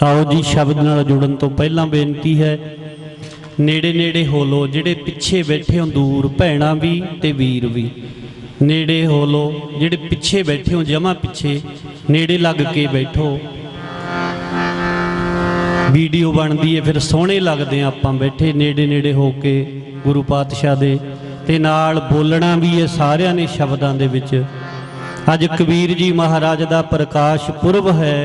आओ जी शब्द नाल जुड़न तो पहला बेनती है, नेड़े नेड़े हो लो। जिहड़े पिछे बैठे हो दूर, भैणां भी ते वीर भी नेड़े हो लो। जिहड़े पिछे बैठे हो जमा पिछे नेड़े लग के बैठो। वीडियो बनती है फिर सोहणे लगदे हैं आपां बैठे नेड़े नेड़े हो के गुरु पातशाह दे, ते नाल बोलना भी है सारियां ने शब्दां दे विच। अज कबीर जी महाराज दा प्रकाश पुरब है।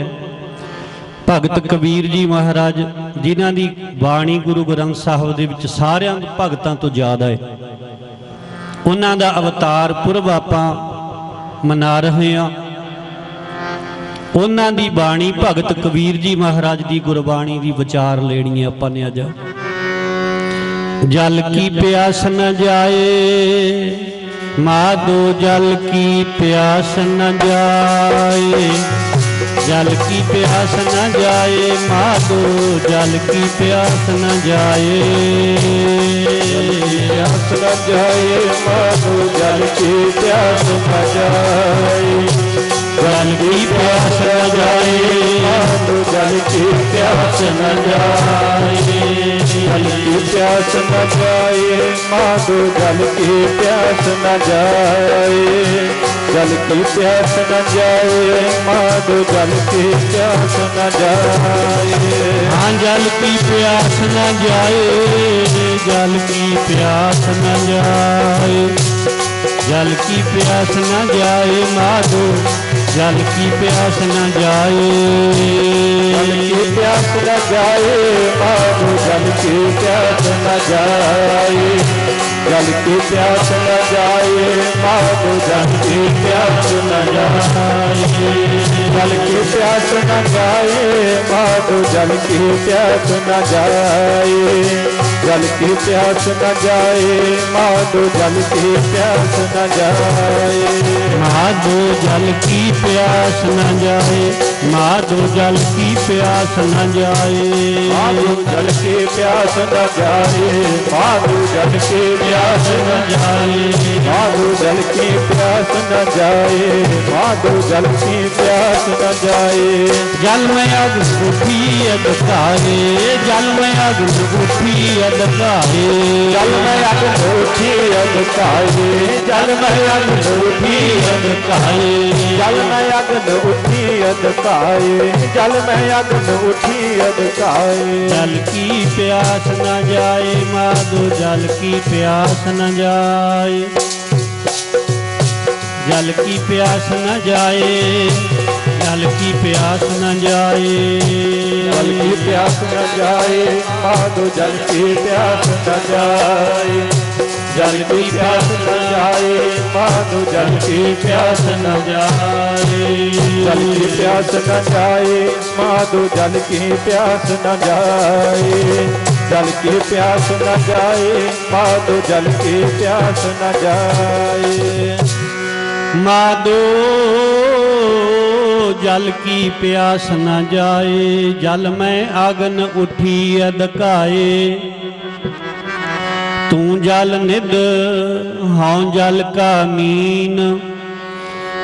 भगत कबीर जी महाराज जिन्हां दी बाणी गुरु ग्रंथ साहिब दे विच सारियां भगतां तो ज़्यादा है, उन्हां दा अवतार पुरब आपां मना रहे हैं। उन्हां दी बाणी भगत कबीर जी महाराज दी गुरबाणी दी विचार लेनी है आपां ने अज। जल की प्यास न जाए माधो, जल की प्यास न जाए, जल की प्यास न जाए माधो, जल की प्यास न जाए, प्यास न जाए माधो, जल की प्यास न जाए, जल की प्यास न जाए माधो, जल की प्यास न जाए, जल की प्यास न जाए माधो, जल की प्यास न जाए, जल की प्यास न जाए माधो, जल की प्यास न जाए। हाँ जल की प्यास न जाए, जल की प्यास न जाए, जल की प्यास न जाए माधो, जल की प्यास न जाए, जल की प्यास न जाए माधो, जल की प्यास न जाए, जल की प्यास न जाए माधो, जल की प्यास न जाए, जल की प्यास न जाए माधो, जल की प्यास न जाए, जल की प्यास न जाए माधो, जल की प्यास न जाए, माधो जल की प्यास न जाए, माधो जल की प्यास न जाए, माधो जल की प्यास न जाए, माधो जल की प्यास न जाए, माधो जल की प्यास न जाए, माधो जल की प्यास न जाए। जल में अग्नि उठी अधकारे, जल में अग्नि उठी अधकारे, जल में अग्नि उठी अधकारे, जल में अग्नि उठी अधकारे, जल में अग्नि उठी अधकारे, जल में अग्नि उठी अधकारे। जल की प्यास न जाए माधो, जल की प्यास न जाए, जल की प्यास न जाए, जल की प्यास न जाए, जल की प्यास न जाए माधो, जल की प्यास न जाए, जल की प्यास न जाए माधो, जल की प्यास न जाए, जल की प्यास न जाए माधो, जल की प्यास न जाए, जल की प्यास न जाए माधो, जल की प्यास न जाए। माधो जल की प्यास न जाए, जल में आगन उठी अधकाए, तू जल निध हाँ जल का मीन,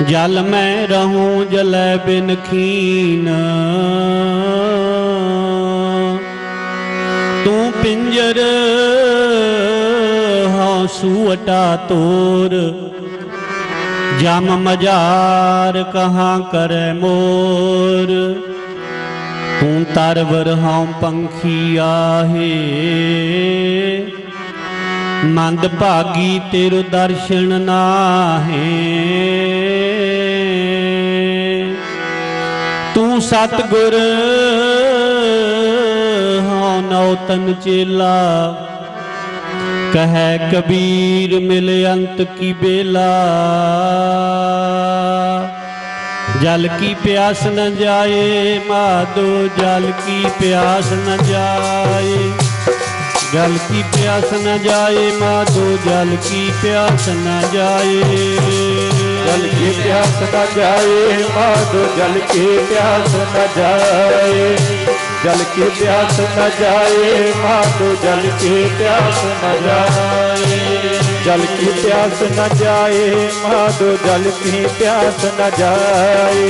जल में रहूं जलै बिन खीन, तू पिंजर हाँ सुअटा तोर, जम मजार कहाँ करे मोर, तू तरवर हाँ पंखी आहे, मंद भागी तेरो दर्शन नाहे, तू सतगुर हाँ नौतन चेला, कह कबीर मिले अंत की बेला, जल की प्यास न जाए माधो, जल की प्यास न जाए, जल की प्यास न जाए माधो, जल की प्यास न जाए, जल की प्यास न जाए माधो, जल की प्यास न जाए, जल की प्यास न जाए माधो, जल की प्यास न जाए, जल की प्यास न जाए माधो, जल की प्यास न जाए,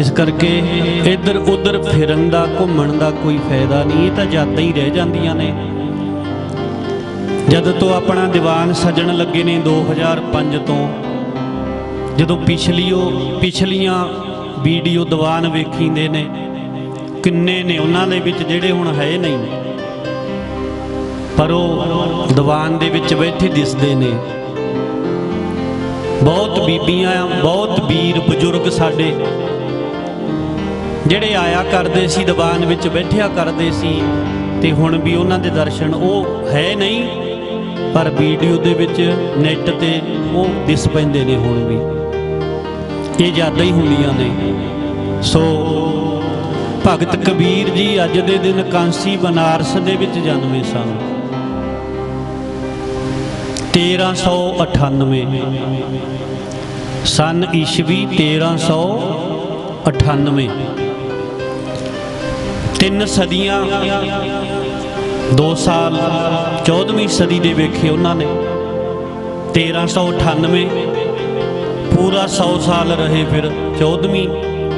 ਇਸ ਕਰਕੇ ਇੱਧਰ ਉੱਧਰ ਫਿਰਨ ਦਾ ਘੁੰਮਣ ਦਾ ਕੋਈ ਫਾਇਦਾ ਨਹੀਂ, ਇਹ ਤਾਂ ਯਾਦਾਂ ਹੀ ਰਹਿ ਜਾਂਦੀਆਂ ਨੇ। ਜਦ ਤੋਂ ਆਪਣਾ ਦੀਵਾਨ ਸਜਣ ਲੱਗੇ ਨੇ 2005 ਤੋਂ, ਜਦੋਂ ਪਿਛਲੀਆਂ ਵੀਡੀਓ ਦੀਵਾਨ ਵੇਖੀਂਦੇ ਨੇ ਕਿੰਨੇ ਨੇ, ਉਹਨਾਂ ਦੇ ਵਿੱਚ ਜਿਹੜੇ ਹੁਣ ਹੈ ਨਹੀਂ, ਪਰ ਉਹ ਦੀਵਾਨ ਦੇ ਵਿੱਚ ਬੈਠੇ ਦਿਸਦੇ ਨੇ। ਬਹੁਤ ਬੀਬੀਆਂ, ਬਹੁਤ ਵੀਰ ਬਜ਼ੁਰਗ ਸਾਡੇ ਜਿਹੜੇ ਆਇਆ ਕਰਦੇ ਸੀ, ਦੀਵਾਨ ਵਿੱਚ ਬੈਠਿਆ ਕਰਦੇ ਸੀ, ਤੇ ਹੁਣ ਵੀ ਉਹਨਾਂ ਦੇ ਦਰਸ਼ਨ ਉਹ ਹੈ ਨਹੀਂ, ਪਰ ਵੀਡੀਓ ਦੇ ਵਿੱਚ ਨੈੱਟ ਤੇ ਉਹ ਦਿਸ ਪੈਂਦੇ ਨੇ ਹੁਣ ਵੀ। ਇਹ ਯਾਦਾਂ ਹੀ ਹੁੰਦੀਆਂ ਨੇ। ਸੋ ਭਗਤ ਕਬੀਰ ਜੀ ਅੱਜ ਦੇ ਦਿਨ ਕਾਂਸੀ ਬਨਾਰਸ ਦੇ ਵਿੱਚ ਜਨਮੇ ਸਨ 1398 ਸਨ ਈਸਵੀ 1398। 3 ਸਦੀਆਂ 2 ਸਾਲ 14ਵੀਂ ਸਦੀ ਦੇ ਵੇਖੇ ਉਹਨਾਂ ਨੇ। 1398 ਪੂਰਾ 100 ਸਾਲ ਰਹੇ, ਫਿਰ 14ਵੀਂ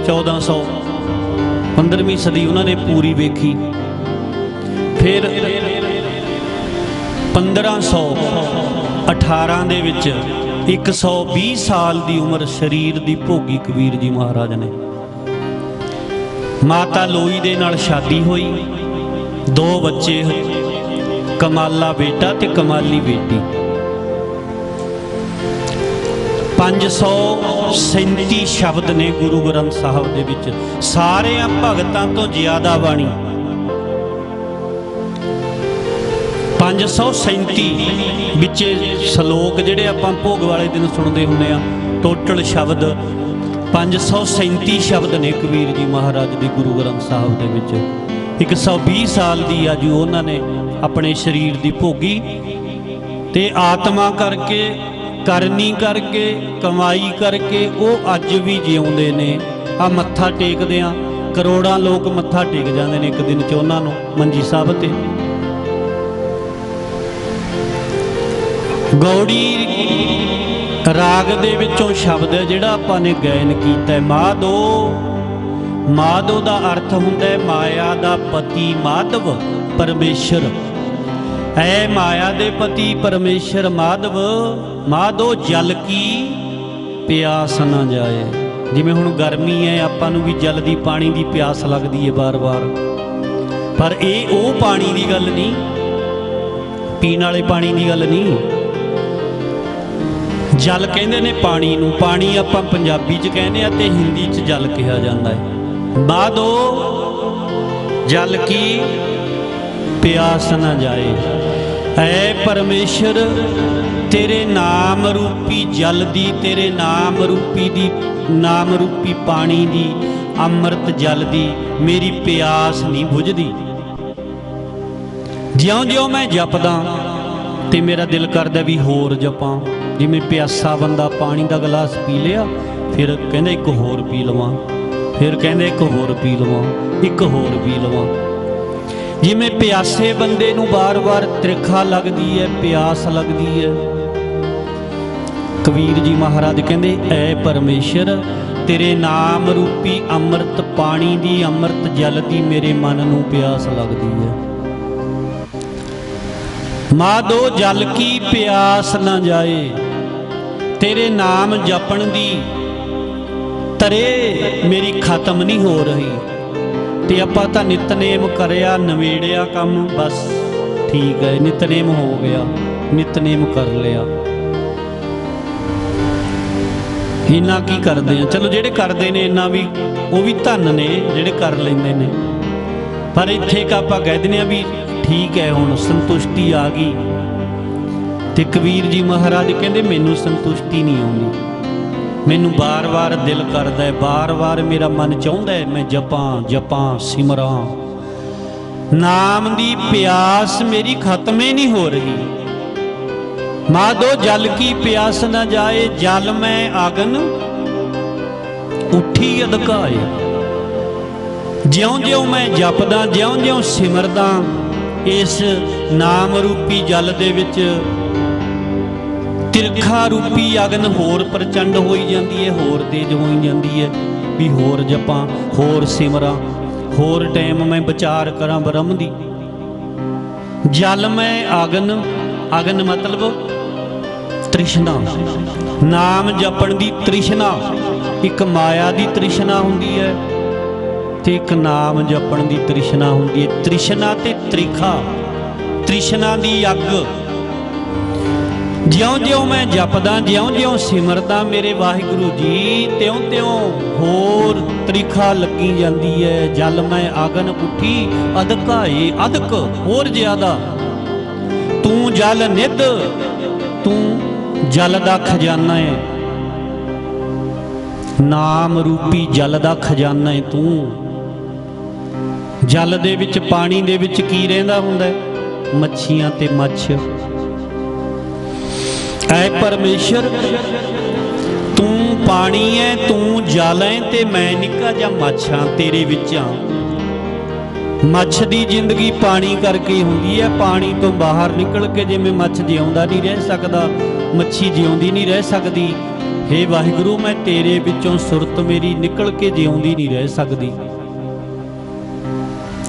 1400 15ਵੀਂ ਸਦੀ ਉਹਨਾਂ ਨੇ ਪੂਰੀ ਵੇਖੀ। ਫਿਰ 1518 ਦੇ ਵਿੱਚ 120 ਸਾਲ ਦੀ ਉਮਰ ਸਰੀਰ ਦੀ ਭੋਗੀ ਕਬੀਰ ਜੀ ਮਹਾਰਾਜ ਨੇ। ਮਾਤਾ ਲੋਈ ਦੇ ਨਾਲ ਸ਼ਾਦੀ ਹੋਈ, 2 ਬੱਚੇ, ਕਮਾਲਾ ਬੇਟਾ ਤੇ ਕਮਾਲੀ ਬੇਟੀ। 537 ਸ਼ਬਦ ਨੇ ਗੁਰੂ ਗ੍ਰੰਥ ਸਾਹਿਬ ਦੇ ਵਿੱਚ, ਸਾਰਿਆਂ ਭਗਤਾਂ ਤੋਂ ਜ਼ਿਆਦਾ ਬਾਣੀ। 537 ਵਿੱਚ ਸ਼ਲੋਕ ਜਿਹੜੇ ਆਪਾਂ ਭੋਗ ਵਾਲੇ ਦਿਨ ਸੁਣਦੇ ਹੁੰਦੇ ਆ, ਟੋਟਲ ਸ਼ਬਦ 537 ਸ਼ਬਦ ਨੇ ਕਬੀਰ ਜੀ ਮਹਾਰਾਜ ਦੇ ਗੁਰੂ ਗ੍ਰੰਥ ਸਾਹਿਬ ਦੇ ਵਿੱਚ। 120 ਸਾਲ ਦੀ ਅੱਜ ਉਹਨਾਂ ਨੇ ਆਪਣੇ ਸਰੀਰ ਦੀ ਭੋਗੀ, ਤੇ ਆਤਮਾ ਕਰਕੇ, ਕਰਨੀ ਕਰਕੇ, ਕਮਾਈ ਕਰਕੇ ਉਹ ਅੱਜ ਵੀ ਜਿਉਂਦੇ ਨੇ। ਆ ਮੱਥਾ ਟੇਕਦੇ ਆ, ਕਰੋੜਾਂ ਲੋਕ ਮੱਥਾ ਟੇਕ ਜਾਂਦੇ ਨੇ ਇੱਕ ਦਿਨ 'ਚ ਉਹਨਾਂ ਨੂੰ ਮੰਜੀ ਸਾਹਿਬ ਤੇ। ਗੌੜੀ ਰਾਗ ਦੇ ਵਿੱਚੋਂ ਸ਼ਬਦ ਹੈ ਜਿਹੜਾ ਆਪਾਂ ਨੇ ਗਾਇਨ ਕੀਤਾ, ਮਾਧੋ। ਮਾਧੋ ਦਾ ਅਰਥ ਹੁੰਦਾ ਹੈ ਮਾਇਆ ਦਾ ਪਤੀ, ਮਾਧਵ ਪਰਮੇਸ਼ਰ। ਐ ਮਾਇਆ ਦੇ ਪਤੀ ਪਰਮੇਸ਼ਰ ਮਾਧਵ, ਮਾਧੋ ਜਲ ਕੀ ਪਿਆਸ ਨਾ ਜਾਏ। ਜਿਵੇਂ ਹੁਣ ਗਰਮੀ ਹੈ, ਆਪਾਂ ਨੂੰ ਵੀ ਜਲ ਦੀ, ਪਾਣੀ ਦੀ ਪਿਆਸ ਲੱਗਦੀ ਹੈ ਬਾਰ-ਬਾਰ, ਪਰ ਇਹ ਉਹ ਪਾਣੀ ਦੀ ਗੱਲ ਨਹੀਂ, ਪੀਣ ਵਾਲੇ ਪਾਣੀ ਦੀ ਗੱਲ ਨਹੀਂ। ਜਲ ਕਹਿੰਦੇ ਨੇ ਪਾਣੀ ਨੂੰ, ਪਾਣੀ ਆਪਾਂ ਪੰਜਾਬੀ 'ਚ ਕਹਿੰਦੇ ਆ ਤੇ ਹਿੰਦੀ 'ਚ ਜਲ ਕਿਹਾ ਜਾਂਦਾ ਹੈ। ਮਾਧੋ ਜਲ ਕੀ ਪਿਆਸ ਨਾ ਜਾਏ। ਐ ਪਰਮੇਸ਼ਰ ਤੇਰੇ ਨਾਮ ਰੂਪੀ ਜਲ ਦੀ, ਤੇਰੇ ਨਾਮ ਰੂਪੀ ਦੀ, ਨਾਮ ਰੂਪੀ ਪਾਣੀ ਦੀ, ਅੰਮ੍ਰਿਤ ਜਲ ਦੀ ਮੇਰੀ ਪਿਆਸ ਨਹੀਂ ਬੁਝਦੀ। ਜਿਉਂ-ਜਿਉਂ ਮੈਂ ਜਪਦਾ ਤੇ ਮੇਰਾ ਦਿਲ ਕਰਦਾ ਵੀ ਹੋਰ ਜਪਾਂ। ਜਿਵੇਂ ਪਿਆਸਾ ਬੰਦਾ ਪਾਣੀ ਦਾ ਗਲਾਸ ਪੀ ਲਿਆ, ਫਿਰ ਕਹਿੰਦਾ ਇੱਕ ਹੋਰ ਪੀ ਲਵਾਂ, ਫਿਰ ਕਹਿੰਦੇ ਇੱਕ ਹੋਰ ਪੀ ਲਵਾਂ, ਇੱਕ ਹੋਰ ਪੀ ਲਵਾਂ। ਜਿਵੇਂ ਪਿਆਸੇ ਬੰਦੇ ਨੂੰ ਬਾਰ-ਬਾਰ ਤ੍ਰਿਖਾ ਲੱਗਦੀ ਹੈ, ਪਿਆਸ ਲੱਗਦੀ ਹੈ, ਕਬੀਰ ਜੀ ਮਹਾਰਾਜ ਕਹਿੰਦੇ ਐ ਪਰਮੇਸ਼ਰ ਤੇਰੇ ਨਾਮ ਰੂਪੀ ਅੰਮ੍ਰਿਤ ਪਾਣੀ ਦੀ, ਅੰਮ੍ਰਿਤ ਜਲ ਦੀ ਮੇਰੇ ਮਨ ਨੂੰ ਪਿਆਸ ਲੱਗਦੀ ਹੈ। ਮਾਧੋ ਜਲ ਕੀ ਪਿਆਸ ਨਾ ਜਾਏ। ਤੇਰੇ ਨਾਮ ਜਪਣ ਦੀ ਤਰੇ ਮੇਰੀ ਖਤਮ ਨਹੀਂ ਹੋ ਰਹੀ। ਤੇ ਆਪਾਂ ਤਾਂ ਨਿਤਨੇਮ ਕਰਿਆ, ਨਵੇੜਿਆ ਕੰਮ, ਬਸ ਠੀਕ ਹੈ, ਨਿਤਨੇਮ ਹੋ ਗਿਆ, ਨਿਤਨੇਮ ਕਰ ਲਿਆ। ਇੰਨਾ ਕੀ ਕਰਦੇ ਆ? ਚਲੋ ਜਿਹੜੇ ਕਰਦੇ ਨੇ ਇੰਨਾ ਵੀ, ਉਹ ਵੀ ਧੰਨ ਨੇ ਜਿਹੜੇ ਕਰ ਲੈਂਦੇ ਨੇ। ਪਰ ਇੱਥੇ ਇੱਕ ਆਪਾਂ ਕਹਿ ਦਿੰਦੇ ਆ ਵੀ ਠੀਕ ਹੈ, ਹੁਣ ਸੰਤੁਸ਼ਟੀ ਆ ਗਈ। ਤੇ ਕਬੀਰ ਜੀ ਮਹਾਰਾਜ ਕਹਿੰਦੇ ਮੈਨੂੰ ਸੰਤੁਸ਼ਟੀ ਨਹੀਂ ਆਉਂਦੀ, ਮੈਨੂੰ ਬਾਰ-ਬਾਰ ਦਿਲ ਕਰਦਾ ਹੈ, ਬਾਰ-ਬਾਰ ਮੇਰਾ ਮਨ ਚਾਹੁੰਦਾ ਹੈ ਮੈਂ ਜਪਾਂ ਜਪਾਂ ਸਿਮਰਾਂ। ਨਾਮ ਦੀ ਪਿਆਸ ਮੇਰੀ ਖਤਮ ਹੀ ਨਹੀਂ ਹੋ ਰਹੀ। ਮਾਧੋ ਜਲ ਕੀ ਪਿਆਸ ਨਾ ਜਾਏ, ਜਲ ਮੈਂ ਆਗਨ ਉੱਠੀ ਅਧਕਾਏ। ਜਿਉਂ-ਜਿਉਂ ਮੈਂ ਜਪਦਾ, ਜਿਉਂ-ਜਿਉਂ ਸਿਮਰਦਾ, ਇਸ ਨਾਮ ਰੂਪੀ ਜਲ ਦੇ ਵਿੱਚ ਤਿਰਖਾ ਰੂਪੀ ਅਗਨ ਹੋਰ ਪ੍ਰਚੰਡ ਹੋਈ ਜਾਂਦੀ ਹੈ, ਹੋਰ ਤੇਜ਼ ਹੋਈ ਜਾਂਦੀ ਹੈ। ਵੀ ਹੋਰ ਜਪਾਂ, ਹੋਰ ਸਿਮਰਾਂ, ਹੋਰ ਟਾਈਮ ਮੈਂ ਵਿਚਾਰ ਕਰਾਂ ਬ੍ਰਹਮ ਦੀ। ਜਲ ਮੈਂ ਅਗਨ, ਅਗਨ ਮਤਲਬ ਤ੍ਰਿਸ਼ਨਾ, ਨਾਮ ਜਪਣ ਦੀ ਤ੍ਰਿਸ਼ਨਾ। ਇੱਕ ਮਾਇਆ ਦੀ ਤ੍ਰਿਸ਼ਨਾ ਹੁੰਦੀ ਹੈ ਤੇ ਇੱਕ ਨਾਮ ਜਪਣ ਦੀ ਤ੍ਰਿਸ਼ਨਾ ਹੁੰਦੀ ਹੈ। ਤ੍ਰਿਸ਼ਨਾ ਤੇ ਤ੍ਰਿਖਾ, ਤ੍ਰਿਸ਼ਨਾ ਦੀ ਅੱਗ। ਜਿਉਂ-ਜਿਉਂ ਮੈਂ ਜਪਦਾ, ਜਿਉਂ-ਜਿਉਂ ਸਿਮਰਦਾ ਮੇਰੇ ਵਾਹਿਗੁਰੂ ਜੀ, ਤਿਉਂ-ਤਿਉਂ ਹੋਰ ਤ੍ਰਿਖਾ ਲੱਗੀ ਜਾਂਦੀ ਹੈ। ਜਲ ਮੈਂ ਅਗਨ ਉੱਠੀ ਅਧਕਾਏ, ਅਧਕ ਹੋਰ ਜ਼ਿਆਦਾ। ਤੂੰ ਜਲ ਨਿਧ, ਤੂੰ ਜਲ ਦਾ ਖਜ਼ਾਨਾ ਹੈ, ਨਾਮ ਰੂਪੀ ਜਲ ਦਾ ਖਜ਼ਾਨਾ ਹੈ ਤੂੰ। ਜਲ ਦੇ ਵਿੱਚ, ਪਾਣੀ ਦੇ ਵਿੱਚ ਕੀ ਰਹਿੰਦਾ ਹੁੰਦਾ ਹੈ? ਮੱਛੀਆਂ ਤੇ ਮੱਛ। ਐ ਪਰਮੇਸ਼ਰ ਤੂੰ ਪਾਣੀ ਹੈ, ਤੂੰ ਜਲ ਹੈ ਤੇ ਮੈਂ ਨਿੱਕਾ ਜਿਹਾ ਮੱਛ ਹਾਂ, ਤੇਰੇ ਵਿੱਚ ਹਾਂ। ਮੱਛ ਦੀ ਜ਼ਿੰਦਗੀ ਪਾਣੀ ਕਰਕੇ ਹੁੰਦੀ ਹੈ। ਪਾਣੀ ਤੋਂ ਬਾਹਰ ਨਿਕਲ ਕੇ ਜਿਵੇਂ ਮੱਛ ਜਿਉਂਦਾ ਨਹੀਂ ਰਹਿ ਸਕਦਾ, ਮੱਛੀ ਜਿਉਂਦੀ ਨਹੀਂ ਰਹਿ ਸਕਦੀ। ਹੇ ਵਾਹਿਗੁਰੂ, ਮੈਂ ਤੇਰੇ ਵਿੱਚੋਂ ਸੁਰਤ ਮੇਰੀ ਨਿਕਲ ਕੇ ਜਿਉਂਦੀ ਨਹੀਂ ਰਹਿ ਸਕਦੀ।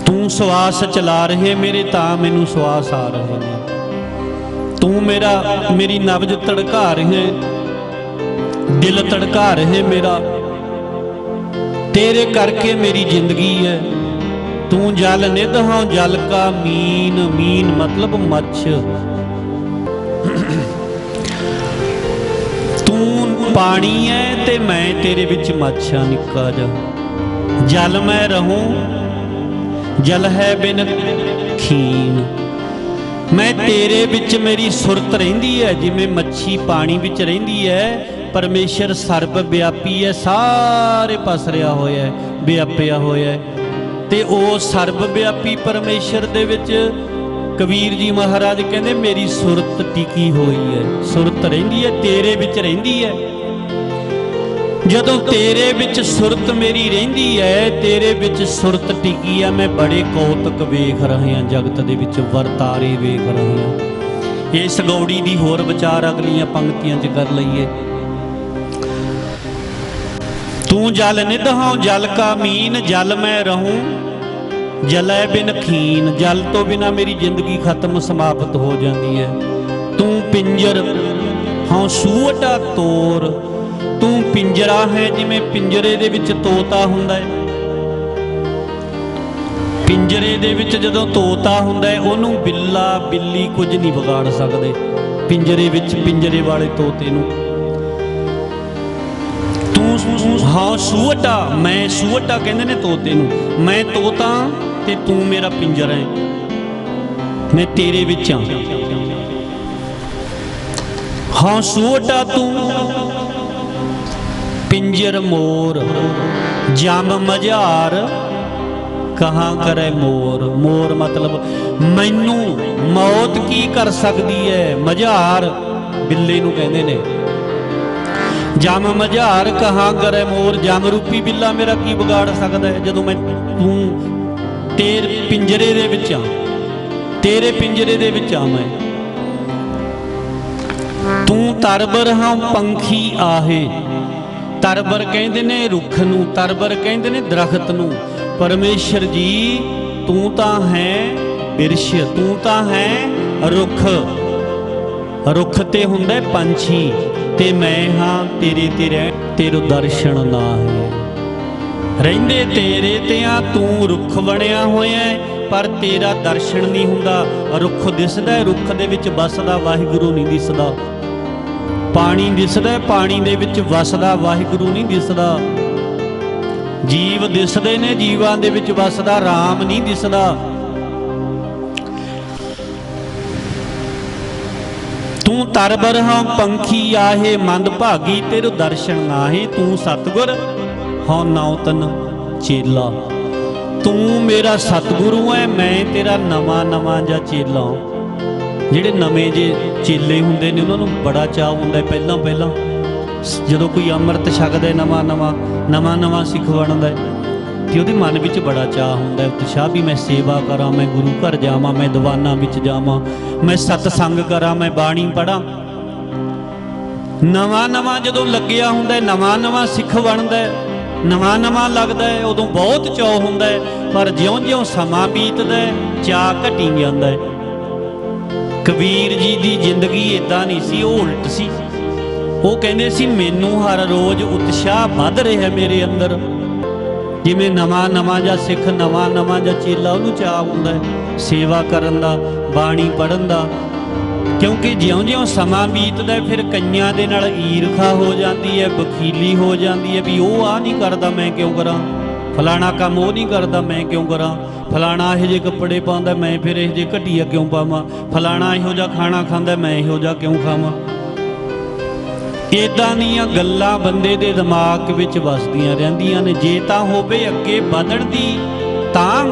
ਤੂੰ ਸਵਾਸ ਚਲਾ ਰਹੇ ਮੇਰੇ, ਤਾਂ ਮੈਨੂੰ ਸਵਾਸ ਆ ਰਹੇ ਨੇ। ਤੂੰ ਮੇਰੀ ਨਬਜ਼ ਧੜਕਾ ਰਹੇ, ਦਿਲ ਧੜਕਾ ਰਹੇ ਮੇਰਾ, ਤੇਰੇ ਕਰਕੇ ਮੇਰੀ ਜ਼ਿੰਦਗੀ ਹੈ। ਤੂੰ ਜਲ ਨਿਧ ਹਾਂ, ਜਲ ਕਾ ਮੀਨ, ਮੀਨ ਮਤਲਬ ਮੱਛ। ਤੂੰ ਪਾਣੀ ਹੈ ਤੇ ਮੈਂ ਤੇਰੇ ਵਿੱਚ ਮੱਛ ਹਾਂ ਨਿੱਕਾ ਜਿਹਾ। ਜਲ ਮੈਂ ਰਹੂੰ, ਜਲ ਹੈ ਬਿਨ ਖੀਨ। ਮੈਂ ਤੇਰੇ ਵਿੱਚ, ਮੇਰੀ ਸੁਰਤ ਰਹਿੰਦੀ ਹੈ ਜਿਵੇਂ ਮੱਛੀ ਪਾਣੀ ਵਿੱਚ ਰਹਿੰਦੀ ਹੈ। ਪਰਮੇਸ਼ਰ ਸਰਬ ਵਿਆਪੀ ਹੈ, ਸਾਰੇ ਪਸਰਿਆ ਹੋਇਆ, ਵਿਆਪਿਆ ਹੋਇਆ। ਤੇ ਉਹ ਸਰਬ ਵਿਆਪੀ ਪਰਮੇਸ਼ਰ ਦੇ ਵਿੱਚ ਕਬੀਰ ਜੀ ਮਹਾਰਾਜ ਕਹਿੰਦੇ ਮੇਰੀ ਸੁਰਤ ਟਿਕੀ ਹੋਈ ਹੈ। ਸੁਰਤ ਰਹਿੰਦੀ ਹੈ, ਤੇਰੇ ਵਿੱਚ ਰਹਿੰਦੀ ਹੈ। ਜਦੋਂ ਤੇਰੇ ਵਿੱਚ ਸੁਰਤ ਮੇਰੀ ਰਹਿੰਦੀ ਹੈ, ਤੇਰੇ ਵਿੱਚ ਸੁਰਤ ਟਿਕੀ ਹੈ, ਮੈਂ ਬੜੇ ਕੌਤਕ ਵੇਖ ਰਹੇ ਹਾਂ, ਜਗਤ ਦੇ ਵਿੱਚ ਵਰਤਾਰੇ ਵੇਖ ਰਹੇ ਹਾਂ। ਇਸ ਗੌੜੀ ਦੀ ਹੋਰ ਵਿਚਾਰ ਅਗਲੀਆਂ ਪੰਕਤੀਆਂ 'ਚ ਕਰ ਲਈਏ। ਤੂੰ ਜਲ ਨਿਧ ਹਾਂ, ਜਲ ਕਾ ਮੀਨ, ਜਲ ਮੈਂ ਰਹੂੰ, ਜਲੈ ਬਿਨ ਖੀਨ। ਜਲ ਤੋਂ ਬਿਨਾ ਮੇਰੀ ਜ਼ਿੰਦਗੀ ਖਤਮ, ਸਮਾਪਤ ਹੋ ਜਾਂਦੀ ਹੈ। ਤੂੰ ਪਿੰਜਰ ਹਾਂ, ਸੂਹਟਾ ਤੋਰ। ਤੂੰ ਪਿੰਜਰਾ ਹੈ, ਜਿਵੇਂ ਪਿੰਜਰੇ ਦੇ ਵਿੱਚ ਤੋਤਾ ਹੁੰਦਾ ਹੈ। ਪਿੰਜਰੇ ਦੇ ਵਿੱਚ ਜਦੋਂ ਤੋਤਾ ਹੁੰਦਾ ਹੈ, ਉਹਨੂੰ ਬਿੱਲਾ ਬਿੱਲੀ ਕੁਝ ਨਹੀਂ ਵਿਗਾੜ ਸਕਦੇ। ਪਿੰਜਰੇ ਵਿੱਚ, ਪਿੰਜਰੇ ਵਾਲੇ ਤੋਤੇ ਨੂੰ। ਤੂੰ ਹਾਂ ਸੂਹਟਾ, ਮੈਂ ਸੂਹਟਾ ਕਹਿੰਦੇ ਨੇ ਤੋਤੇ ਨੂੰ। ਮੈਂ ਤੋਤਾ ਤੇ ਤੂੰ ਮੇਰਾ ਪਿੰਜਰਾ ਹੈ, ਮੈਂ ਤੇਰੇ ਵਿੱਚ ਹਾਂ। ਹਾਂ ਸੂਹਟਾ ਤੂੰ ਪਿੰਜਰ ਮੋਰ, ਜਮ ਮਝਾਰ ਕਹਾਂ ਕਰੇ ਮੋਰ। ਮੋਰ ਮਤਲਬ ਮੈਨੂੰ ਮੌਤ ਕੀ ਕਰ ਸਕਦੀ ਹੈ? ਮਝਾਰ ਬਿੱਲੇ ਨੂੰ ਕਹਿੰਦੇ ਨੇ। ਜਮ ਮਝਾਰ ਕਹਾਂ ਕਰੇ ਮੋਰ, ਜਮ ਰੂਪੀ ਬਿੱਲਾ ਮੇਰਾ ਕੀ ਵਿਗਾੜ ਸਕਦਾ ਹੈ? ਜਦੋਂ ਮੈਂ ਤੂੰ ਤੇਰੇ ਪਿੰਜਰੇ ਦੇ ਵਿੱਚ ਆ, ਤੇਰੇ ਪਿੰਜਰੇ ਦੇ ਵਿੱਚ ਆ ਮੈਂ। ਤੂੰ ਤਰਬਰ ਹਾਂ ਪੰਖੀ ਆਹੇ। ਤਰਬਰ ਕਹਿੰਦੇ ਨੇ ਰੁੱਖ ਨੂੰ, ਤਰਬਰ ਕਹਿੰਦੇ ਨੇ ਦਰਖਤ ਨੂੰ। ਪਰਮੇਸ਼ਰ ਜੀ ਤੂੰ ਤਾਂ ਹੈ ਬਿਰਸ਼, ਤੂੰ ਤਾਂ ਹੈ ਰੁੱਖ। ਰੁੱਖ ਤੇ ਹੁੰਦਾ ਪੰਛੀ, ਤੇ ਮੈਂ ਹਾਂ ਤੇਰੇ ਤੇ ਰਹਿ, ਤੇਰੇ ਦਰਸ਼ਨ ਨਾ ਹੈ। ਰਹਿੰਦੇ ਤੇਰੇ ਤੇ ਆ, ਤੂੰ ਰੁੱਖ ਬਣਿਆ ਹੋਇਆ ਪਰ ਤੇਰਾ ਦਰਸ਼ਨ ਨਹੀਂ ਹੁੰਦਾ। ਰੁੱਖ ਦਿਸਦਾ, ਰੁੱਖ ਦੇ ਵਿੱਚ ਵਸਦਾ ਵਾਹਿਗੁਰੂ ਨਹੀਂ ਦਿਸਦਾ। ਪਾਣੀ ਦਿਸਦਾ, ਪਾਣੀ ਦੇ ਵਿੱਚ ਵਸਦਾ ਵਾਹਿਗੁਰੂ ਨਹੀਂ ਦਿਸਦਾ। ਜੀਵ ਦਿਸਦੇ ਨੇ, ਜੀਵਾਂ ਦੇ ਵਿੱਚ ਵਸਦਾ ਰਾਮ ਨਹੀਂ ਦਿਸਦਾ। ਤੂੰ ਤਰਬਰ ਹਾਂ ਪੰਖੀ ਆਹੇ, ਮੰਦ ਭਾਗੀ ਤੇਰੇ ਦਰਸ਼ਨ ਨਾਹੀ। ਤੂੰ ਸਤਿਗੁਰ ਹਾਂ ਨਾਉ ਤਨ ਚੇਲਾ। ਤੂੰ ਮੇਰਾ ਸਤਿਗੁਰੂ ਹੈ, ਮੈਂ ਤੇਰਾ ਨਵਾਂ ਨਵਾਂ ਜਿਹਾ ਚੇਲਾ। ਜਿਹੜੇ ਨਵੇਂ ਜੇ ਚੇਲੇ ਹੁੰਦੇ ਨੇ ਉਹਨਾਂ ਨੂੰ ਬੜਾ ਚਾਅ ਹੁੰਦਾ ਪਹਿਲਾਂ ਪਹਿਲਾਂ, ਜਦੋਂ ਕੋਈ ਅੰਮ੍ਰਿਤ ਛਕਦਾ ਨਵਾਂ ਨਵਾਂ ਸਿੱਖ ਬਣਦਾ ਤੇ ਉਹਦੇ ਮਨ ਵਿੱਚ ਬੜਾ ਚਾਅ ਹੁੰਦਾ, ਉਤਸ਼ਾਹ ਵੀ ਮੈਂ ਸੇਵਾ ਕਰਾਂ, ਮੈਂ ਗੁਰੂ ਘਰ ਜਾਵਾਂ, ਮੈਂ ਦੀਵਾਨਾਂ ਵਿੱਚ ਜਾਵਾਂ, ਮੈਂ ਸਤਸੰਗ ਕਰਾਂ, ਮੈਂ ਬਾਣੀ ਪੜ੍ਹਾਂ। ਨਵਾਂ ਜਦੋਂ ਲੱਗਿਆ ਹੁੰਦਾ, ਨਵਾਂ ਸਿੱਖ ਬਣਦਾ ਨਵਾਂ ਨਵਾਂ ਲੱਗਦਾ ਹੈ, ਉਦੋਂ ਬਹੁਤ ਚਾਅ ਹੁੰਦਾ ਹੈ, ਪਰ ਜਿਉਂ-ਜਿਉਂ ਸਮਾਂ ਬੀਤਦਾ ਹੈ ਚਾਅ ਘਟੀ ਜਾਂਦਾ ਹੈ। ਕਬੀਰ ਜੀ ਦੀ ਜ਼ਿੰਦਗੀ ਇਦਾਂ ਨਹੀਂ ਸੀ, ਉਹ ਉਲਟ ਸੀ। ਉਹ ਕਹਿੰਦੇ ਸੀ ਮੈਨੂੰ ਹਰ ਰੋਜ਼ ਉਤਸ਼ਾਹ ਵੱਧ ਰਿਹਾ ਮੇਰੇ ਅੰਦਰ। ਜਿਵੇਂ ਨਵਾਂ ਜਾਂ ਸਿੱਖ ਨਵਾਂ ਜਾਂ ਚੇਲਾ ਉਹਨੂੰ ਚਾਅ ਹੁੰਦਾ ਹੈ ਸੇਵਾ ਕਰਨ ਦਾ, ਬਾਣੀ ਪੜ੍ਹਨ ਦਾ। ਕਿਉਂਕਿ ਜਿਉਂ-ਜਿਉਂ ਸਮਾਂ ਬੀਤਦਾ ਫਿਰ ਕਈਆਂ ਦੇ ਨਾਲ ਈਰਖਾ ਹੋ ਜਾਂਦੀ ਹੈ, ਬਖੀਲੀ ਹੋ ਜਾਂਦੀ ਹੈ ਵੀ ਉਹ ਆਹ ਨਹੀਂ ਕਰਦਾ ਮੈਂ ਕਿਉਂ ਕਰਾਂ, ਫਲਾਣਾ ਕੰਮ ਉਹ ਨਹੀਂ ਕਰਦਾ ਮੈਂ ਕਿਉਂ ਕਰਾਂ, ਫਲਾਣਾ ਇਹੋ ਜਿਹੇ ਕੱਪੜੇ ਪਾਉਂਦਾ ਮੈਂ ਫਿਰ ਇਹੋ ਜਿਹੇ ਘਟੀਆ ਕਿਉਂ ਪਾਵਾਂ, ਫਲਾਣਾ ਇਹੋ ਜਿਹਾ ਖਾਣਾ ਖਾਂਦਾ ਮੈਂ ਇਹੋ ਜਿਹਾ ਕਿਉਂ ਖਾਵਾਂ। ਇੱਦਾਂ ਦੀਆਂ ਗੱਲਾਂ ਬੰਦੇ ਦੇ ਦਿਮਾਗ ਵਿੱਚ ਵਸਦੀਆਂ ਰਹਿੰਦੀਆਂ ਨੇ। ਜੇ ਤਾਂ ਹੋਵੇ ਅੱਗੇ ਵਧਣ ਦੀ ਤਾਂਘ,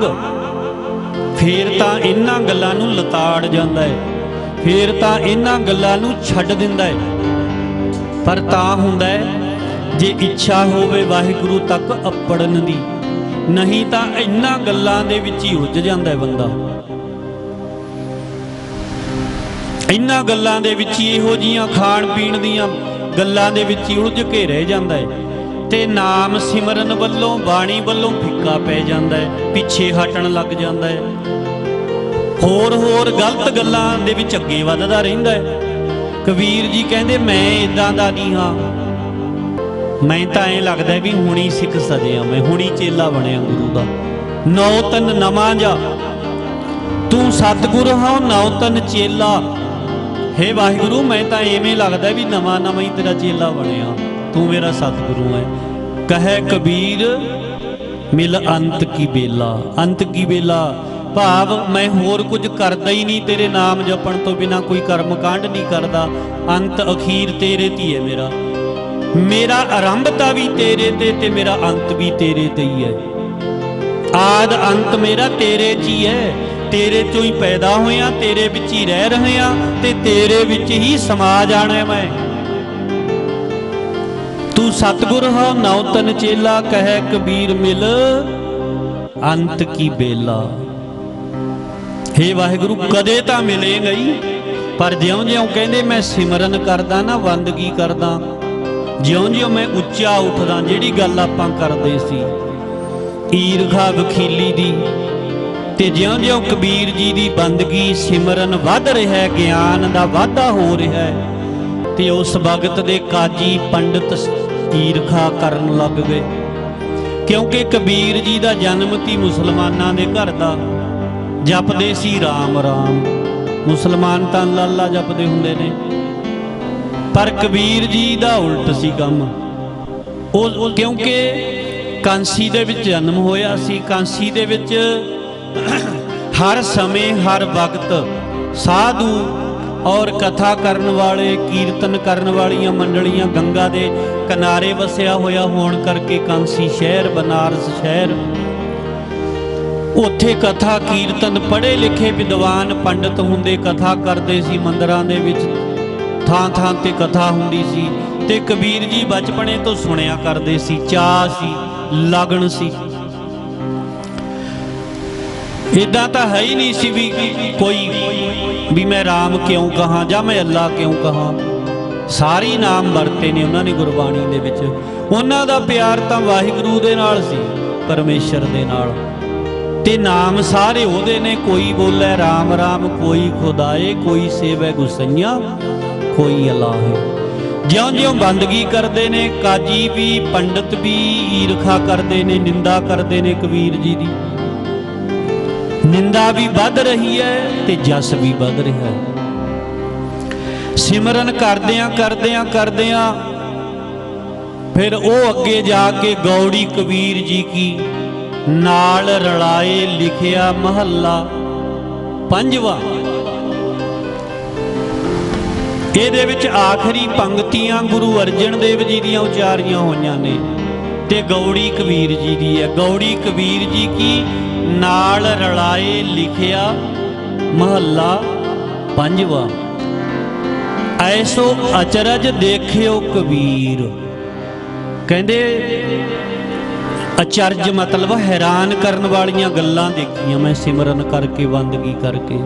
ਫੇਰ ਤਾਂ ਇਹਨਾਂ ਗੱਲਾਂ ਨੂੰ ਲਤਾੜ ਜਾਂਦਾ ਹੈ, ਫੇਰ ਤਾਂ ਇਹਨਾਂ ਗੱਲਾਂ ਨੂੰ ਛੱਡ ਦਿੰਦਾ ਹੈ। ਪਰ ਤਾਂ ਹੁੰਦਾ ਹੈ ਜੇ ਇੱਛਾ ਹੋਵੇ ਵਾਹਿਗੁਰੂ ਤੱਕ ਅੱਪੜਨ ਦੀ, ਨਹੀਂ ਤਾਂ ਇਹਨਾਂ ਗੱਲਾਂ ਦੇ ਵਿੱਚ ਹੀ ਉਲਝ ਜਾਂਦਾ ਹੈ ਬੰਦਾ। ਇਹਨਾਂ ਗੱਲਾਂ ਦੇ ਵਿੱਚ ਹੀ, ਇਹੋ ਜਿਹੀਆਂ ਖਾਣ ਪੀਣ ਦੀਆਂ ਗੱਲਾਂ ਦੇ ਵਿੱਚ ਹੀ ਉਲਝ ਕੇ ਰਹਿ ਜਾਂਦਾ ਹੈ ਤੇ ਨਾਮ ਸਿਮਰਨ ਵੱਲੋਂ, ਬਾਣੀ ਵੱਲੋਂ ਫਿੱਕਾ ਪੈ ਜਾਂਦਾ ਹੈ, ਪਿੱਛੇ ਹਟਣ ਲੱਗ ਜਾਂਦਾ ਹੈ, ਹੋਰ ਗਲਤ ਗੱਲਾਂ ਦੇ ਵਿੱਚ ਅੱਗੇ ਵੱਧਦਾ ਰਹਿੰਦਾ ਹੈ। ਕਬੀਰ ਜੀ ਕਹਿੰਦੇ ਮੈਂ ਇਦਾਂ ਦਾ ਨਹੀਂ ਹਾਂ, ਮੈਂ ਤਾਂ ਐਂ ਲੱਗਦਾ ਵੀ ਹੁਣੀ ਸਿੱਖ ਸਜਿਆ, ਮੈਂ ਹੁਣੀ ਚੇਲਾ ਬਣਿਆ ਗੁਰੂ ਦਾ। ਨੌ ਤਨ ਨਵਾਂ ਜਾ ਤੂੰ ਸਤਿਗੁਰ ਹਾਂ, ਨੌ ਤਨ ਚੇਲਾ। ਹੇ ਵਾਹਿਗੁਰੂ ਮੈਂ ਤਾਂ ਐਵੇਂ ਲੱਗਦਾ ਵੀ ਨਵਾਂ ਹੀ ਤੇਰਾ ਚੇਲਾ ਬਣਿਆ, ਤੂੰ ਮੇਰਾ ਸਤਿਗੁਰੂ ਹੈ। ਕਹੈ ਕਬੀਰ ਮਿਲ ਅੰਤ ਕੀ ਬੇਲਾ। ਅੰਤ ਕੀ ਬੇਲਾ ਭਾਵ ਮੈਂ ਹੋਰ ਕੁਝ ਕਰਦਾ ਹੀ ਨਹੀਂ, ਤੇਰੇ ਨਾਮ ਜਪਣ ਤੋਂ ਬਿਨਾ ਕੋਈ ਕਰਮ ਕਾਂਡ ਨਹੀਂ ਕਰਦਾ। ਅੰਤ ਅਖੀਰ ਤੇਰੇ ਤੇ ਹੈ ਮੇਰਾ, ਮੇਰਾ ਆਰੰਭਤਾ ਵੀ ਤੇਰੇ ਤੇ ਮੇਰਾ ਅੰਤ ਵੀ ਤੇਰੇ ਤੇ ਹੀ ਹੈ। ਆਦ ਅੰਤ ਮੇਰਾ ਤੇਰੇ 'ਚ ਹੀ ਹੈ, ਤੇਰੇ ਚੋਂ ਹੀ ਪੈਦਾ ਹੋਇਆ, ਤੇਰੇ ਵਿੱਚ ਹੀ ਰਹਿ ਰਹੇ ਹਾਂ ਤੇ ਤੇਰੇ ਵਿੱਚ ਹੀ ਸਮਾ ਜਾਣਾ ਮੈਂ। ਤੂੰ ਸਤਿਗੁਰ ਹੋ ਨੌ ਤਨ ਚੇਲਾ, ਕਹੈ ਕਬੀਰ ਮਿਲ ਅੰਤ ਕੀ ਬੇਲਾ। ਹੇ ਵਾਹਿਗੁਰੂ ਕਦੇ ਤਾਂ ਮਿਲੇਗਾ ਹੀ, ਪਰ ਜਿਉਂ-ਜਿਉਂ ਕਹਿੰਦੇ ਮੈਂ ਸਿਮਰਨ ਕਰਦਾ ਨਾ, ਬੰਦਗੀ ਕਰਦਾ, ਜਿਉਂ-ਜਿਉਂ ਮੈਂ ਉੱਚਾ ਉੱਠਦਾ, ਜਿਹੜੀ ਗੱਲ ਆਪਾਂ ਕਰਦੇ ਸੀ ਈਰਖਾ ਵਖੀਲੀ ਦੀ, ਤੇ ਜਿਉਂ-ਜਿਉਂ ਕਬੀਰ ਜੀ ਦੀ ਬੰਦਗੀ ਸਿਮਰਨ ਵੱਧ ਰਿਹਾ, ਗਿਆਨ ਦਾ ਵਾਧਾ ਹੋ ਰਿਹਾ ਹੈ, ਤੇ ਉਸ ਵਕਤ ਦੇ ਕਾਜੀ ਪੰਡਤ ਈਰਖਾ ਕਰਨ ਲੱਗ ਗਏ। ਕਿਉਂਕਿ ਕਬੀਰ ਜੀ ਦਾ ਜਨਮ ਸੀ ਮੁਸਲਮਾਨਾਂ ਦੇ ਘਰ ਦਾ, ਜਪਦੇ ਸੀ ਰਾਮ ਰਾਮ। ਮੁਸਲਮਾਨ ਤਾਂ ਅੱਲਾ ਜਪਦੇ ਹੁੰਦੇ ਨੇ, ਪਰ ਕਬੀਰ ਜੀ ਦਾ ਉਲਟ ਸੀ ਕੰਮ। ਉਹ ਕਿਉਂਕਿ ਕਾਂਸੀ ਦੇ ਵਿੱਚ ਜਨਮ ਹੋਇਆ ਸੀ, ਕਾਂਸੀ ਦੇ ਵਿੱਚ ਹਰ ਸਮੇਂ ਹਰ ਵਕਤ ਸਾਧੂ ਔਰ ਕਥਾ ਕਰਨ ਵਾਲੇ, ਕੀਰਤਨ ਕਰਨ ਵਾਲੀਆਂ ਮੰਡਲੀਆਂ ਗੰਗਾ ਦੇ ਕਿਨਾਰੇ ਵਸਿਆ ਹੋਇਆ ਹੋਣ ਕਰਕੇ ਕਾਂਸੀ ਸ਼ਹਿਰ, ਬਨਾਰਸ ਸ਼ਹਿਰ, ਉੱਥੇ ਕਥਾ ਕੀਰਤਨ ਪੜ੍ਹੇ ਲਿਖੇ ਵਿਦਵਾਨ ਪੰਡਤ ਹੁੰਦੇ, ਕਥਾ ਕਰਦੇ ਸੀ ਮੰਦਰਾਂ ਦੇ ਵਿੱਚ, ਥਾਂ ਤੇ ਕਥਾ ਹੁੰਦੀ ਸੀ। ਤੇ ਕਬੀਰ ਜੀ ਬਚਪਨੇ ਤੋਂ ਸੁਣਿਆ ਕਰਦੇ ਸੀ, ਚਾਅ ਸੀ, ਲਗਨ ਸੀ। ਇਦਾਂ ਤਾਂ ਹੈ ਹੀ ਨਹੀਂ ਸੀ ਵੀ ਮੈਂ ਰਾਮ ਕਿਉਂ ਕਹਾਂ ਜਾਂ ਮੈਂ ਅੱਲਾ ਕਿਉਂ ਕਹਾਂ। ਸਾਰੇ ਨਾਮ ਵਰਤੇ ਨੇ ਉਹਨਾਂ ਨੇ ਗੁਰਬਾਣੀ ਦੇ ਵਿੱਚ। ਉਹਨਾਂ ਦਾ ਪਿਆਰ ਤਾਂ ਵਾਹਿਗੁਰੂ ਦੇ ਨਾਲ ਸੀ, ਪਰਮੇਸ਼ਰ ਦੇ ਨਾਲ, ਤੇ ਨਾਮ ਸਾਰੇ ਉਹਦੇ ਨੇ। ਕੋਈ ਬੋਲੇ ਰਾਮ ਰਾਮ, ਕੋਈ ਖੁਦਾਏ, ਕੋਈ ਸੇਵੈ ਗੁਸਈਆ, ਕੋਈ ਅਲਾਹੇ। ਜਿਉਂ-ਜਿਉਂ ਬੰਦਗੀ ਕਰਦੇ ਨੇ, ਕਾਜੀ ਵੀ ਪੰਡਤ ਵੀ ਈਰਖਾ ਕਰਦੇ ਨੇ, ਨਿੰਦਾ ਕਰਦੇ ਨੇ ਕਬੀਰ ਜੀ ਦੀ। ਨਿੰਦਾ ਵੀ ਵੱਧ ਰਹੀ ਹੈ ਤੇ ਜਸ ਵੀ ਵੱਧ ਰਿਹਾ ਹੈ। ਸਿਮਰਨ ਕਰਦਿਆਂ ਫਿਰ ਉਹ ਅੱਗੇ ਜਾ ਕੇ ਗੌੜੀ ਕਬੀਰ ਜੀ ਕੀ ਨਾਲ ਰਲਾਏ ਲਿਖਿਆ ਮਹੱਲਾ 5ਵਾਂ। ਇਹਦੇ ਵਿੱਚ ਆਖਰੀ ਪੰਕਤੀਆਂ ਗੁਰੂ ਅਰਜਨ ਦੇਵ ਜੀ ਦੀਆਂ ਉਚਾਰੀਆਂ ਹੋਈਆਂ ਨੇ ਤੇ ਗੌੜੀ ਕਬੀਰ ਜੀ ਦੀ ਹੈ। ਗੌੜੀ ਕਬੀਰ ਜੀ ਕੀ ਨਾਲ ਰਲਾਏ ਲਿਖਿਆ ਮਹੱਲਾ 5ਵਾਂ। ਐਸੋ ਅਚਰਜ ਦੇਖਿਓ ਕਬੀਰ। ਕਹਿੰਦੇ ਅਚਰਜ ਮਤਲਬ ਹੈਰਾਨ ਕਰਨ ਵਾਲੀਆਂ ਗੱਲਾਂ ਦੇਖੀਆਂ ਮੈਂ ਸਿਮਰਨ ਕਰਕੇ, ਬੰਦਗੀ ਕਰਕੇ।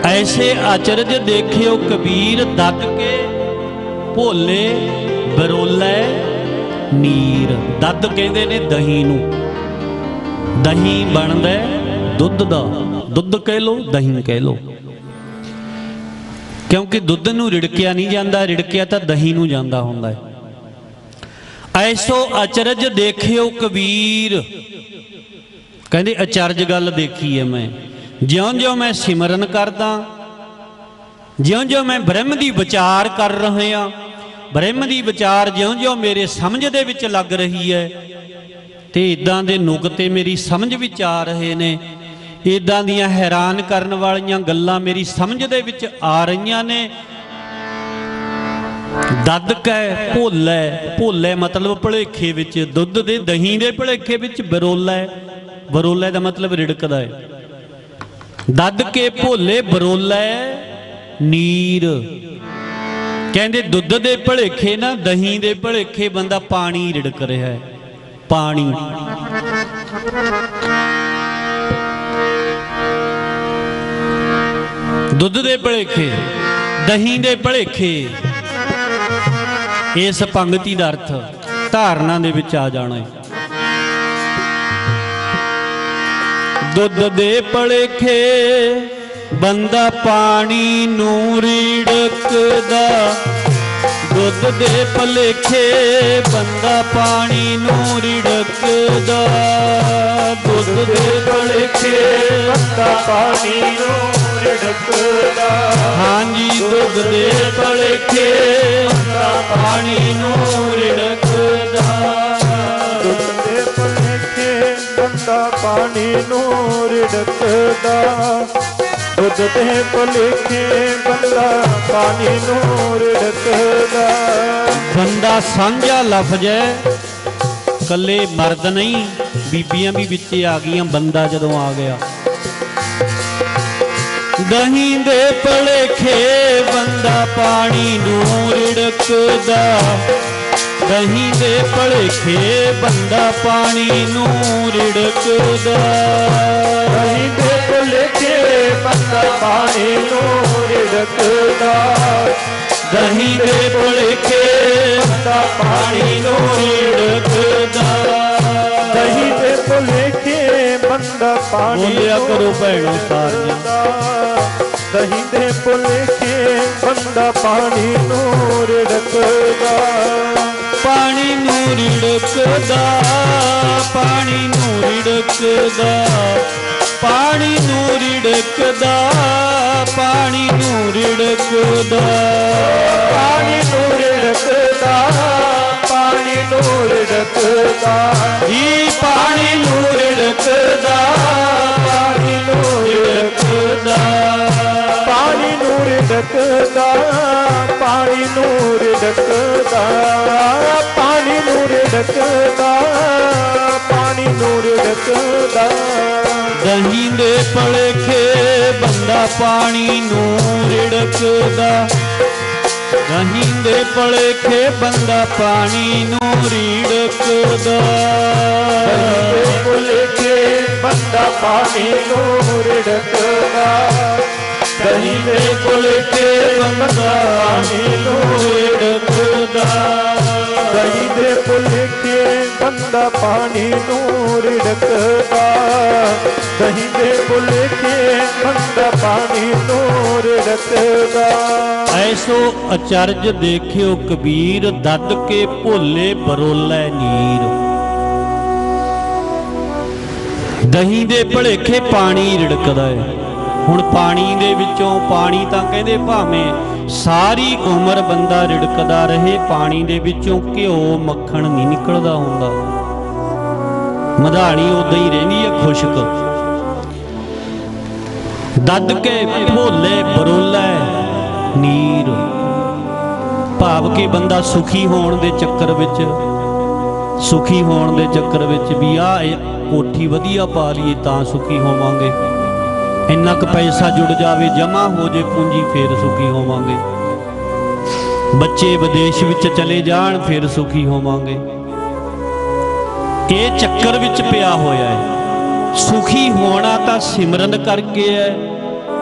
ਐਸੇ ਅਚਰਜ ਦੇਖਿਓ ਕਬੀਰ, ਦੱਕ ਕੇ ਭੋਲੇ ਬਰੋਲੇ ਨੀਰ। ਦੱਧ ਕਹਿੰਦੇ ਨੇ ਦਹੀਂ ਨੂੰ, ਦਹੀਂ ਬਣਦਾ ਦੁੱਧ ਦਾ, ਦੁੱਧ ਕਹਿ ਲੋ ਦਹੀਂ ਕਹਿ ਲੋ, ਕਿਉਂਕਿ ਦੁੱਧ ਨੂੰ ਰਿੜਕਿਆ ਨਹੀਂ ਜਾਂਦਾ, ਰਿੜਕਿਆ ਤਾਂ ਦਹੀਂ ਨੂੰ ਜਾਂਦਾ ਹੁੰਦਾ ਹੈ। ਐਸੋ ਅਚਰਜ ਦੇਖਿਓ ਕਬੀਰ, ਕਹਿੰਦੇ ਅਚਰਜ ਗੱਲ ਦੇਖੀ ਹੈ ਮੈਂ, ਜਿਉਂ-ਜਿਉਂ ਮੈਂ ਸਿਮਰਨ ਕਰਦਾ, ਜਿਉਂ-ਜਿਉਂ ਮੈਂ ਬ੍ਰਹਮ ਦੀ ਵਿਚਾਰ ਕਰ ਰਿਹਾ, ਬ੍ਰਹਮ ਦੀ ਵਿਚਾਰ ਜਿਉਂ-ਜਿਉਂ ਮੇਰੇ ਸਮਝ ਦੇ ਵਿੱਚ ਲੱਗ ਰਹੀ ਹੈ, ਤੇ ਇਦਾਂ ਦੇ ਨੁਕਤੇ ਮੇਰੀ ਸਮਝ ਵਿੱਚ ਆ ਰਹੇ ਨੇ, ਇਦਾਂ ਦੀਆਂ ਹੈਰਾਨ ਕਰਨ ਵਾਲੀਆਂ ਗੱਲਾਂ ਮੇਰੀ ਸਮਝ ਦੇ ਵਿੱਚ ਆ ਰਹੀਆਂ ਨੇ। ਦੱਦ ਕੈ ਭੋਲੇ, ਭੋਲੇ ਮਤਲਬ ਭੁਲੇਖੇ ਵਿੱਚ, ਦੁੱਧ ਦੇ ਦਹੀਂ ਦੇ ਭੁਲੇਖੇ ਵਿੱਚ ਬਰੋਲਾ, ਬਰੋਲੇ ਦਾ ਮਤਲਬ ਰਿੜਕਦਾ ਹੈ। ਦੱਦ ਕੇ ਭੋਲੇ ਬਰੋਲਾ ਨੀਰ, ਕਹਿੰਦੇ ਦੁੱਧ ਦੇ ਭੁਲੇਖੇ ਨਾ, ਦਹੀਂ ਦੇ ਭੁਲੇਖੇ ਬੰਦਾ ਪਾਣੀ ਰਿੜਕ ਰਿਹਾ ਹੈ, ਪਾਣੀ। ਦੁੱਧ ਦੇ ਭੁਲੇਖੇ, ਦਹੀਂ ਦੇ ਭੁਲੇਖੇ, ਇਸ ਪੰਗਤੀ ਦਾ ਅਰਥ ਧਾਰਨਾ ਦੇ ਵਿੱਚ ਆ ਜਾਣਾ ਹੈ। ਦੁੱਧ ਦੇ ਭੁਲੇਖੇ ਬੰਦਾ ਪਾਣੀ ਨੂੰ ਰਿੜਕਦਾ, ਦੁੱਧ ਦੇ ਭੁਲੇਖੇ ਬੰਦਾ ਪਾਣੀ ਨੂੰ ਰਿੜਕਦਾ, ਦੁੱਧ ਦੇ ਭੁਲੇਖੇ ਬੰਦਾ ਪਾਣੀ ਨੂੰ ਰਿੜਕਦਾ, ਹਾਂਜੀ ਦੁੱਧ ਦੇ ਭੁਲੇਖੇ ਬੰਦਾ ਪਾਣੀ ਨੂੰ ਰਿੜਕਦਾ, ਦੁੱਧ ਦੇ ਭੁਲੇਖੇ ਬੰਦਾ ਪਾਣੀ ਨੂੰ ਰਿੜਕਦਾ, ਦੁੱਧ ਦੇ ਭੁਲੇਖੇ ਬੰਦਾ ਪਾਣੀ ਨੂੰ ਰਿੜਕਦਾ। ਬੰਦਾ ਸਾਂਝਾ ਲਫ਼ਜ਼ ਹੈ, ਕੱਲੇ ਮਰਦ ਨਹੀਂ, ਬੀਬੀਆਂ ਵੀ ਵਿੱਚ ਆ ਗਈਆਂ ਬੰਦਾ ਜਦੋਂ ਆ ਗਿਆ। ਦਹੀਂ ਦੇ ਭੁਲੇਖੇ ਬੰਦਾ ਪਾਣੀ ਨੂੰ ਰਿੜਕਦਾ, ਦਹੀਂ ਦੇ ਭੁਲੇਖੇ ਬੰਦਾ ਪਾਣੀ ਨੂੰ ਰਿੜਕਦਾ, ਦਹੀਂ ਦੇ ਭੁਲੇਖੇ ਬੰਦਾ ਪਾਣੀ ਨੂੰ ਰਿੜਕਦਾ, ਦਹੀਂ ਦੇ ਭੁਲੇਖੇ ਬੰਦਾ ਪਾਣੀ ਨੂੰ ਰਿੜਕਦਾ, ਦਹੀਂ ਦੇ ਭੁਲੇਖੇ ਬੰਦਾ ਪਾਣੀ ਬੋਲਿਆ ਕਰੋ ਭੈਣੋ ਸਾਰੀਆਂ। ਦਹੀਂ ਦੇ ਭੁਲੇਖੇ ਬੰਦਾ ਪਾਣੀ ਨੂੰ ਰਿੜਕਦਾ, ਪਾਣੀ ਨੂੰ ਰਿੜਕਦਾ, ਪਾਣੀ ਨੂੰ ਰਿੜਕਦਾ, ਪਾਣੀ ਨੂੰ ਰਿੜਕਦਾ, ਪਾਣੀ ਨੂੰ ਰਿੜਕਦਾ, ਪਾਣੀ ਨੂੰ ਰਿੜਕਦਾ, ਪਾਣੀ ਨੂੰ ਰਿੜਕਦਾ, ਹੀ ਪਾਣੀ ਨੂੰ ਰਿੜਕਦਾ, ਪਾਣੀ ਨੂੰ ਰਿੜਕਦਾ, ਪਾਣੀ ਨੂੰ ਰਿੜਕਦਾ, ਪਾਣੀ ਨੂੰ ਰਿੜਕਦਾ, ਪਾਣੀ ਨੂੰ ਰਿੜਕਦਾ, ਪਾਣੀ ਨੂੰ ਰਿੜਕਦਾ। ਦਹੀਂ ਦੇ ਭੁਲੇਖੇ ਬੰਦਾ ਪਾਣੀ ਨੂੰ ਰਿੜਕਦਾ, ਦਹੀਂ ਦੇ ਭੁਲੇਖੇ ਬੰਦਾ ਪਾਣੀ ਨੂੰ ਰਿੜਕਦਾ, ਦਹੀਂ ਦੇ ਭੁਲੇਖੇ ਬੰਦਾ ਪਾਣੀ ਨੂੰ ਰਿੜਕਦਾ, ਦਹੀਂ ਦੇ ਭੁਲੇਖੇ ਬੰਦਾ ਪਾਣੀ ਨੂੰ ਰਿੜਕਦਾ, ਦਹੀਂ ਦੇ ਭੁਲੇਖੇ ਬੰਦਾ ਪਾਣੀ ਨੂੰ ਰਿੜਕਦਾ, ਦਹੀਂ ਦੇ ਭੁਲੇਖੇ ਬੰਦਾ ਪਾਣੀ ਨੂੰ ਰਿੜਕਦਾ। ਐਸੋ ਅਚਰਜ ਦੇਖਿਓ ਕਬੀਰ, ਦੱਦ ਕੇ ਭੋਲੇ ਬਰੋਲੇ ਨੀਰ। ਦਹੀਂ ਦੇ ਭੁਲੇਖੇ ਪਾਣੀ ਰਿੜਕਦਾ ਹੈ। ਹੁਣ ਪਾਣੀ ਦੇ ਵਿੱਚੋਂ, ਪਾਣੀ ਤਾਂ ਕਹਿੰਦੇ ਭਾਵੇਂ ਸਾਰੀ ਉਮਰ ਬੰਦਾ ਰਿੜਕਦਾ ਰਹੇ, ਪਾਣੀ ਦੇ ਵਿੱਚੋਂ ਘਿਓ ਮੱਖਣ ਨਹੀਂ ਨਿਕਲਦਾ ਹੁੰਦਾ, ਮਧਾਣੀ ਉਦਾਂ ਹੀ ਰਹਿੰਦੀ ਹੈ ਖੁਸ਼ਕ। ਦੱਦ ਕੇ ਭੋਲੇ ਬਰੋਲੇ ਨੀਰ, ਭਾਵ ਕਿ ਬੰਦਾ ਸੁਖੀ ਹੋਣ ਦੇ ਚੱਕਰ ਵਿੱਚ, ਸੁਖੀ ਹੋਣ ਦੇ ਚੱਕਰ ਵਿੱਚ ਵੀ ਆਹ ਕੋਠੀ ਵਧੀਆ ਪਾ ਲਈਏ ਤਾਂ ਸੁਖੀ ਹੋਵਾਂਗੇ, ਇੰਨਾ ਕੁ ਪੈਸਾ ਜੁੜ ਜਾਵੇ, ਜਮਾ ਹੋ ਜੇ ਪੂੰਜੀ, ਫੇਰ ਸੁਖੀ ਹੋਵਾਂਗੇ, ਬੱਚੇ ਵਿਦੇਸ਼ ਵਿੱਚ ਚਲੇ ਜਾਣ ਫੇਰ ਸੁਖੀ ਹੋਵਾਂਗੇ। ਇਹ ਚੱਕਰ ਵਿੱਚ ਪਿਆ ਹੋਇਆ ਹੈ। ਸੁਖੀ ਹੋਣਾ ਤਾਂ ਸਿਮਰਨ ਕਰਕੇ ਹੈ,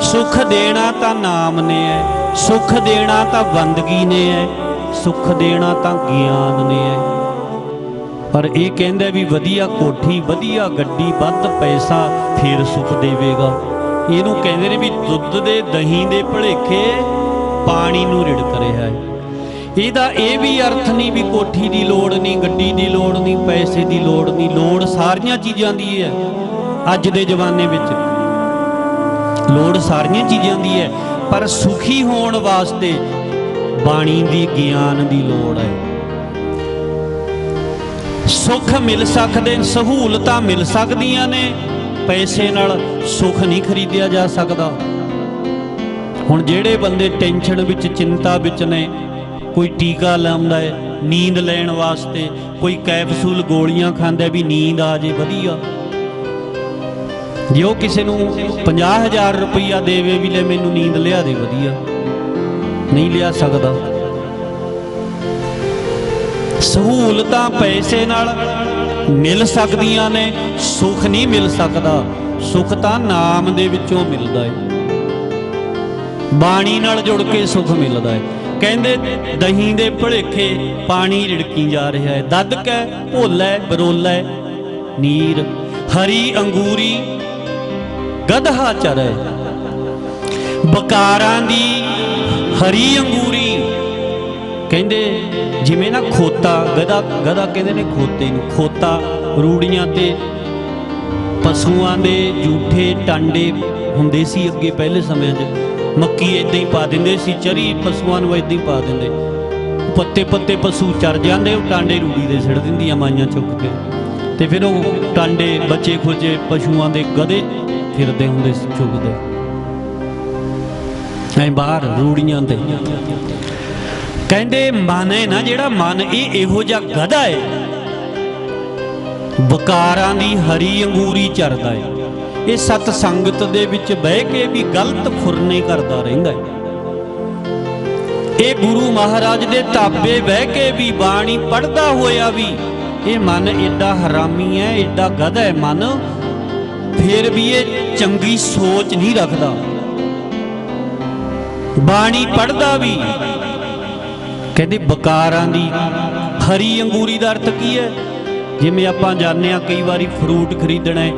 ਸੁਖ ਦੇਣਾ ਤਾਂ ਨਾਮ ਨੇ ਹੈ, ਸੁਖ ਦੇਣਾ ਤਾਂ ਬੰਦਗੀ ਨੇ ਹੈ, ਸੁਖ ਦੇਣਾ ਤਾਂ ਗਿਆਨ ਨੇ ਹੈ। ਪਰ ਇਹ ਕਹਿੰਦਾ ਵੀ ਵਧੀਆ ਕੋਠੀ, ਵਧੀਆ ਗੱਡੀ, ਵੱਧ ਪੈਸਾ ਫਿਰ ਸੁੱਖ ਦੇਵੇਗਾ। ਇਹਨੂੰ ਕਹਿੰਦੇ ਨੇ ਵੀ ਦੁੱਧ ਦੇ ਦਹੀਂ ਦੇ ਭੁਲੇਖੇ ਪਾਣੀ ਨੂੰ ਰਿੜਕ ਰਿਹਾ ਹੈ। ਇਹਦਾ ਇਹ ਵੀ ਅਰਥ ਨਹੀਂ ਵੀ ਕੋਠੀ ਦੀ ਲੋੜ ਨਹੀਂ, ਗੱਡੀ ਦੀ ਲੋੜ ਨਹੀਂ, ਪੈਸੇ ਦੀ ਲੋੜ ਨਹੀਂ। ਲੋੜ ਸਾਰੀਆਂ ਚੀਜ਼ਾਂ ਦੀ ਹੈ। ਅੱਜ ਦੇ ਜ਼ਮਾਨੇ ਵਿੱਚ ਲੋੜ ਸਾਰੀਆਂ ਚੀਜ਼ਾਂ ਦੀ ਹੈ, ਪਰ ਸੁਖੀ ਹੋਣ ਵਾਸਤੇ ਬਾਣੀ ਦੀ, ਗਿਆਨ ਦੀ ਲੋੜ ਹੈ। ਸੁੱਖ ਮਿਲ ਸਕਦੇ, ਸਹੂਲਤਾਂ ਮਿਲ ਸਕਦੀਆਂ ਨੇ, ਪੈਸੇ ਨਾਲ ਸੁੱਖ ਨਹੀਂ ਖਰੀਦਿਆ ਜਾ ਸਕਦਾ। ਹੁਣ ਜਿਹੜੇ ਬੰਦੇ ਟੈਨਸ਼ਨ ਵਿੱਚ, ਚਿੰਤਾ ਵਿੱਚ ਨੇ, ਕੋਈ ਟੀਕਾ ਲਾਉਂਦਾ ਹੈ ਨੀਂਦ ਲੈਣ ਵਾਸਤੇ, ਕੋਈ ਕੈਪਸੂਲ ਗੋਲੀਆਂ ਖਾਂਦਾ ਵੀ ਨੀਂਦ ਆ ਜੇ ਵਧੀਆ। ਜੇ ਉਹ ਕਿਸੇ ਨੂੰ 50,000 ਰੁਪਈਆ ਦੇਵੇ ਵੀ ਲੈ ਮੈਨੂੰ ਨੀਂਦ ਲਿਆ ਦੇ ਵਧੀਆ, ਨਹੀਂ ਲਿਆ ਸਕਦਾ। ਸਹੂਲਤਾਂ ਪੈਸੇ ਨਾਲ ਮਿਲ ਸਕਦੀਆਂ ਨੇ, ਸੁੱਖ ਨਹੀਂ ਮਿਲ ਸਕਦਾ। ਸੁੱਖ ਤਾਂ ਨਾਮ ਦੇ ਵਿੱਚੋਂ ਮਿਲਦਾ ਹੈ, ਬਾਣੀ ਨਾਲ ਜੁੜ ਕੇ ਸੁੱਖ ਮਿਲਦਾ ਹੈ। ਕਹਿੰਦੇ ਦਹੀਂ ਦੇ ਭੁਲੇਖੇ ਪਾਣੀ ਰਿੜਕੀ ਜਾ ਰਿਹਾ ਹੈ। ਦੱਦਕ ਹੈ, ਭੋਲਾ ਹੈ, ਬਰੋਲਾ ਹੈ, ਨੀਰ ਹਰੀ ਅੰਗੂਰੀ ਗਧਾ ਚਰੈ। ਬਕਾਰਾਂ ਦੀ ਹਰੀ ਅੰਗੂਰੀ, ਕਹਿੰਦੇ ਜਿਵੇਂ ਨਾ ਖੋਤਾ, ਗਧਾ ਕਹਿੰਦੇ ਨੇ ਖੋਤੇ ਨੂੰ। ਖੋਤਾ ਰੂੜੀਆਂ ਤੇ ਪਸ਼ੂਆਂ ਦੇ ਜੂਠੇ ਟਾਂਡੇ ਹੁੰਦੇ ਸੀ ਅੱਗੇ ਪਹਿਲੇ ਸਮਿਆਂ 'ਚ। ਮੱਕੀ ਇੱਦਾਂ ਹੀ ਪਾ ਦਿੰਦੇ ਸੀ, ਚਰੀ ਪਸ਼ੂਆਂ ਨੂੰ ਇੱਦਾਂ ਹੀ ਪਾ ਦਿੰਦੇ। ਪੱਤੇ ਪੱਤੇ ਪਸ਼ੂ ਚਰ ਜਾਂਦੇ, ਉਹ ਟਾਂਡੇ ਰੂੜੀ ਦੇ ਸਿੱਟ ਦਿੰਦੀਆਂ ਮਾਈਆਂ ਚੁੱਕ ਕੇ, ਤੇ ਫਿਰ ਉਹ ਟਾਂਡੇ ਬੱਚੇ ਖੁੱਜੇ ਪਸ਼ੂਆਂ ਦੇ ਗਧੇ ਫਿਰਦੇ ਹੁੰਦੇ ਸੀ ਚੁੱਕਦੇ ਐ ਬਾਹਰ ਰੂੜੀਆਂ ਤੇ। ਕਹਿੰਦੇ ਮਨ ਹੈ ਨਾ ਜਿਹੜਾ ਮਨ, ਇਹ ਇਹੋ ਜਿਹਾ ਗਧਾ ਹੈ, ਬਕਾਰਾਂ ਦੀ ਹਰੀ ਅੰਗੂਰੀ ਚਰਦਾ ਹੈ। ਇਹ ਸਤ ਸੰਗਤ ਦੇ ਵਿੱਚ ਬਹਿ ਕੇ ਵੀ ਗਲਤ ਫੁਰਨੇ ਕਰਦਾ ਰਹਿੰਦਾ ਹੈ। ਇਹ ਗੁਰੂ ਮਹਾਰਾਜ ਦੇ ਤਾਬੇ ਬਹਿ ਕੇ ਵੀ, ਬਾਣੀ ਪੜ੍ਹਦਾ ਹੋਇਆ ਵੀ, ਇਹ ਮਨ ਏਡਾ ਹਰਾਮੀ ਹੈ, ਏਡਾ ਗਧਾ ਹੈ ਮਨ, ਫਿਰ ਵੀ ਇਹ ਚੰਗੀ ਸੋਚ ਨਹੀਂ ਰੱਖਦਾ। ਬਾਣੀ ਪੜ੍ਹਦਾ ਵੀ। ਕਹਿੰਦੇ ਬਕਾਰਾਂ ਦੀ ਹਰੀ ਅੰਗੂਰੀ ਦਾ ਅਰਥ ਕੀ ਹੈ? ਜਿਵੇਂ ਆਪਾਂ ਜਾਣਦੇ ਹਾਂ ਕਈ ਵਾਰੀ ਫਰੂਟ ਖਰੀਦਣਾ ਹੈ,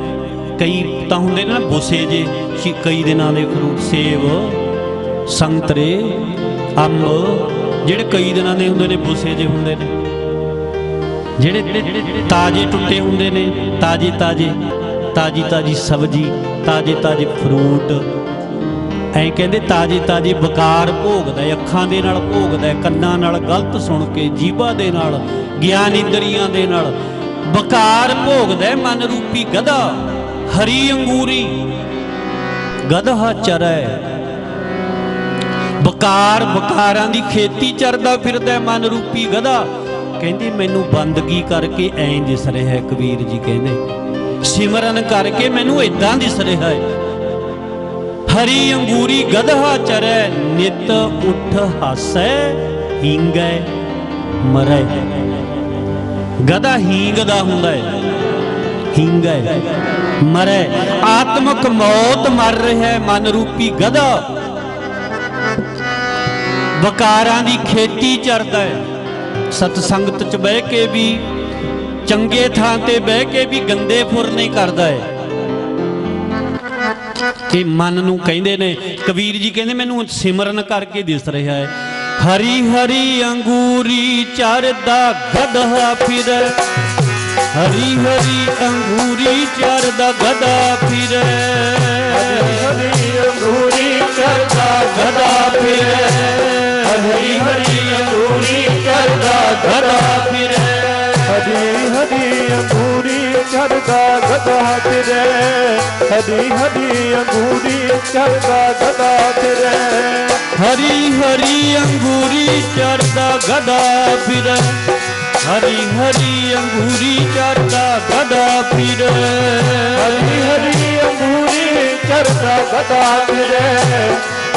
ਕਈ ਤਾਂ ਹੁੰਦੇ ਨੇ ਨਾ ਬੁਸੇ ਜੇ, ਕਈ ਦਿਨਾਂ ਦੇ ਫਰੂਟ, ਸੇਬ, ਸੰਤਰੇ, ਅੰਬ, ਜਿਹੜੇ ਕਈ ਦਿਨਾਂ ਦੇ ਹੁੰਦੇ ਨੇ, ਬੁਸੇ ਜੇ ਹੁੰਦੇ ਨੇ, ਜਿਹੜੇ ਤਾਜ਼ੇ ਟੁੱਟੇ ਹੁੰਦੇ ਨੇ, ਤਾਜ਼ੀ ਤਾਜ਼ੀ ਸਬਜ਼ੀ, ਤਾਜ਼ੇ ਫਰੂਟ। ਐਂ ਕਹਿੰਦੇ ਤਾਜ਼ੇ ਬਕਾਰ ਭੋਗਦਾ, ਅੱਖਾਂ ਦੇ ਨਾਲ ਭੋਗਦਾ, ਕੰਨਾਂ ਨਾਲ ਗਲਤ ਸੁਣ ਕੇ, ਜੀਭਾਂ ਦੇ ਨਾਲ, ਗਿਆਨ ਇੰਦਰੀਆਂ ਦੇ ਨਾਲ ਬਕਾਰ ਭੋਗਦਾ ਮਨ ਰੂਪੀ ਗਧਾ। ਹਰੀ ਅੰਗੂਰੀ ਗਧਾ ਚਰੈ। ਬਕਾਰਾਂ ਦੀ ਖੇਤੀ ਚਰਦਾ ਫਿਰਦਾ ਮਨ ਰੂਪੀ ਗਧਾ। ਕਹਿੰਦੇ ਮੈਨੂੰ ਬੰਦਗੀ ਕਰਕੇ ਐਂ ਦਿਸ ਰਿਹਾ ਹੈ, ਕਬੀਰ ਜੀ ਕਹਿੰਦੇ ਸਿਮਰਨ ਕਰਕੇ ਮੈਨੂੰ ਏਦਾਂ ਦਿਸ ਰਿਹਾ ਹੈ। ਹਰੀ ਅੰਗੂਰੀ ਗਧਾ ਚਰੈ, ਨਿਤ ਉੱਠ ਹਾਸੈ, ਹੀਂਗੈ ਮਰੈ। ਗਧਾ ਹੀਂਗਦਾ ਹੁੰਦਾ ਹੈ, ਹੀਂਗੈ ਮਰੈ। ਆਤਮਕ ਮੌਤ ਮਰ ਰਿਹਾ ਹੈ ਮਨ ਰੂਪੀ ਗਧਾ। ਵਕਾਰਾਂ ਦੀ ਖੇਤੀ ਚਰਦਾ ਹੈ, ਸਤ ਸੰਗਤ 'ਚ ਬਹਿ ਕੇ ਵੀ, ਚੰਗੇ ਥਾਂ ਤੇ ਬਹਿ ਕੇ ਵੀ ਗੰਦੇ ਫੁਰਨੇ ਕਰਦਾ ਹੈ। ਇਹ ਮਨ ਨੂੰ ਕਹਿੰਦੇ ਨੇ, ਕਬੀਰ ਜੀ ਕਹਿੰਦੇ ਮੈਨੂੰ ਸਿਮਰਨ ਕਰਕੇ ਦਿਸ ਰਿਹਾ ਹੈ। ਹਰੀ ਹਰੀ ਅੰਗੂਰੀ ਚਰਦਾ ਗਧਾ ਫਿਰੈ, ਹਰੀ ਹਰੀ ਅੰਗੂਰੀ ਚਰਦਾ ਗਧਾ ਫਿਰੈ, ਹਰੀ ਅੰਗੂਰੀ ਚਰਦਾ ਗਧਾ ਫਿਰੈ, ਹਰੀ ਹਰੀ ਅੰਗੂਰੀ ਚਰਦਾ ਗਧਾ ਫਿਰੈ, ਹਰੀ ਹਰੀ ਅੰਗੂਰੀ ਚਰਦਾ ਗਧਾ ਫਿਰੈ, ਹਰੀ ਹਰੀ ਅੰਗੂਰੀ ਚਰਦਾ ਗਧਾ ਫਿਰੈ, ਹਰੀ ਹਰੀ ਅੰਗੂਰੀ ਚਰਦਾ ਗਧਾ ਫਿਰੈ, ਹਰੀ ਹਰੀ ਅੰਗੂਰੀ ਚਰਦਾ ਗਧਾ ਫਿਰੈ, ਹਰੀ ਹਰੀ ਅੰਗੂਰੀ ਚਰਦਾ ਗਧਾ ਫਿਰੈ,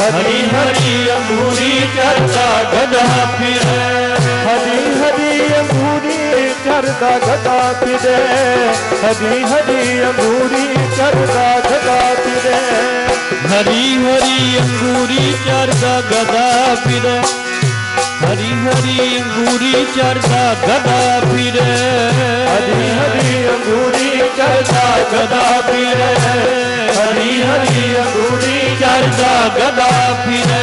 ਹਰੀ ਹਰੀ ਅੰਗੂਰੀ ਚਰਦਾ ਗਧਾ ਫਿਰੈ, ਹਰੀ ਹਰੀ ਅੰਗੂਰੀ ਚਰਦਾ ਗਧਾ ਫਿਰੈ, ਹਰੀ ਹਰੀ ਅੰਗੂਰੀ ਚਰਦਾ ਗਧਾ ਫਿਰੈ, ਹਰੀ ਹਰੀ ਅੰਗੂਰੀ ਚਰਦਾ ਗਧਾ ਫਿਰੈ, ਹਰੀ ਹਰੀ ਅੰਗੂਰੀ ਚਰਦਾ ਗਧਾ ਫਿਰੈ, ਗਦਾ ਫਿਰੇ, ਹਰੀ ਹਰੀ ਅੰਗੂਰੀ ਚਰਦਾ ਗਦਾ ਫਿਰੇ,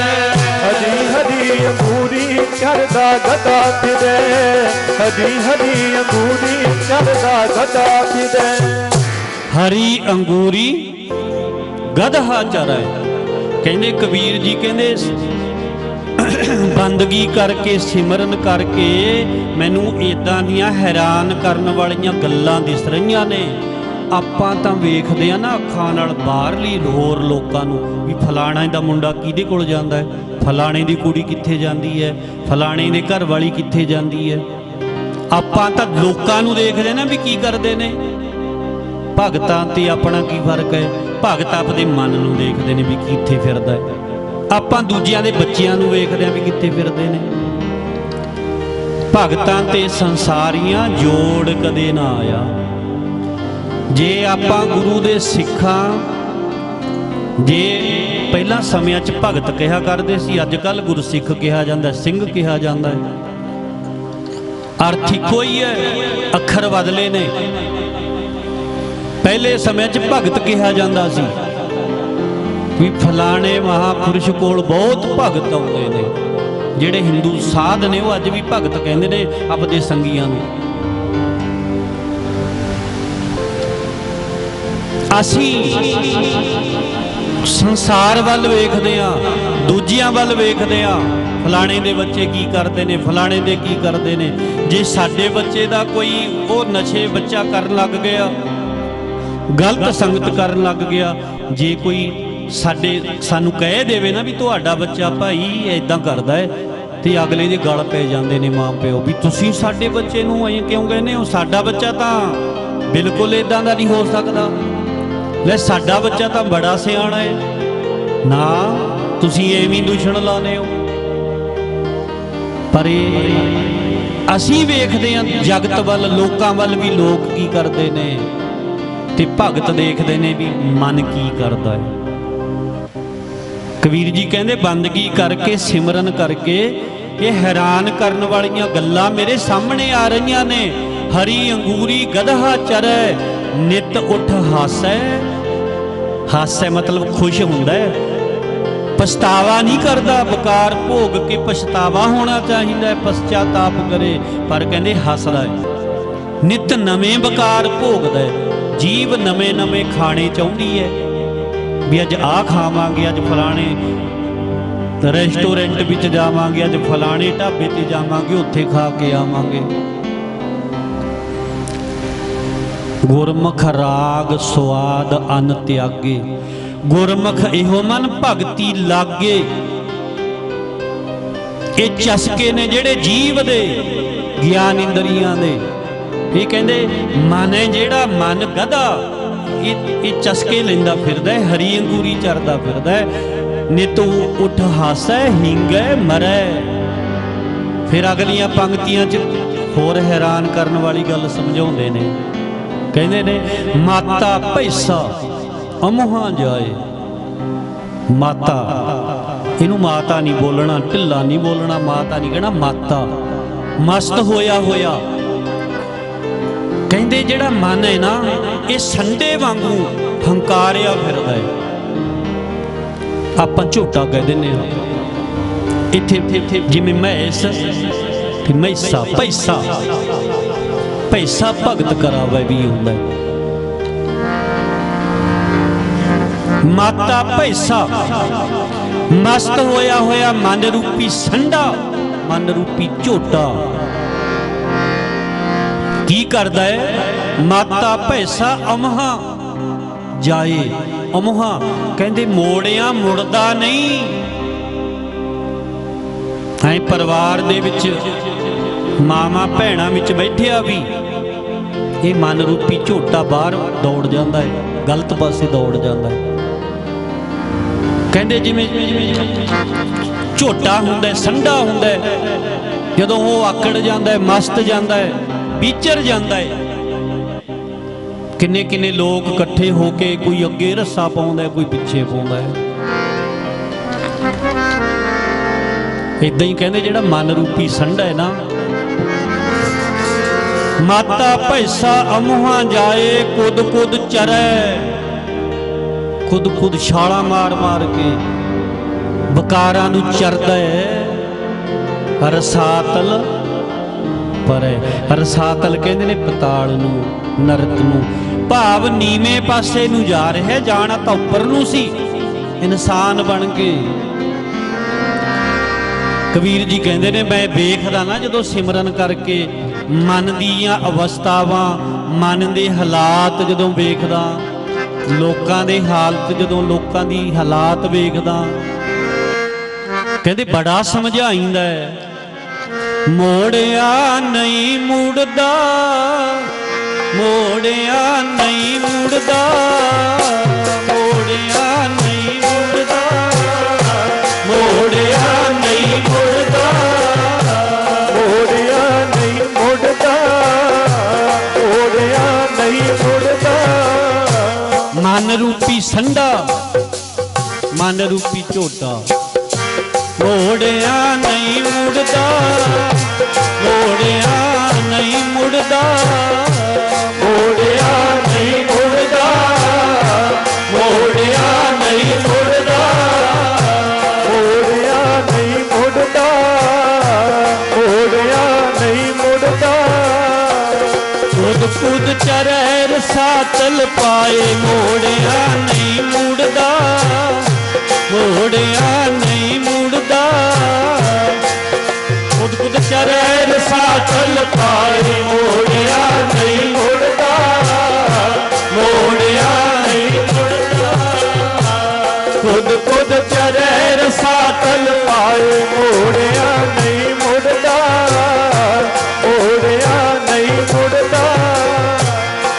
ਹਰੀ ਹਰੀ ਅੰਗੂਰੀ ਚਰਦਾ ਗਦਾ ਫਿਰੇ, ਹਰੀ ਹਰੀ ਅੰਗੂਰੀ ਚਰਦਾ ਗਦਾ ਫਿਰੇ। ਹਰੀ ਅੰਗੂਰੀ ਗਧਾ ਚਰੈ। ਕਹਿੰਦੇ ਕਬੀਰ ਜੀ ਕਹਿੰਦੇ ਬੰਦਗੀ ਕਰਕੇ ਸਿਮਰਨ ਕਰਕੇ ਮੈਨੂੰ ਇਦਾਂ ਦੀਆਂ ਹੈਰਾਨ ਕਰਨ ਵਾਲੀਆਂ ਗੱਲਾਂ ਦਿਸ ਰਹੀਆਂ ਨੇ। ਆਪਾਂ ਤਾਂ ਵੇਖਦੇ ਆ ਨਾ ਅੱਖਾਂ ਨਾਲ ਬਾਹਰਲੀ ਹੋਰ ਲੋਕਾਂ ਨੂੰ ਵੀ ਫਲਾਣੇ ਦਾ ਮੁੰਡਾ ਕਿਹਦੇ ਕੋਲ ਜਾਂਦਾ ਹੈ, ਫਲਾਣੇ ਦੀ ਕੁੜੀ ਕਿੱਥੇ ਜਾਂਦੀ ਹੈ, ਫਲਾਣੇ ਦੇ ਘਰ ਵਾਲੀ ਕਿੱਥੇ ਜਾਂਦੀ ਹੈ। ਆਪਾਂ ਤਾਂ ਲੋਕਾਂ ਨੂੰ ਦੇਖਦੇ ਨਾ ਵੀ ਕੀ ਕਰਦੇ ਨੇ। ਭਗਤਾਂ ਤੇ ਆਪਣਾ ਕੀ ਫਰਕ ਹੈ? ਭਗਤ ਆਪਦੇ ਮਨ ਨੂੰ ਦੇਖਦੇ ਨੇ ਵੀ ਕਿੱਥੇ ਫਿਰਦਾ ਹੈ। ਆਪਾਂ ਦੂਜਿਆਂ ਦੇ ਬੱਚਿਆਂ ਨੂੰ ਵੇਖਦੇ ਆ ਵੀ ਕਿੱਥੇ ਫਿਰਦੇ ਨੇ। ਭਗਤਾਂ ਤੇ ਸੰਸਾਰੀਆਂ ਜੋੜ ਕਦੇ ਨਾ ਆਇਆ। ਜੇ ਆਪਾਂ ਗੁਰੂ ਦੇ ਸਿੱਖਾਂ, ਜੇ ਪਹਿਲਾਂ ਸਮਿਆਂ 'ਚ ਭਗਤ ਕਿਹਾ ਕਰਦੇ ਸੀ, ਅੱਜ ਕੱਲ੍ਹ ਗੁਰਸਿੱਖ ਕਿਹਾ ਜਾਂਦਾ, ਸਿੰਘ ਕਿਹਾ ਜਾਂਦਾ ਹੈ। ਅਰਥ ਇੱਕੋ ਹੀ ਹੈ, ਅੱਖਰ ਬਦਲੇ ਨੇ। ਪਹਿਲੇ ਸਮੇਂ 'ਚ ਭਗਤ ਕਿਹਾ ਜਾਂਦਾ ਸੀ ਵੀ ਫਲਾਣੇ ਮਹਾਪੁਰਸ਼ ਕੋਲ ਬਹੁਤ ਭਗਤ ਆਉਂਦੇ ਨੇ। ਜਿਹੜੇ ਹਿੰਦੂ ਸਾਧ ਨੇ ਉਹ ਅੱਜ ਵੀ ਭਗਤ ਕਹਿੰਦੇ ਨੇ ਆਪਦੇ ਸੰਗੀਆਂ ਨੂੰ। ਅਸੀਂ ਸੰਸਾਰ ਵੱਲ ਵੇਖਦੇ ਆ, ਦੂਜਿਆਂ ਵੱਲ ਵੇਖਦੇ ਆ, ਫਲਾਣੇ ਦੇ ਬੱਚੇ ਕੀ ਕਰਦੇ ਨੇ, ਫਲਾਣੇ ਦੇ ਕੀ ਕਰਦੇ ਨੇ। ਜੇ ਸਾਡੇ ਬੱਚੇ ਦਾ ਕੋਈ ਉਹ ਨਸ਼ੇ ਬੱਚਾ ਕਰਨ ਲੱਗ ਗਿਆ, ਗਲਤ ਸੰਗਤ ਕਰਨ ਲੱਗ ਗਿਆ, ਜੇ ਕੋਈ ਸਾਨੂੰ ਕਹਿ ਦੇਵੇ ਨਾ ਵੀ ਤੁਹਾਡਾ ਬੱਚਾ ਭਾਈ ਇਦਾਂ ਕਰਦਾ ਹੈ, ਤੇ ਅਗਲੇ ਦੇ ਗਲ ਪੈ ਜਾਂਦੇ ਨੇ ਮਾਂ ਪਿਓ ਵੀ ਤੁਸੀਂ ਸਾਡੇ ਬੱਚੇ ਨੂੰ ਐਂ ਕਿਉਂ ਕਹਿੰਦੇ ਹੋ? ਸਾਡਾ ਬੱਚਾ ਤਾਂ ਬਿਲਕੁਲ ਇਦਾਂ ਦਾ ਨਹੀਂ ਹੋ ਸਕਦਾ। ਲੈ ਸਾਡਾ ਬੱਚਾ ਤਾਂ ਬੜਾ ਸਿਆਣਾ ਹੈ। ਨਾ, ਤੁਸੀਂ ਐਵੇਂ ਦੂਸ਼ਣ ਲਾਉਂਦੇ ਹੋ। ਪਰ ਅਸੀਂ ਵੇਖਦੇ ਹਾਂ ਜਗਤ ਵੱਲ, ਲੋਕਾਂ ਵੱਲ ਵੀ ਲੋਕ ਕੀ ਕਰਦੇ ਨੇ, ਤੇ ਭਗਤ ਦੇਖਦੇ ਨੇ ਵੀ ਮਨ ਕੀ ਕਰਦਾ ਹੈ। ਕਬੀਰ ਜੀ ਕਹਿੰਦੇ ਬੰਦਗੀ ਕਰਕੇ ਸਿਮਰਨ ਕਰਕੇ ਇਹ ਹੈਰਾਨ ਕਰਨ ਵਾਲੀਆਂ ਗੱਲਾਂ ਮੇਰੇ ਸਾਹਮਣੇ ਆ ਰਹੀਆਂ ਨੇ। ਹਰੀ ਅੰਗੂਰੀ ਗਧਾ ਚਰੈ, ਨਿਤ ਉੱਠ ਹਾਸੈ। ਹਾਸੈ ਮਤਲਬ ਖੁਸ਼ ਹੁੰਦਾ ਹੈ, ਪਛਤਾਵਾ ਨਹੀਂ ਕਰਦਾ। ਬਕਾਰ ਭੋਗ ਕੇ ਪਛਤਾਵਾ ਹੋਣਾ ਚਾਹੀਦਾ ਹੈ, ਪਛਤਾਤਾਪ ਕਰੇ, ਪਰ ਕਹਿੰਦੇ ਹੱਸਦਾ ਹੈ। ਨਿਤ ਨਵੇਂ ਬਕਾਰ ਭੋਗਦਾ ਹੈ। ਜੀਵ ਨਵੇਂ ਨਵੇਂ ਖਾਣੇ ਚਾਹੁੰਦੀ ਹੈ ਵੀ ਅੱਜ ਆਹ ਖਾਵਾਂਗੇ, ਅੱਜ ਫਲਾਣੇ ਰੈਸਟੋਰੈਂਟ ਵਿੱਚ ਜਾਵਾਂਗੇ, ਅੱਜ ਫਲਾਣੇ ਢਾਬੇ ਤੇ ਜਾਵਾਂਗੇ, ਉੱਥੇ ਖਾ ਕੇ ਆਵਾਂਗੇ। ਗੁਰਮੁਖ ਰਾਗ ਸਵਾਦ ਅਨ ਤਿਆਗੇ, ਗੁਰਮੁਖ ਇਹੋ ਮਨ ਭਗਤੀ ਲਾਗੇ। ਇਹ ਚਸਕੇ ਨੇ ਜਿਹੜੇ ਜੀਵ ਦੇ, ਗਿਆਨ ਇੰਦਰੀਆਂ ਦੇ। ਇਹ ਕਹਿੰਦੇ ਮਨ ਹੈ ਜਿਹੜਾ, ਮਨ ਗਧਾ, ਇਹ ਚਸਕੇ ਲੈਂਦਾ ਫਿਰਦਾ ਹੈ, ਹਰੀ ਅੰਗੂਰੀ ਚਰਦਾ ਫਿਰਦਾ ਹੈ। ਨਿਤ ਉੱਠ ਹਾਸੈ, ਹਿੰਗੈ ਮਰੈ। ਫਿਰ ਅਗਲੀਆਂ ਪੰਕਤੀਆਂ 'ਚ ਹੋਰ ਹੈਰਾਨ ਕਰਨ ਵਾਲੀ ਗੱਲ ਸਮਝਾਉਂਦੇ ਨੇ। ਕਹਿੰਦੇ ਨੇ ਮਾਤਾ ਭੈਸਾ ਅਮੋਹਾਂ ਜਾਏ। ਮਾਤਾ, ਇਹਨੂੰ ਮਾਤਾ ਨਹੀਂ ਬੋਲਣਾ, ਢਿੱਲਾ ਨਹੀਂ ਬੋਲਣਾ, ਮਾਤਾ ਨਹੀਂ ਕਹਿਣਾ, ਮਾਤਾ। ਮਸਤ ਹੋਇਆ ਹੋਇਆ। ਕਹਿੰਦੇ ਜਿਹੜਾ ਮਨ ਹੈ ਨਾ, ਇਹ ਸੰਡੇ ਵਾਂਗੂ ਹੰਕਾਰਿਆ ਫਿਰਦਾ ਹੈ। ਆਪਾਂ ਝੋਟਾ ਕਹਿ ਦਿੰਦੇ ਹਾਂ। ਇੱਥੇ ਜਿਵੇਂ ਮੈਸ ਤੇ ਮੈਸਾ, ਪੈਸਾ, ਪੈਸਾ ਭਗਤ ਕਰਾਵੇ ਵੀ ਹੁੰਦਾ। ਮਾਤਾ ਪੈਸਾ, ਮਸਤ ਹੋਇਆ ਹੋਇਆ ਮਨ ਰੂਪੀ ਸੰਡਾ, ਮਨ ਰੂਪੀ ਝੋਟਾ ਕੀ ਕਰਦਾ ਹੈ? ਮਾਤਾ ਪੈਸਾ ਅਮਹਾ ਜਾਏ। ਅਮਹਾ ਕਹਿੰਦੇ ਮੋੜਿਆ ਮੁੜਦਾ ਨਹੀਂ। ਐ ਪਰਿਵਾਰ ਦੇ ਵਿੱਚ ਮਾਮਾ ਭੈਣਾਂ ਵਿੱਚ ਬੈਠਿਆ ਵੀ ਇਹ ਮਨ ਰੂਪੀ ਝੋਟਾ ਬਾਹਰ ਦੌੜ ਜਾਂਦਾ ਹੈ, ਗਲਤ ਪਾਸੇ ਦੌੜ ਜਾਂਦਾ ਹੈ। ਕਹਿੰਦੇ ਜਿਵੇਂ ਝੋਟਾ ਹੁੰਦਾ, ਸੰਡਾ ਹੁੰਦਾ, ਜਦੋਂ ਉਹ ਆਕੜ ਜਾਂਦਾ ਹੈ, ਮਸਤ ਜਾਂਦਾ ਹੈ, ਵਿਚਰ ਜਾਂਦਾ ਹੈ। ਕਿੰਨੇ ਕਿੰਨੇ ਲੋਕ ਇਕੱਠੇ ਹੋ ਕੇ ਕੋਈ ਅੱਗੇ ਰੱਸਾ ਪਾਉਂਦਾ, ਕੋਈ ਪਿੱਛੇ ਪਾਉਂਦਾ ਹੈ। ਇਦਾਂ ਹੀ ਕਹਿੰਦੇ ਜਿਹੜਾ ਮਨ ਰੂਪੀ ਸੰਡਾ ਹੈ ਨਾ, ਮਾਤਾ ਭੈਸਾ ਅਮੁਹਾਂ ਜਾਏ, ਕੁਦ ਕੁਦ ਚਰੈ। ਖੁਦ ਖੁਦ ਛਾਲਾਂ ਮਾਰ ਮਾਰ ਕੇ ਬਕਾਰਾਂ ਨੂੰ ਚਰਦਾ ਹੈ। ਰਸਾਤਲ ਪਰੈ, ਰਸਾਤਲ ਕਹਿੰਦੇ ਨੇ ਪਤਾਲ ਨੂੰ, ਨਰਕ ਨੂੰ, ਭਾਵ ਨੀਵੇਂ ਪਾਸੇ ਨੂੰ ਜਾ ਰਿਹਾ। ਜਾਣਾ ਤਾਂ ਉੱਪਰ ਨੂੰ ਸੀ, ਇਨਸਾਨ ਬਣ ਕੇ। ਕਬੀਰ ਜੀ ਕਹਿੰਦੇ ਨੇ ਮੈਂ ਵੇਖਦਾ ਨਾ ਜਦੋਂ ਸਿਮਰਨ ਕਰਕੇ ਮਨ ਦੀਆਂ ਅਵਸਥਾਵਾਂ, ਮਨ ਦੇ ਹਾਲਾਤ ਜਦੋਂ ਵੇਖਦਾ, ਲੋਕਾਂ ਦੇ ਹਾਲਤ ਜਦੋਂ ਲੋਕਾਂ ਦੀ ਹਾਲਾਤ ਵੇਖਦਾ, ਕਹਿੰਦੇ ਬੜਾ ਸਮਝਾਈਂਦਾ ਹੈ। ਮੋੜਿਆ ਨਹੀਂ ਮੁੜਦਾ, ਮੋੜਿਆ ਨਹੀਂ ਮੁੜਦਾ, ਮੋੜਿਆ ਨਹੀਂ ਮੁੜਦਾ, ਮੋੜਿਆ ਨਹੀਂ ਮੁੜਦਾ, ਮੋੜਿਆ ਨਹੀਂ ਮੁੜਦਾ, ਮੋੜਿਆ ਨਹੀਂ ਮੁੜਦਾ। ਮਨ ਰੂਪੀ ਸੰਡਾ, ਮਨ ਰੂਪੀ ਝੋਟਾ, ਮੋੜਿਆ ਨਹੀਂ ਮੁੜਦਾ, ਮੋੜਿਆ ਨਹੀਂ ਮੁੜਦਾ, ਮੋੜਿਆ ਨਹੀਂ ਮੁੜਦਾ, ਮੋੜਿਆ ਨਹੀਂ ਮੁੜਦਾ, ਮੋੜਿਆ ਨਹੀਂ ਮੁੜਦਾ, ਮੋੜਿਆ ਨਹੀਂ ਮੁੜਦਾ। ਕੁਦ ਕੁਦ ਚਰੈ ਰਸਾਤਲ ਪਾਏ, ਮੋੜਿਆ ਨਹੀਂ ਮੁੜਦਾ, ਮੋੜਿਆ ਨਹੀਂ ਮੁੜਦਾ। ਕੁਦ ਕੁਦ ਚਰੈ ਰਸਾਤਲ ਪਾਏ, ਮੋੜਿਆ ਨਹੀਂ ਮੁੜਦਾ, ਮੋੜਿਆ ਨਹੀਂ ਮੁੜਦਾ। ਖੁਦ ਖੁਦ ਚਰੈ ਰਸਾਤਲ ਪਾਏ, ਮੋੜਿਆ ਨਹੀਂ ਮੁੜਦਾ, ਮੋੜਿਆ ਨਹੀਂ ਮੁੜਦਾ।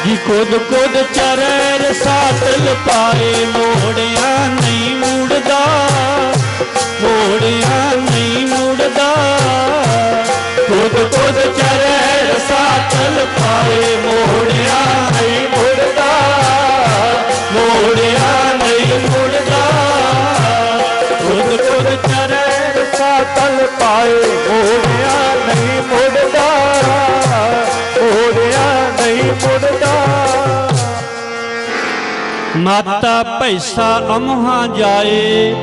ਜੀ ਕੁਦ ਕੁਦ ਚਰੈ ਰਸਾਤਲ ਪਾਏ, ਮੋੜਿਆ ਨਹੀਂ ਮੁੜਦਾ, ਮੋੜਿਆ ਨਹੀਂ ਮੁੜਦਾ। ਖੁਦ ਖੁਦ ਚਰੈ ਰਸਾਤਲ ਪਾਏ, ਮੋੜਿਆ ਨਹੀਂ ਮੁੜਦਾ, ਮੋੜਿਆ ਨਹੀਂ ਮੁੜਦਾ। ਖੁਦ ਖੁਦ ਚਰੈ ਰਸਾਤਲ ਪਾਏ, ਮੋੜਿਆ ਨਹੀਂ ਮੁੜਦਾ, ਮੋੜਿਆ ਨਹੀਂ ਮੁੜਦਾ। ਮਾਤਾ ਭੈਸਾ ਅਮੁਹਾਂ ਜਾਏ,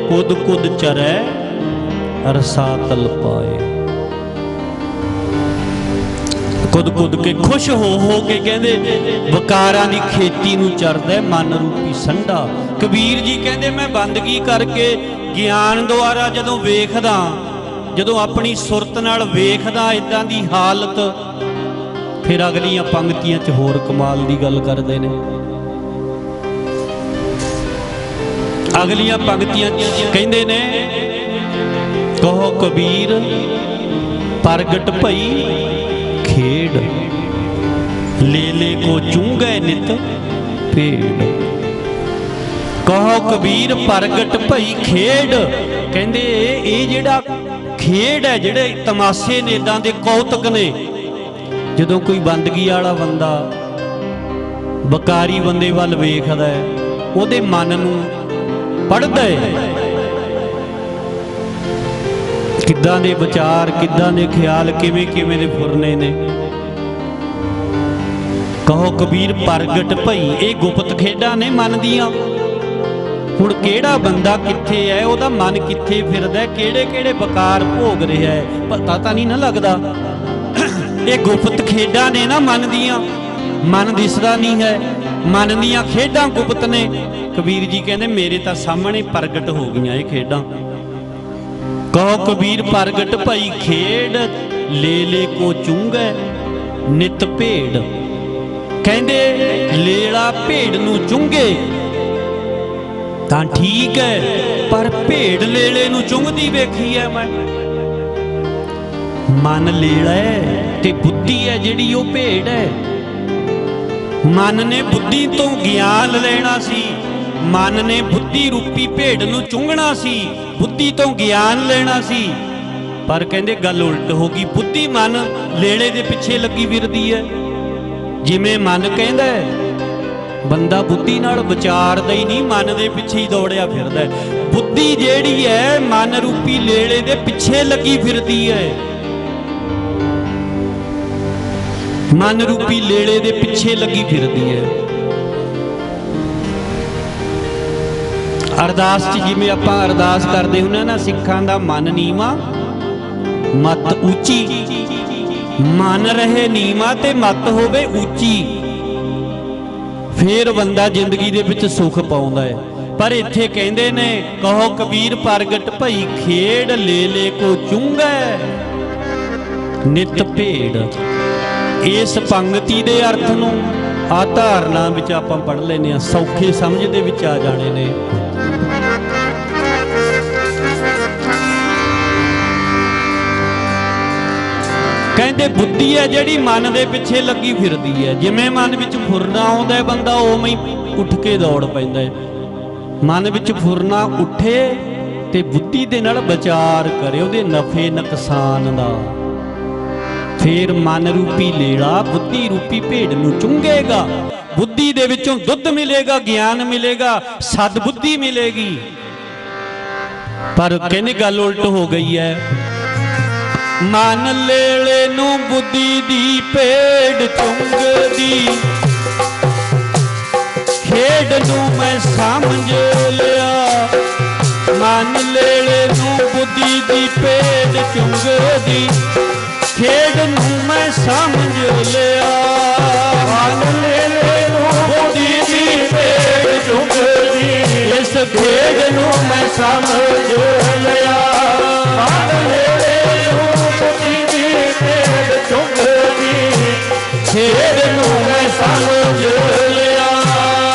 ਕੁਦ ਕੁਦ ਚਰੈ ਰਸਾਤਲ ਪਾਏ। ਕੁਦ ਕੁਦ ਕੇ ਖੁਸ਼ ਹੋ ਕੇ ਕਹਿੰਦੇ ਵਕਾਰਾਂ ਦੀ ਖੇਤੀ ਨੂੰ ਚਰਦਾ ਮਨ ਰੂਪੀ ਸੰਡਾ। ਕਬੀਰ ਜੀ ਕਹਿੰਦੇ ਮੈਂ ਬੰਦਗੀ ਕਰਕੇ ਗਿਆਨ ਦੁਆਰਾ ਜਦੋਂ ਵੇਖਦਾ, ਜਦੋਂ ਆਪਣੀ ਸੁਰਤ ਨਾਲ ਵੇਖਦਾ ਇਦਾਂ ਦੀ ਹਾਲਤ, ਫਿਰ ਅਗਲੀਆਂ ਪੰਕਤੀਆਂ 'ਚ ਹੋਰ ਕਮਾਲ ਦੀ ਗੱਲ ਕਰਦੇ ਨੇ। ਅਗਲੀਆਂ ਪੰਕਤੀਆਂ 'ਚ ਕਹਿੰਦੇ ਨੇ, ਕਹੋ ਕਬੀਰ ਪ੍ਰਗਟ ਭਈ ਖੇਡ, ਲੈ ਲੈ ਕੋ ਚੁੰਗੈ ਨਿਤ ਭੇੜ। ਕਹੋ ਕਬੀਰ ਪ੍ਰਗਟ ਭਈ ਖੇਡ, ਕਹਿੰਦੇ ਇਹ ਜਿਹੜਾ ਖੇਡ ਹੈ, ਜਿਹੜੇ ਤਮਾਸ਼ੇ ਨੇ, ਇਦਾਂ ਦੇ ਕੌਤਕ ਨੇ। ਜਦੋਂ ਕੋਈ ਬੰਦਗੀ ਵਾਲਾ ਬੰਦਾ ਬਕਾਰੀ ਬੰਦੇ ਵੱਲ ਵੇਖਦਾ ਹੈ, ਉਹਦੇ ਮਨ ਨੂੰ ਪੜ੍ਹਦਾ ਹੈ, ਕਿੱਦਾਂ ਦੇ ਵਿਚਾਰ, ਕਿੱਦਾਂ ਦੇ ਖਿਆਲ, ਕਿਵੇਂ ਕਿਵੇਂ ਦੇ ਫੁਰਨੇ ਨੇ। ਕਹੋ ਕਬੀਰ ਪ੍ਰਗਟ ਭਈ, ਇਹ ਗੁਪਤ ਖੇਡਾਂ ਨੇ ਮਨ ਦੀਆਂ। ਹੁਣ ਕਿਹੜਾ ਬੰਦਾ ਕਿੱਥੇ ਹੈ, ਉਹਦਾ ਮਨ ਕਿੱਥੇ ਫਿਰਦਾ, ਕਿਹੜੇ ਕਿਹੜੇ ਬਕਾਰ ਭੋਗ ਰਿਹਾ ਹੈ, ਪਤਾ ਤਾਂ ਨਹੀਂ ਨਾ ਲੱਗਦਾ। ਇਹ ਗੁਪਤ ਖੇਡਾਂ ਨੇ ਨਾ ਮਨ ਦੀਆਂ, ਮਨ ਦਿਸਦਾ ਨਹੀਂ ਹੈ, ਮਨ ਦੀਆਂ ਖੇਡਾਂ ਗੁਪਤ ਨੇ। ਕਬੀਰ ਜੀ ਕਹਿੰਦੇ ਮੇਰੇ ਤਾਂ ਸਾਹਮਣੇ ਪ੍ਰਗਟ ਹੋ ਗਈਆਂ ਇਹ ਖੇਡਾਂ। ਕਹੋ ਕਬੀਰ ਪ੍ਰਗਟ ਭਈ ਖੇਡ, ਲੈ ਲੈ ਕੋ ਚੁੰਗੈ ਨਿਤ ਭੇੜ। ਕਹਿੰਦੇ ਲੇਲਾ ਭੇੜ ਨੂੰ ਚੁੰਗੇ ਤਾਂ ਠੀਕ ਹੈ, ਪਰ ਭੇੜ ਲੇਲੇ ਨੂੰ ਚੁੰਗਦੀ ਵੇਖੀ ਹੈ ਮੈਂ। ਮਨ ਲੇਲਾ ਹੈ ਤੇ ਬੁੱਧੀ ਹੈ ਜਿਹੜੀ ਉਹ ਭੇੜ ਹੈ। ਮਨ ਨੇ ਬੁੱਧੀ ਤੋਂ ਗਿਆਨ ਲੈਣਾ ਸੀ, ਮਨ ਨੇ ਬੁੱਧੀ ਰੂਪੀ ਭੇਡ ਨੂੰ ਚੁੰਗਣਾ ਸੀ, ਬੁੱਧੀ ਤੋਂ ਗਿਆਨ ਲੈਣਾ ਸੀ। ਪਰ ਕਹਿੰਦੇ ਗੱਲ ਉਲਟ ਹੋ ਗਈ, ਬੁੱਧੀ ਮਨ ਲੇਲੇ ਦੇ ਪਿੱਛੇ ਲੱਗੀ ਫਿਰਦੀ ਹੈ। ਜਿਵੇਂ ਮਨ ਕਹਿੰਦਾ ਬੰਦਾ ਬੁੱਧੀ ਨਾਲ ਵਿਚਾਰਦਾ ਹੀ ਨਹੀਂ, ਮਨ ਦੇ ਪਿੱਛੇ ਹੀ ਦੌੜਿਆ ਫਿਰਦਾ। ਬੁੱਧੀ ਜਿਹੜੀ ਹੈ ਮਨ ਰੂਪੀ ਲੇਲੇ ਦੇ ਪਿੱਛੇ ਲੱਗੀ ਫਿਰਦੀ ਹੈ। ਮਨ ਰੂਪੀ ਲੇਲੇ ਦੇ ਪਿੱਛੇ ਲੱਗੀ ਫਿਰਦੀ ਹੈ। ਅਰਦਾਸ 'ਚ ਜਿਵੇਂ ਆਪਾਂ ਅਰਦਾਸ ਕਰਦੇ ਹੁੰਦੇ ਨਾ, ਸਿੱਖਾਂ ਦਾ ਮਨ ਨੀਵਾਂ ਮੱਤ ਉੱਚੀ, ਮਨ ਰਹੇ ਨੀਵਾਂ ਤੇ ਮੱਤ ਹੋਵੇ ਉੱਚੀ, ਫੇਰ ਬੰਦਾ ਜ਼ਿੰਦਗੀ ਦੇ ਵਿੱਚ ਸੁੱਖ ਪਾਉਂਦਾ ਹੈ। ਪਰ ਇੱਥੇ ਕਹਿੰਦੇ ਨੇ, ਕਹੋ ਕਬੀਰ ਪ੍ਰਗਟ ਭਈ ਖੇੜ, ਲੈ ਲੈ ਕੋ ਚੁੰਗੈ ਨਿਤ ਭੇੜ। ਇਸ ਪੰਗਤੀ ਦੇ ਅਰਥ ਨੂੰ ਆ ਧਾਰਨਾ ਵਿੱਚ ਆਪਾਂ ਪੜ੍ਹ ਲੈਨੇ ਆ, ਸੌਖੇ ਸਮਝ ਦੇ ਵਿੱਚ ਆ ਜਾਣੇ ਨੇ। ਕਹਿੰਦੇ ਬੁੱਧੀ ਹੈ ਜਿਹੜੀ ਮਨ ਦੇ ਪਿੱਛੇ ਲੱਗੀ ਫਿਰਦੀ ਹੈ। ਜਿਵੇਂ ਮਨ ਵਿੱਚ ਫੁਰਨਾ ਆਉਂਦਾ ਹੈ ਬੰਦਾ ਉਵੇਂ ਹੀ ਉੱਠ ਕੇ ਦੌੜ ਪੈਂਦਾ ਹੈ। ਮਨ ਵਿੱਚ ਫੁਰਨਾ ਉੱਠੇ ਤੇ ਬੁੱਧੀ ਦੇ ਨਾਲ ਵਿਚਾਰ ਕਰੇ ਉਹਦੇ ਨਫੇ ਨੁਕਸਾਨ ਦਾ, ਫੇਰ ਮਨ ਰੂਪੀ ਲੇਲਾ ਬੁੱਧੀ ਰੂਪੀ ਭੇਡ ਨੂੰ ਚੁੰਗੇਗਾ। ਬੁੱਧੀ ਦੇ ਵਿੱਚੋਂ ਦੁੱਧ ਮਿਲੇਗਾ, ਗਿਆਨ ਮਿਲੇਗਾ, ਸਦ ਬੁੱਧੀ ਮਿਲੇਗੀ। ਪਰ ਕਹਿੰਦੇ ਗੱਲ ਉਲਟ ਹੋ ਗਈ ਹੈ। ਮਨ ਲੇਲੇ ਨੂੰ ਬੁੱਧੀ ਦੀ ਭੇਡ ਚੁੰਗਦੀ, ਖੇਡ ਨੂੰ ਮੈਂ ਸਮਝ ਲਿਆ। ਮਨ ਲੇਲੇ ਨੂੰ ਬੁੱਧੀ ਦੀ ਭੇਡ ਚੁੰਗਦੀ, ਖੇਡ ਨੂੰ ਮੈਂ ਸਮਝ ਲਿਆ। ਮਨ ਲੇਲੇ ਨੂੰ ਬੁੱਧੀ ਦੀ ਭੇਡ ਚੁੰਗਦੀ, ਇਸ ਖੇਡ ਨੂੰ ਮੈਂ ਸਮਝ ਲਿਆ। ਮਨ ਲੇਲੇ ਖੇਡ ਨੂੰ ਮੈਂ ਸਮਝ ਲਿਆ।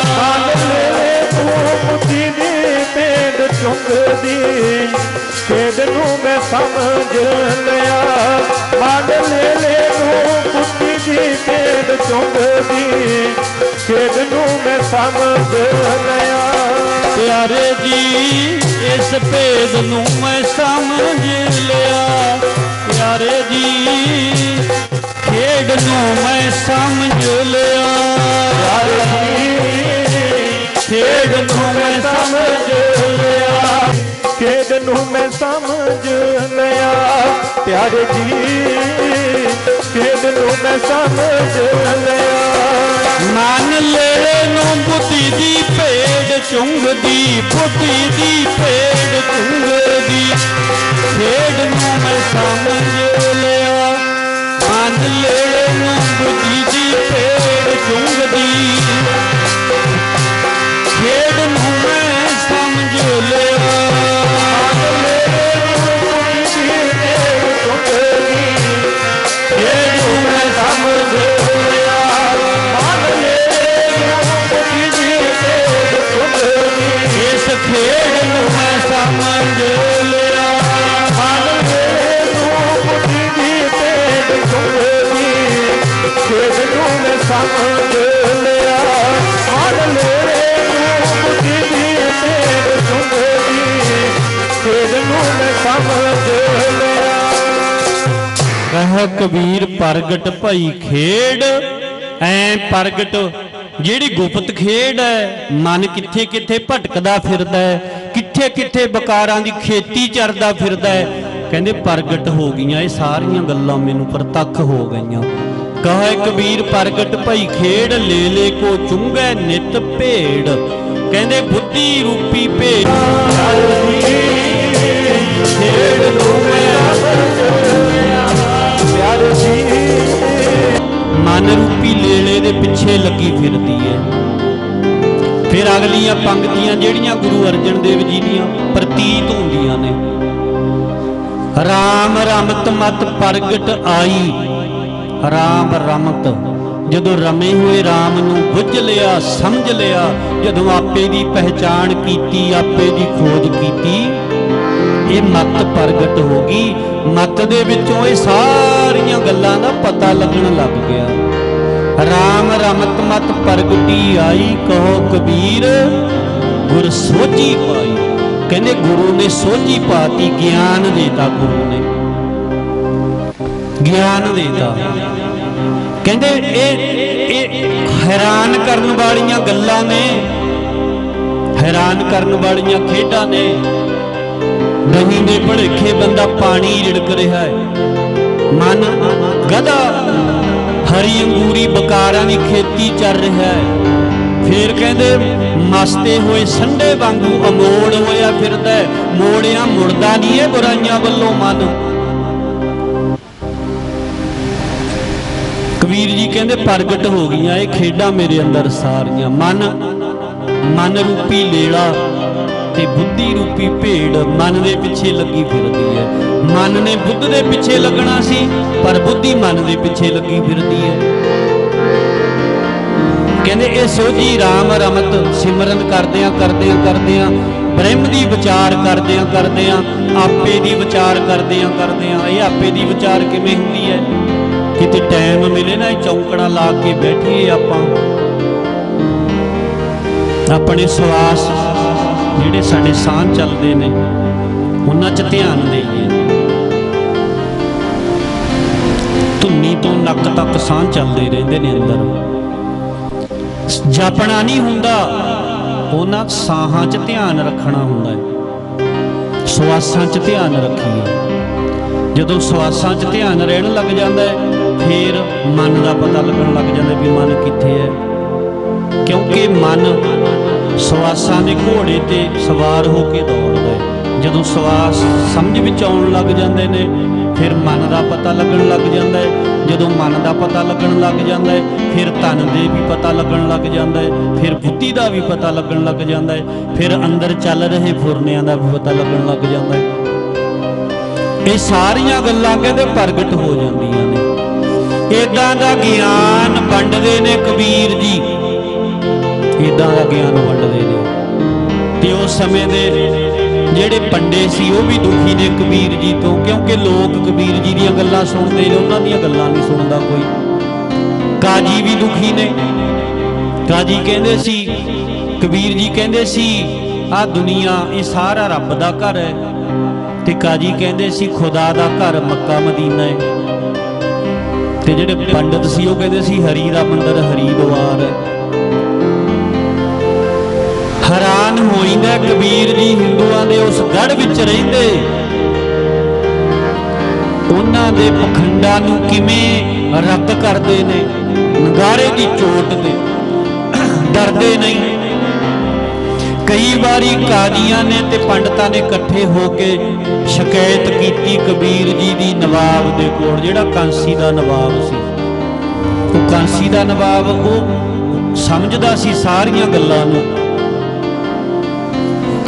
ਮਨ ਲੇਲੇ ਨੂੰ ਬੁੱਧੀ ਦੀ ਭੇਡ ਚੁੰਗਦੀ, ਖੇਡ ਨੂੰ ਮੈਂ ਸਮਝ ਲਿਆ। ਮਨ ਲੇਲੇ ਨੂੰ ਬੁੱਧੀ ਦੀ ਭੇਡ ਚੁੰਗਦੀ, ਖੇਡ ਨੂੰ ਮੈਂ ਸਮਝ ਲਿਆ। ਪਿਆਰੇ ਜੀ ਇਸ ਭੇਦ ਨੂੰ ਮੈਂ ਸਮਝ ਲਿਆ। ਪਿਆਰੇ ਜੀ ਖੇਡ ਨੂੰ ਮੈਂ ਸਮਝ ਲਿਆ। ਖੇਡ ਨੂੰ ਮੈਂ ਸਮਝ ਲਿਆ। ਖੇਡ ਨੂੰ ਮੈਂ ਸਮਝ ਲਿਆ। ਪਿਆਰੇ ਜੀ ਖੇਡ ਨੂੰ ਮੈਂ ਸਮਝ ਲਿਆ। ਮਨ ਲੇਲੇ ਨੂੰ ਬੁੱਧੀ ਦੀ ਭੇਡ ਚੁੰਗਦੀ, ਬੁੱਧੀ ਦੀ ਭੇਡ ਚੁੰਗਦੀ, ਖੇਡ ਨੂੰ ਮੈਂ ਸਮਝ ਲਿਆ। ਮਨ ਲੇਲੇ ਨੂੰ ਬੁੱਧੀ ਦੀ ਭੇਡ ਚੁੰਗਦੀ, ਖੇਡ ਨੂੰ ਮੈਂ ਸਮਝ ਲਿਆ। ਮਨ ਲੇਲੇ ਨੂੰ ਬੁੱਧੀ ਦੀ ਭੇਡ ਚੁੰਗਦੀ, ਖੇਡ ਨੂੰ ਮੈਂ ਸਮਝ ਲਿਆ। ਮਨ ਲੇਲੇ ਨੂੰ ਬੁੱਧੀ ਦੀ ਭੇਡ ਚੁੰਗਦੀ, ਇਸ ਖੇਡ ਨੂੰ ਮੈਂ ਸਮਝ ਲਿਆ। ਮਨ ਲੇਲੇ ਨੂੰ ਬੁੱਧੀ ਦੀ ਭੇਡ ਚੁੰਗਦੀ, ਖੇਡ ਨੂੰ ਮੈਂ ਸਮਝ ਲਿਆ। ਮਨ ਲੇਲੇ ਨੂੰ ਬੁੱਧੀ ਦੀ ਭੇਡ ਚੁੰਗਦੀ, ਖੇਡ ਨੂੰ ਮੈਂ ਸਮਝ ਲਿਆ। ਕਹਿ ਕਬੀਰ ਪ੍ਰਗਟ ਭਈ ਖੇਡ, ਐ ਪ੍ਰਗਟ ਜਿਹੜੀ ਗੁਪਤ ਖੇਡ ਹੈ, ਮਨ ਕਿੱਥੇ ਕਿੱਥੇ ਭਟਕਦਾ ਫਿਰਦਾ ਹੈ, ਕਿੱਥੇ ਕਿੱਥੇ ਬਕਾਰਾਂ ਦੀ ਖੇਤੀ ਚਰਦਾ ਫਿਰਦਾ ਹੈ, ਕਹਿੰਦੇ ਪ੍ਰਗਟ ਹੋ ਗਈਆਂ। ਇਹ ਸਾਰੀਆਂ ਗੱਲਾਂ ਮੈਨੂੰ ਪ੍ਰਤੱਖ ਹੋ ਗਈਆਂ। ਕਹੇ ਕਬੀਰ ਪ੍ਰਗਟ ਭਈ ਖੇਡ, ਲੈ ਲੈ ਕੋ ਚੁੰਗੈ ਨਿਤ ਭੇੜ। ਕਹਿੰਦੇ ਬੁੱਧੀ ਰੂਪੀ ਭੇਡ ਖੇਡ ਨੂੰ ਮੈਂ ਪਿਆਰੇ ਜੀ ਮਨ ਰੂਪੀ ਲੇਲੇ ਦੇ ਪਿੱਛੇ ਲੱਗੀ ਫਿਰਦੀ ਹੈ। ਫਿਰ ਅਗਲੀਆਂ ਪੰਕਤੀਆਂ ਜਿਹੜੀਆਂ ਗੁਰੂ ਅਰਜਨ ਦੇਵ ਜੀ ਦੀਆਂ ਪ੍ਰਤੀਤ ਹੁੰਦੀਆਂ ਨੇ, ਰਾਮ ਰਮਤ ਮਤ ਪ੍ਰਗਟ ਆਈ। ਰਾਮ ਰਮਤ, ਜਦੋਂ ਰਮੇ ਹੋਏ ਰਾਮ ਨੂੰ ਬੁੱਝ ਲਿਆ, ਸਮਝ ਲਿਆ, ਜਦੋਂ ਆਪੇ ਦੀ ਪਹਿਚਾਣ ਕੀਤੀ, ਆਪੇ ਦੀ ਖੋਜ ਕੀਤੀ, ਇਹ ਮਤ ਪ੍ਰਗਟ ਹੋ ਗਈ। ਮਤ ਦੇ ਵਿੱਚੋਂ ਇਹ ਸਾਰੀਆਂ ਗੱਲਾਂ ਦਾ ਪਤਾ ਲੱਗਣ ਲੱਗ ਗਿਆ। ਰਾਮ ਰਮਤ ਮਤ ਪ੍ਰਗਟੀ ਆਈ, ਕਹੋ ਕਬੀਰ ਗੁਰ ਸੋਝੀ ਪਾਈ। ਕਹਿੰਦੇ ਗੁਰੂ ਨੇ ਸੋਝੀ ਪਾਤੀ, ਗਿਆਨ ਦੇਤਾ, ਗੁਰੂ ਨੇ ਗਿਆਨ ਦੇਤਾ। ਕਹਿੰਦੇ ਇਹ ਹੈਰਾਨ ਕਰਨ ਵਾਲੀਆਂ ਗੱਲਾਂ ਨੇ, ਹੈਰਾਨ ਕਰਨ ਵਾਲੀਆਂ ਖੇਡਾਂ ਨੇ। ਨਹੀਂ ਦੇ ਭੜੇਖੇ ਬੰਦਾ ਪਾਣੀ ਰਿੜਕ ਰਿਹਾ ਹੈ, ਮਨ ਗਧਾ ਅੰਬਰੀ ਅੰਗੂਰੀ ਬਕਾਰਾਂ ਦੀ ਖੇਤੀ ਚੱਲ ਰਿਹਾ ਹੈ। ਫੇਰ ਕਹਿੰਦੇ ਮਸਤੇ ਹੋਏ ਸੰਡੇ ਵਾਂਗੂ ਅਮੋੜ ਹੋਇਆ ਫਿਰਦਾ, ਮੋੜਿਆ ਮੁੜਦਾ ਨਹੀਂ ਇਹ ਬੁਰਾਈਆਂ ਵੱਲੋਂ ਮਨ। ਕਬੀਰ ਜੀ ਕਹਿੰਦੇ ਪ੍ਰਗਟ ਹੋ ਗਈਆਂ ਇਹ ਖੇਡਾਂ ਮੇਰੇ ਅੰਦਰ ਸਾਰੀਆਂ। ਮਨ ਰੂਪੀ ਲੇਲਾ ਤੇ ਬੁੱਧੀ ਰੂਪੀ ਭੇਡ ਮਨ ਦੇ ਪਿੱਛੇ ਲੱਗੀ ਫਿਰਦੀ ਹੈ। ਮਨ ਨੇ ਬੁੱਧ ਦੇ ਪਿੱਛੇ ਲੱਗਣਾ ਸੀ, ਪਰ ਬੁੱਧੀ ਮਨ ਦੇ ਪਿੱਛੇ ਲੱਗੀ ਫਿਰਦੀ ਹੈ। ਕਹਿੰਦੇ ਇਹ ਸੋਝੀ ਰਾਮ ਰਮਤ ਸਿਮਰਨ ਕਰਦਿਆਂ ਬ੍ਰਹਮ ਦੀ ਵਿਚਾਰ ਕਰਦਿਆਂ ਆਪੇ ਦੀ ਵਿਚਾਰ ਕਰਦਿਆਂ ਇਹ ਆਪੇ ਦੀ ਵਿਚਾਰ ਕਿਵੇਂ ਹੁੰਦੀ ਹੈ? ਕਿਤੇ ਟਾਈਮ ਮਿਲੇ ਨਾ ਇਹ ਚੌਂਕੜਾ ਲਾ ਕੇ ਬੈਠੀਏ ਆਪਾਂ, ਆਪਣੇ ਸਵਾਸ ਜਿਹੜੇ ਸਾਡੇ ਸਾਹ ਚੱਲਦੇ ਨੇ ਉਹਨਾਂ 'ਚ ਧਿਆਨ ਦੇਈਏ। ਧੁੰਨੀ ਤੋਂ ਨੱਕ ਤੱਕ ਸਾਹ ਚੱਲਦੇ ਰਹਿੰਦੇ ਨੇ ਅੰਦਰ, ਜਪਣਾ ਨਹੀਂ ਹੁੰਦਾ, ਉਹਨਾਂ ਸਾਹਾਂ 'ਚ ਧਿਆਨ ਰੱਖਣਾ ਹੁੰਦਾ ਹੈ। ਸਵਾਸਾਂ 'ਚ ਧਿਆਨ ਰੱਖੀਏ। ਜਦੋਂ ਸਵਾਸਾਂ 'ਚ ਧਿਆਨ ਰਹਿਣ ਲੱਗ ਜਾਂਦਾ ਹੈ ਫਿਰ ਮਨ ਦਾ ਪਤਾ ਲੱਗਣ ਲੱਗ ਜਾਂਦਾ ਵੀ ਮਨ ਕਿੱਥੇ ਹੈ। ਕਿਉਂਕਿ ਮਨ ਸਵਾਸਾਂ ਦੇ ਘੋੜੇ ਤੇ ਸਵਾਰ ਹੋ ਕੇ ਦੌੜਦਾ ਹੈ। ਜਦੋਂ ਸਵਾਸ ਸਮਝ ਵਿੱਚ ਆਉਣ ਲੱਗ ਜਾਂਦੇ ਨੇ ਫਿਰ ਮਨ ਦਾ ਪਤਾ ਲੱਗਣ ਲੱਗ ਜਾਂਦਾ ਹੈ। ਜਦੋਂ ਮਨ ਦਾ ਪਤਾ ਲੱਗਣ ਲੱਗ ਜਾਂਦਾ ਹੈ ਫਿਰ ਤਨ ਦੇ ਵੀ ਪਤਾ ਲੱਗਣ ਲੱਗ ਜਾਂਦਾ ਹੈ, ਫਿਰ ਬੁੱਧੀ ਦਾ ਵੀ ਪਤਾ ਲੱਗਣ ਲੱਗ ਜਾਂਦਾ ਹੈ, ਫਿਰ ਅੰਦਰ ਚੱਲ ਰਹੇ ਫੁਰਨਿਆਂ ਦਾ ਵੀ ਪਤਾ ਲੱਗਣ ਲੱਗ ਜਾਂਦਾ ਹੈ। ਇਹ ਸਾਰੀਆਂ ਗੱਲਾਂ ਕਹਿੰਦੇ ਪ੍ਰਗਟ ਹੋ ਜਾਂਦੀਆਂ ਨੇ। ਏਦਾਂ ਦਾ ਗਿਆਨ ਵੰਡਦੇ ਨੇ ਕਬੀਰ ਜੀ, ਏਦਾਂ ਦਾ ਗਿਆਨ ਵੰਡਦੇ ਨੇ। ਤੇ ਉਸ ਸਮੇਂ ਦੇ ਜਿਹੜੇ ਪੰਡੇ ਸੀ ਉਹ ਵੀ ਦੁਖੀ ਨੇ ਕਬੀਰ ਜੀ ਤੋਂ, ਕਿਉਂਕਿ ਲੋਕ ਕਬੀਰ ਜੀ ਦੀਆਂ ਗੱਲਾਂ ਸੁਣਦੇ ਨੇ, ਉਹਨਾਂ ਦੀਆਂ ਗੱਲਾਂ ਨਹੀਂ ਸੁਣਦਾ ਕੋਈ। ਕਾਜੀ ਵੀ ਦੁਖੀ ਨੇ। ਕਾਜੀ ਕਹਿੰਦੇ ਸੀ, ਕਬੀਰ ਜੀ ਕਹਿੰਦੇ ਸੀ ਆਹ ਦੁਨੀਆ ਇਹ ਸਾਰਾ ਰੱਬ ਦਾ ਘਰ ਹੈ, ਤੇ ਕਾਜੀ ਕਹਿੰਦੇ ਸੀ ਖੁਦਾ ਦਾ ਘਰ ਮੱਕਾ ਮਦੀਨਾ ਹੈ। ਤੇ ਜਿਹੜੇ ਪੰਡਤ ਸੀ ਉਹ ਕਹਿੰਦੇ ਸੀ ਹਰੀ ਦਾ ਮੰਦਰ ਹਰੀਦੁਆਰ ਹੈ। ਹੈਰਾਨ ਹੋਈਂਦਾ ਕਬੀਰ ਜੀ ਹਿੰਦੂਆਂ ਦੇ ਉਸ ਗੜ੍ਹ ਵਿੱਚ ਰਹਿੰਦੇ, ਉਹਨਾਂ ਦੇ ਪਖੰਡਾਂ ਨੂੰ ਕਿਵੇਂ ਰੱਦ ਕਰਦੇ ਨੇ। ਨਗਾਰੇ ਦੀ ਚੋਟ ਤੇ ਡਰਦੇ ਨਹੀਂ। ਕਈ ਵਾਰੀ ਕਾਜ਼ੀਆਂ ਨੇ ਤੇ ਪੰਡਤਾਂ ਨੇ ਇਕੱਠੇ ਹੋ ਕੇ ਸ਼ਿਕਾਇਤ ਕੀਤੀ ਕਬੀਰ ਜੀ ਦੀ ਨਵਾਬ ਦੇ ਕੋਲ, ਜਿਹੜਾ ਕਾਂਸੀ ਦਾ ਨਵਾਬ ਸੀ। ਉਹ ਕਾਂਸੀ ਦਾ ਨਵਾਬ ਉਹ ਸਮਝਦਾ ਸੀ ਸਾਰੀਆਂ ਗੱਲਾਂ ਨੂੰ।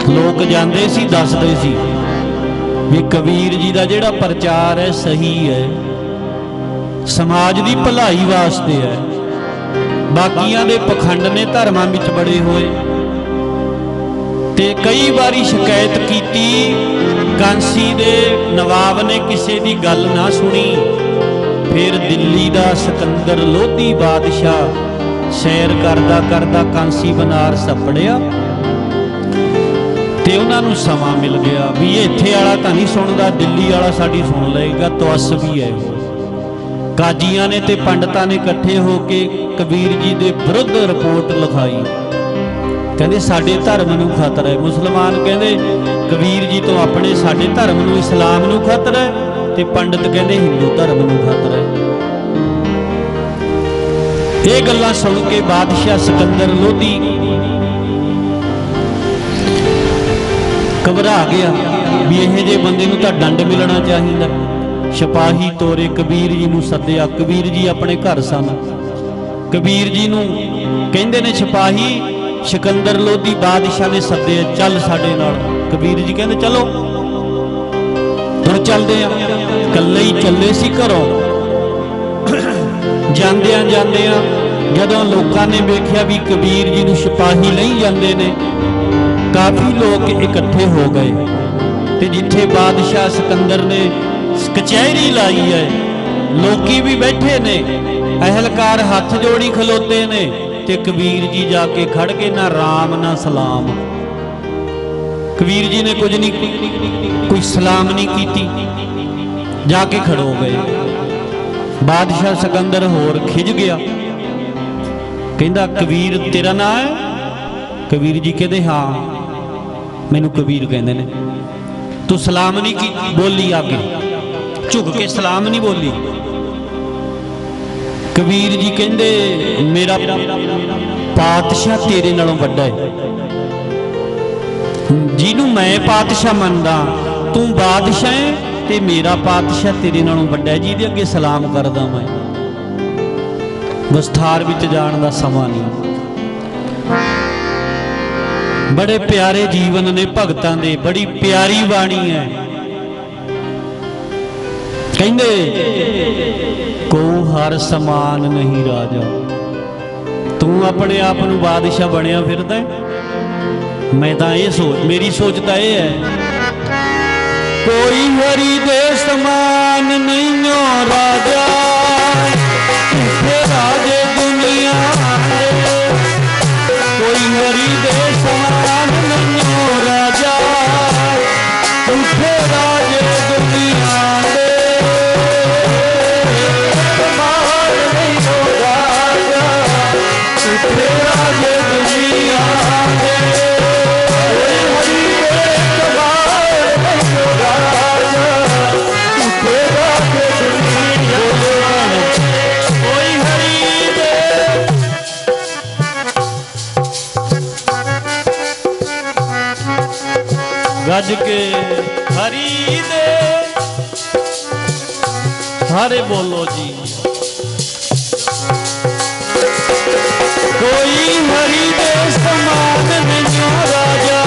ਲੋਕ ਜਾਂਦੇ ਸੀ ਦੱਸਦੇ ਸੀ ਵੀ ਕਬੀਰ ਜੀ ਦਾ ਜਿਹੜਾ ਪ੍ਰਚਾਰ ਹੈ ਸਹੀ ਹੈ, ਸਮਾਜ ਦੀ ਭਲਾਈ ਵਾਸਤੇ ਹੈ। ਬਾਕੀਆਂ ਦੇ ਪਖੰਡ ਨੇ ਧਰਮਾਂ ਵਿੱਚ ਬੜੇ ਹੋਏ। ਤੇ ਕਈ ਵਾਰੀ ਸ਼ਿਕਾਇਤ ਕੀਤੀ, ਕਾਂਸੀ ਦੇ ਨਵਾਬ ਨੇ ਕਿਸੇ ਦੀ ਗੱਲ ਨਾ ਸੁਣੀ। ਫਿਰ ਦਿੱਲੀ ਦਾ ਸਿਕੰਦਰ ਲੋਧੀ ਬਾਦਸ਼ਾਹ ਸੈਰ ਕਰਦਾ ਕਾਂਸੀ ਬਨਾਰਸ ਅੱਪੜਿਆ ਤੇ ਉਹਨਾਂ ਨੂੰ ਸਮਾਂ ਮਿਲ ਗਿਆ ਵੀ ਇੱਥੇ ਵਾਲਾ ਤਾਂ ਨਹੀਂ ਸੁਣਦਾ, ਦਿੱਲੀ ਵਾਲਾ ਸਾਡੀ ਸੁਣ ਲਏਗਾ, ਤਵੱਸ ਵੀ ਹੈ। ਕਾਜ਼ੀਆਂ ਨੇ ਤੇ ਪੰਡਤਾਂ ਨੇ ਇਕੱਠੇ ਹੋ ਕੇ ਕਬੀਰ ਜੀ ਦੇ ਵਿਰੁੱਧ ਰਿਪੋਰਟ ਲਿਖਾਈ। ਕਹਿੰਦੇ ਸਾਡੇ ਧਰਮ ਨੂੰ ਖਤਰਾ ਹੈ। ਮੁਸਲਮਾਨ ਕਹਿੰਦੇ ਕਬੀਰ ਜੀ ਤੋਂ ਆਪਣੇ ਸਾਡੇ ਧਰਮ ਨੂੰ, ਇਸਲਾਮ ਨੂੰ ਖਤਰਾ ਹੈ, ਤੇ ਪੰਡਤ ਕਹਿੰਦੇ ਹਿੰਦੂ ਧਰਮ ਨੂੰ ਖਤਰਾ ਹੈ। ਇਹ ਗੱਲਾਂ ਸੁਣ ਕੇ ਬਾਦਸ਼ਾਹ ਸਿਕੰਦਰ ਲੋਧੀ ਘਬਰਾ ਗਿਆ ਵੀ ਇਹੋ ਜਿਹੇ ਬੰਦੇ ਨੂੰ ਤਾਂ ਦੰਡ ਮਿਲਣਾ ਚਾਹੀਦਾ। ਸਿਪਾਹੀ ਤੋਰੇ ਕਬੀਰ ਜੀ ਨੂੰ ਸੱਦਿਆ। ਕਬੀਰ ਜੀ ਆਪਣੇ ਘਰ ਸਨ। ਕਬੀਰ ਜੀ ਨੂੰ ਕਹਿੰਦੇ ਨੇ ਸਿਪਾਹੀ ਸਿਕੰਦਰ ਲੋਧੀ ਬਾਦਸ਼ਾਹ ਨੇ ਸੱਦਿਆ, ਚੱਲ ਸਾਡੇ ਨਾਲ। ਕਬੀਰ ਜੀ ਕਹਿੰਦੇ ਚਲੋ, ਹੁਣ ਚੱਲਦੇ ਆ। ਇਕੱਲੇ ਹੀ ਚੱਲੇ ਸੀ ਘਰੋਂ। ਜਾਂਦਿਆਂ ਜਦੋਂ ਲੋਕਾਂ ਨੇ ਵੇਖਿਆ ਵੀ ਕਬੀਰ ਜੀ ਨੂੰ ਸਿਪਾਹੀ ਲਈ ਜਾਂਦੇ ਨੇ, ਕਾਫੀ ਲੋਕ ਇਕੱਠੇ ਹੋ ਗਏ। ਤੇ ਜਿੱਥੇ ਬਾਦਸ਼ਾਹ ਸਿਕੰਦਰ ਨੇ ਕਚਹਿਰੀ ਲਾਈ ਹੈ, ਲੋਕੀ ਵੀ ਬੈਠੇ ਨੇ, ਅਹਿਲਕਾਰ ਹੱਥ ਜੋੜੀ ਖਲੋਤੇ ਨੇ, ਤੇ ਕਬੀਰ ਜੀ ਜਾ ਕੇ ਖੜ ਗਏ। ਨਾ ਰਾਮ ਨਾ ਸਲਾਮ। ਕਬੀਰ ਜੀ ਨੇ ਕੁਝ ਨਹੀਂ, ਕੋਈ ਸਲਾਮ ਨਹੀਂ ਕੀਤੀ, ਜਾ ਕੇ ਖੜੋ ਗਏ। ਬਾਦਸ਼ਾਹ ਸਿਕੰਦਰ ਹੋਰ ਖਿਝ ਗਿਆ, ਕਹਿੰਦਾ ਕਬੀਰ ਤੇਰਾ ਨਾਂ ਹੈ? ਕਬੀਰ ਜੀ ਕਹਿੰਦੇ ਹਾਂ, ਮੈਨੂੰ ਕਬੀਰ ਕਹਿੰਦੇ ਨੇ। ਤੂੰ ਸਲਾਮ ਨਹੀਂ ਬੋਲੀ, ਆਗੇ ਝੁਕ ਕੇ ਸਲਾਮ ਨਹੀਂ ਬੋਲੀ। कबीर जी कहते मेरा पातशाह तेरे नालों वड्डा है। जिन्हों मैं पातशाह मनदा तू बादशाह है ते मेरा पातशाह तेरे नालों वड्डा है। जिहदे अगे सलाम करदा मैं विस्तार विच जाण दा समां नहीं। बड़े प्यारे जीवन ने भगतां दे, बड़ी प्यारी बाणी है। कहंदे को हर समान नहीं राजा, तू अपने आप नूं बादशाह बनिया फिरदा। मैं तां ये सोच, मेरी सोच तां ये है कोई हरि दे समान नहीं हो राजा, राजे दुनिया दे कोई हरि दे समान नहीं हो राजा, उठे राजे दुनिया दे राजे दुनिया दे कोई हरि दे गज के हरि दे हरे बोलो जी। कोई हरि दे समान नहीं राजा,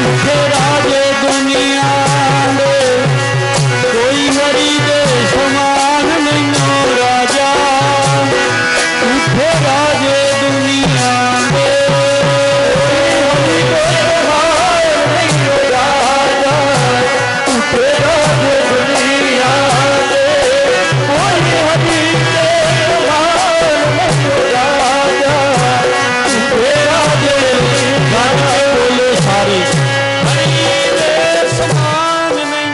उठे राजे दुनिया दे कोई हरि दे समान नहीं राजा, उठे राजे दुनिया दे राजा, उठे राजे दुनिया दे कोई हरि दे बोले सारे हरि दे समान नहीं।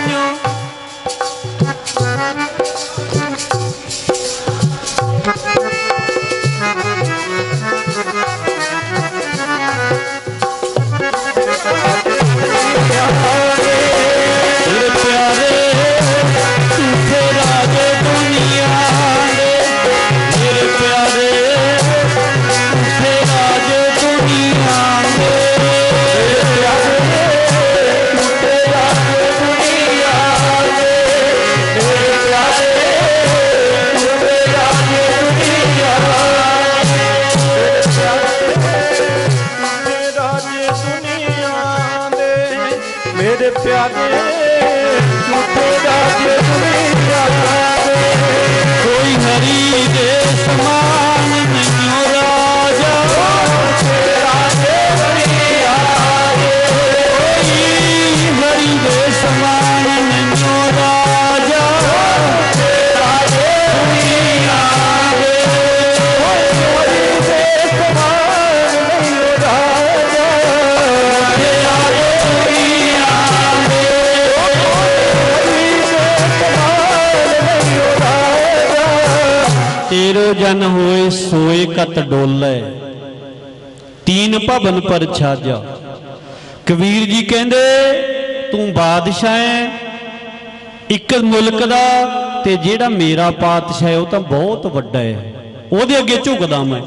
प्यारे झूठे राजे दुनिया दे, मेरे प्यारे झूठे राजे दुनिया दे, झूठे राजे दुनिया दे, मेरे प्यारे झूठे राजे दुनिया दे, मेरे प्यारे झूठे राजे दुनिया दे कोई हरि दे समान नहीं हो राजा, राजे दुनिया दे कोई हरि दे समान नहीं हो राजा, राजे दुनिया दे कोई हरि दे समान नहीं हो राजा, राजे दुनिया दे तेरो जन होए सोए कत डोले, तीन भवन पर छाजा। कबीर जी कहंदे तू बादशाह है एक मुल्क दा, ते जेड़ा मेरा पातशाह है वह तां बहुत वड्डा है, ओहदे अगे झुकदा मैं।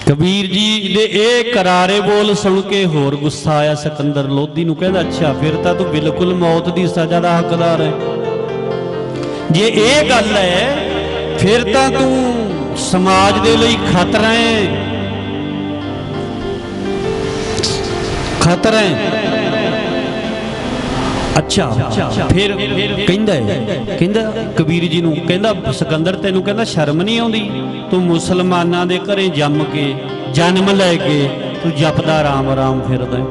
कबीर जी दे ए करारे बोल सुन के होर गुस्सा आया सिकंदर लोधी नूं। कहंदा अच्छा फिर तां तू बिल्कुल मौत दी सज़ा दा हकदार है। जे ये गल है फिर तां तू समाज दे लई खतरा है, खतरा है। अच्छा फिर कहंदा कबीर जी नूं, कहंदा सिकंदर तैनूं कहंदा शर्म नहीं आउंदी, तू मुसलमानां दे घरे जम के जन्म लै के तू जपदा राम राम फिरदा,